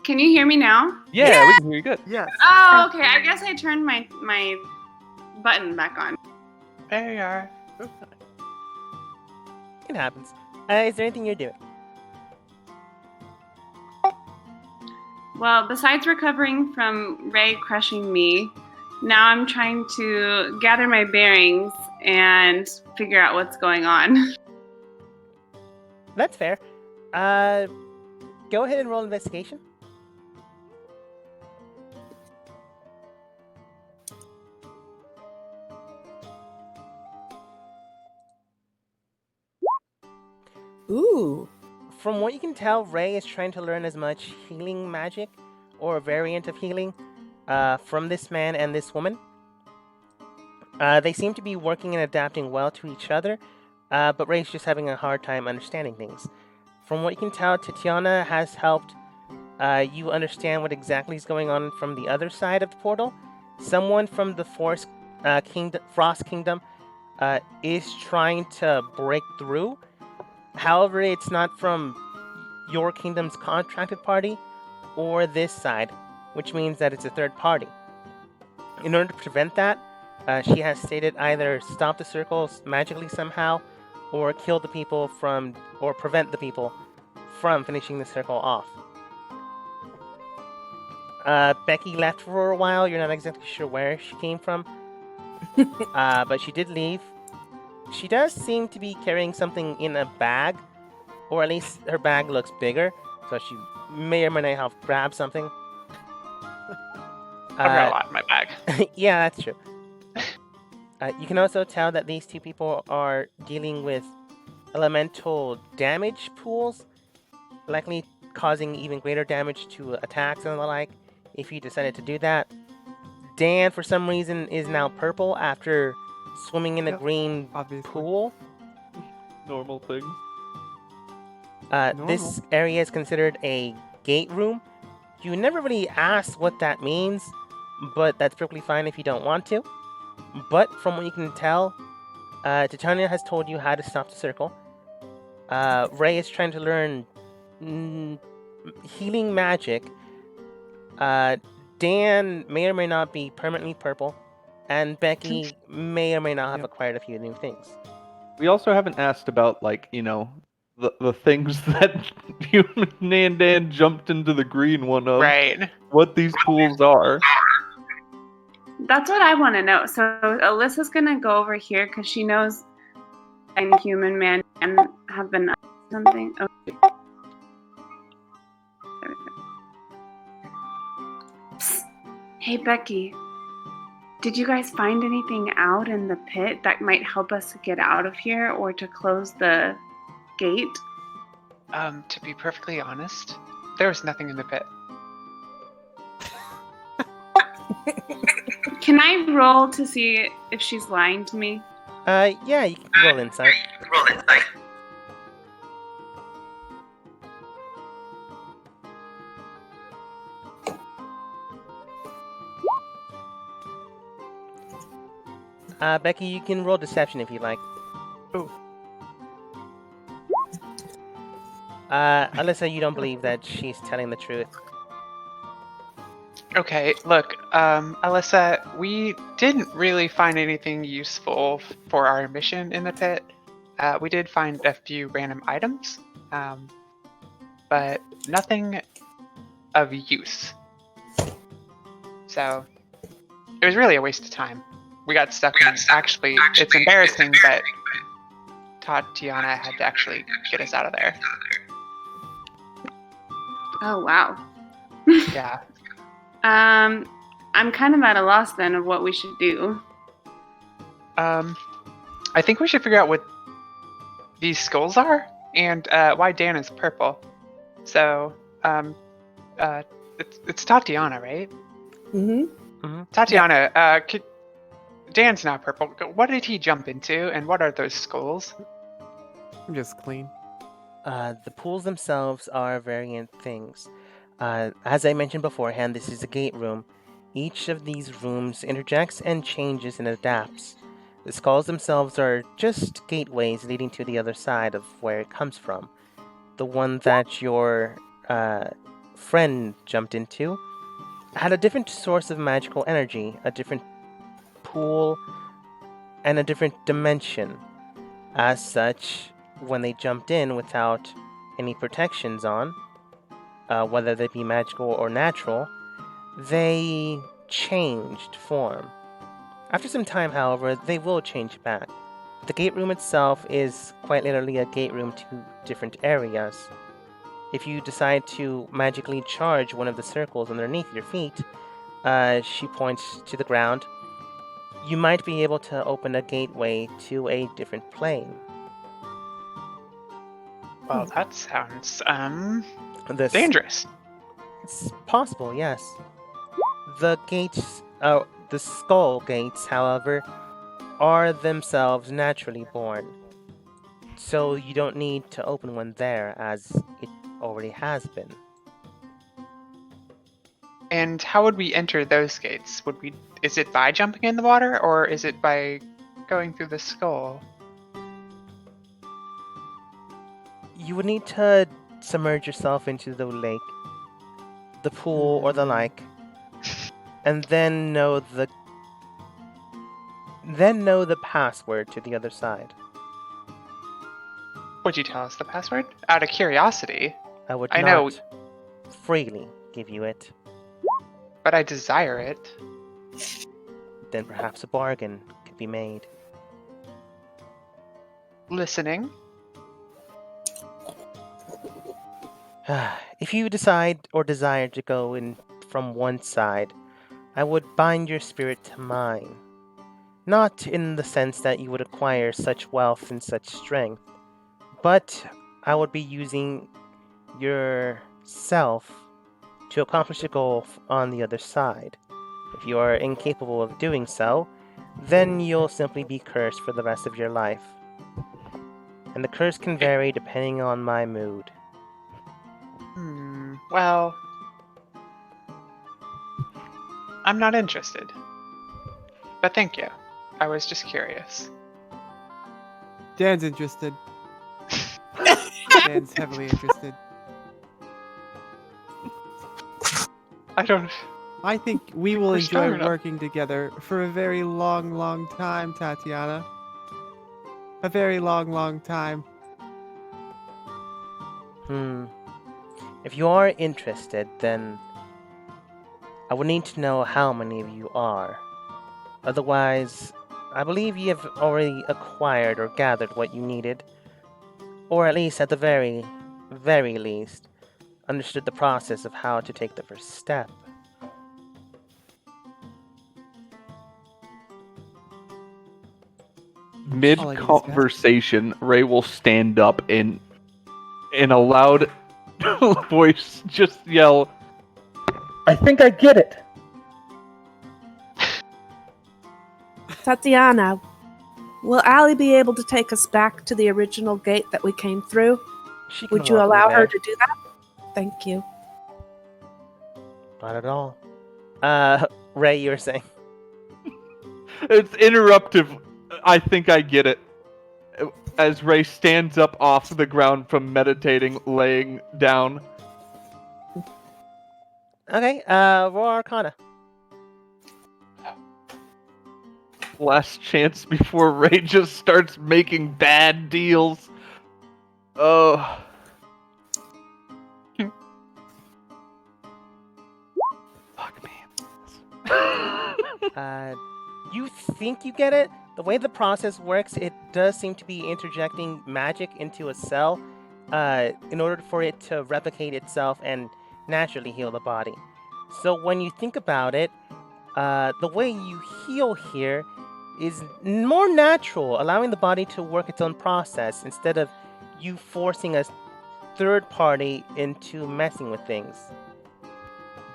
Can you hear me now? Yeah, we can hear you good. Yes. Oh, okay. I guess I turned my button back on. There you are. It happens. Is there anything you're doing? Well, besides recovering from Ray crushing me, now I'm trying to gather my bearings and figure out what's going on. That's fair. Go ahead and roll investigation. Ooh. From what you can tell, Ray is trying to learn as much healing magic or a variant of healing from this man and this woman. They seem to be working and adapting well to each other, but Ray's just having a hard time understanding things. From what you can tell, Tatiana has helped you understand what exactly is going on from the other side of the portal. Someone from the Frost Kingdom is trying to break through. However, it's not from your kingdom's contracted party or this side, which means that it's a third party. In order to prevent that, she has stated either stop the circles magically somehow, or kill the people from, or prevent the people from finishing the circle off. Becky left for a while. You're not exactly sure where she came from, but she did leave. She does seem to be carrying something in a bag, or at least her bag looks bigger, so she may or may not have grabbed something. I've got a lot in my bag. Yeah, that's true. You can also tell that these two people are dealing with elemental damage pools, likely causing even greater damage to attacks and the like, if you decided to do that. Dan, for some reason, is now purple after swimming in a Yep, green obviously. pool. Normal things. This area is considered a gate room. You never really asked what that means, but that's perfectly fine if you don't want to. But from what you can tell, Titania has told you how to stop the circle. Ray is trying to learn healing magic. Dan may or may not be permanently purple, and Becky may or may not have Yep. acquired a few new things. We also haven't asked about, like, the things that Human and Dan jumped into the green one of. Right. What these pools are. That's what I want to know. So Alyssa's gonna go over here because she knows and Human Man and have been up to something. Oh. There we go. Psst. Hey Becky, did you guys find anything out in the pit that might help us to get out of here or to close the gate? To be perfectly honest, there was nothing in the pit. Can I roll to see if she's lying to me? Yeah, you can roll insight. Becky, you can roll deception if you like. Ooh. Alyssa, you don't believe that she's telling the truth. Okay, look, Alyssa, we didn't really find anything useful for our mission in the pit. We did find a few random items, but nothing of use. So, it was really a waste of time. We got stuck in, actually, it's embarrassing, but Tatiana had to actually get us out of there. Oh wow. Yeah. I'm kind of at a loss then of what we should do. I think we should figure out what these skulls are and why Dan is purple. So, it's Tatiana, right? Mm-hmm. Tatiana, Dan's now purple. What did he jump into, and what are those skulls? I'm just clean. The pools themselves are variant things. As I mentioned beforehand, this is a gate room. Each of these rooms interjects and changes and adapts. The skulls themselves are just gateways leading to the other side of where it comes from. The one that your friend jumped into had a different source of magical energy, a different pool, and a different dimension. As such, when they jumped in without any protections on, whether they be magical or natural, they changed form. After some time, however, they will change back. The gate room itself is quite literally a gate room to different areas. If you decide to magically charge one of the circles underneath your feet, she points to the ground, you might be able to open a gateway to a different plane. Well, that sounds, This dangerous. It's possible, yes. The gates, the skull gates, however, are themselves naturally born. So you don't need to open one there, as it already has been. And how would we enter those gates? Is it by jumping in the water, or is it by going through the skull? You would need to submerge yourself into the lake, the pool, or the like, and then know the password to the other side. Would you tell us the password? Out of curiosity, I would I not know. freely give you it. But I desire it. Then perhaps a bargain could be made. Listening. If you decide or desire to go in from one side, I would bind your spirit to mine. Not in the sense that you would acquire such wealth and such strength, but I would be using yourself to accomplish a goal on the other side. If you are incapable of doing so, then you'll simply be cursed for the rest of your life. And the curse can vary depending on my mood. Well, I'm not interested. But thank you. I was just curious. Dan's interested. Dan's heavily interested. I don't. I think we will We're enjoy starting up. working together for a very long, long time, Tatiana. A very long, long time. If you are interested, then I would need to know how many of you are. Otherwise, I believe you have already acquired or gathered what you needed, or at least at the very, very least, understood the process of how to take the first step. Mid All I can discuss. conversation, Ray will stand up and in a loud voice just yell, I think I get it. Tatiana, will Allie be able to take us back to the original gate that we came through? She can Would you walk allow her there. to do that? Thank you. Not at all. Ray, you were saying. It's interruptive. I think I get it. As Ray stands up off the ground from meditating, laying down. Okay, roll Arcana. Last chance before Ray just starts making bad deals. Oh. Fuck me. You think you get it? The way the process works, it does seem to be interjecting magic into a cell in order for it to replicate itself and naturally heal the body. So when you think about it, the way you heal here is more natural, allowing the body to work its own process instead of you forcing a third party into messing with things.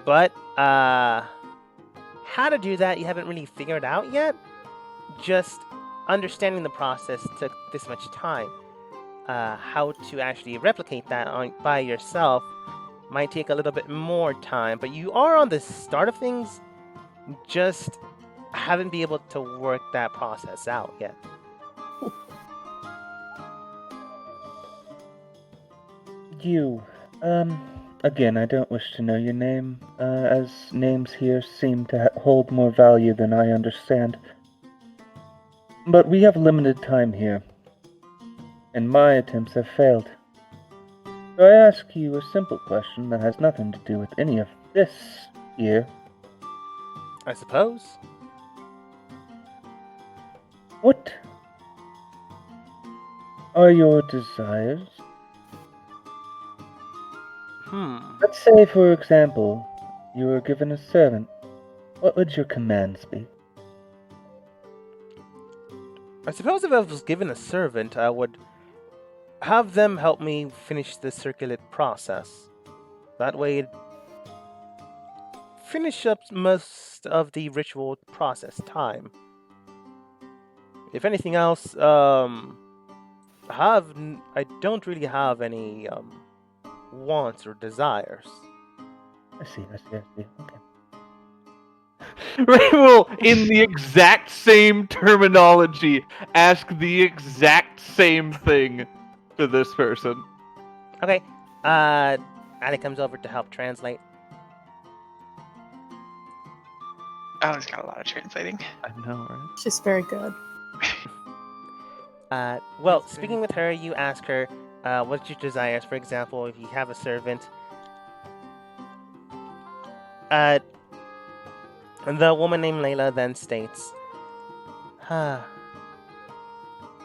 But, how to do that, you haven't really figured out yet. Just understanding the process took this much time. How to actually replicate that by yourself might take a little bit more time, but you are on the start of things, just haven't been able to work that process out yet. You, again, I don't wish to know your name, as names here seem to hold more value than I understand. But we have limited time here, and my attempts have failed. So I ask you a simple question that has nothing to do with any of this here. I suppose. What are your desires? Let's say, for example, you were given a servant. What would your commands be? I suppose if I was given a servant, I would have them help me finish the circulate process. That way, it'd finish up most of the ritual process time. If anything else, I don't really have any wants or desires. I see. Okay. Ray will, in the exact same terminology, ask the exact same thing to this person. Okay, Annie comes over to help translate. Alan's got a lot of translating. I know, right? She's very good. Well, speaking with her, you ask her, what's your desires? For example, if you have a servant. And the woman named Layla then states,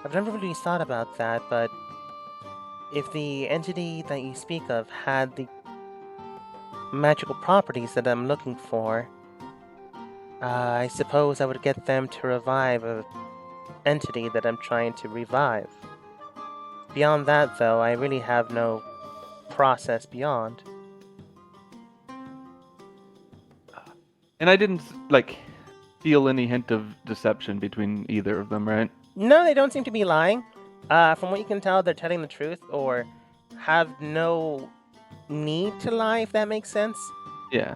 I've never really thought about that, but if the entity that you speak of had the magical properties that I'm looking for, I suppose I would get them to revive a entity that I'm trying to revive. Beyond that, though, I really have no process beyond. And I didn't feel any hint of deception between either of them, right? No, they don't seem to be lying. From what you can tell, they're telling the truth or have no need to lie, if that makes sense. Yeah.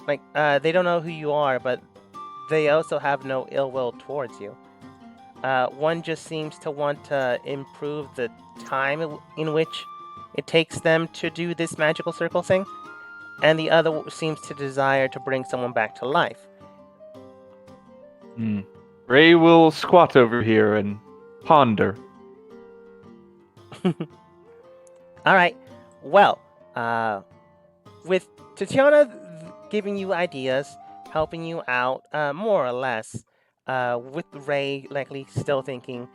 They don't know who you are, but they also have no ill will towards you. One just seems to want to improve the time in which it takes them to do this magical circle thing, and the other seems to desire to bring someone back to life. Ray will squat over here and ponder. All right. Well, with Tatiana giving you ideas, helping you out, more or less, with Ray likely still thinking,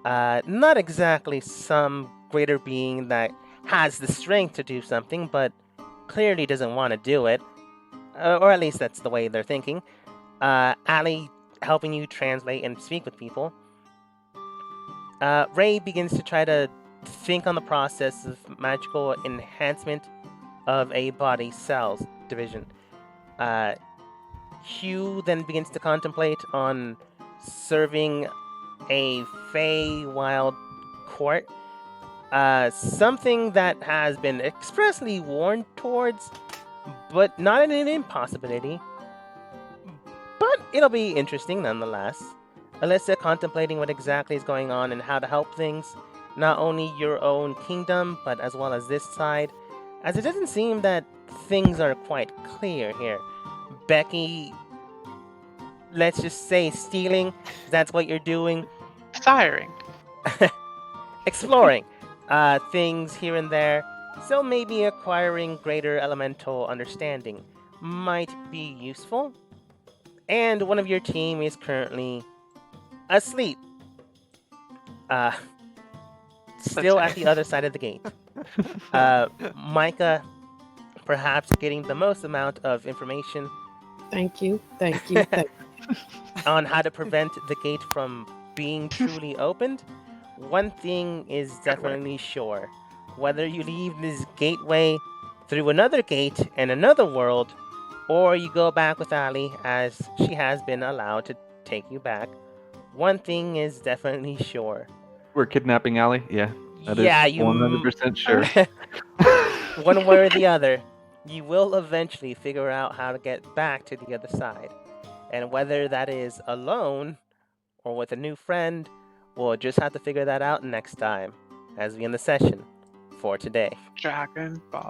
not exactly some greater being that has the strength to do something, but clearly doesn't want to do it, or at least that's the way they're thinking. Allie helping you translate and speak with people. Ray begins to try to think on the process of magical enhancement of a body cells division. Hugh then begins to contemplate on serving a Feywild court, something that has been expressly warned towards, but not an impossibility. But it'll be interesting nonetheless. Alyssa contemplating what exactly is going on and how to help things, not only your own kingdom, but as well as this side, as it doesn't seem that things are quite clear here. Becky, let's just say stealing, that's what you're doing. Siring. Exploring things here and there, so maybe acquiring greater elemental understanding might be useful. And one of your team is currently asleep. Still at the other side of the gate. Micah, perhaps getting the most amount of information Thank you. Thank you. Thank you. on how to prevent the gate from being truly opened. One thing is definitely sure. Whether you leave this gateway through another gate in another world, or you go back with Allie as she has been allowed to take you back, one thing is definitely sure. We're kidnapping Allie? Yeah. That is Yeah, you 100% sure. One way or the other, you will eventually figure out how to get back to the other side. And whether that is alone or with a new friend, we'll just have to figure that out next time as we end the session for today. Dragon Ball.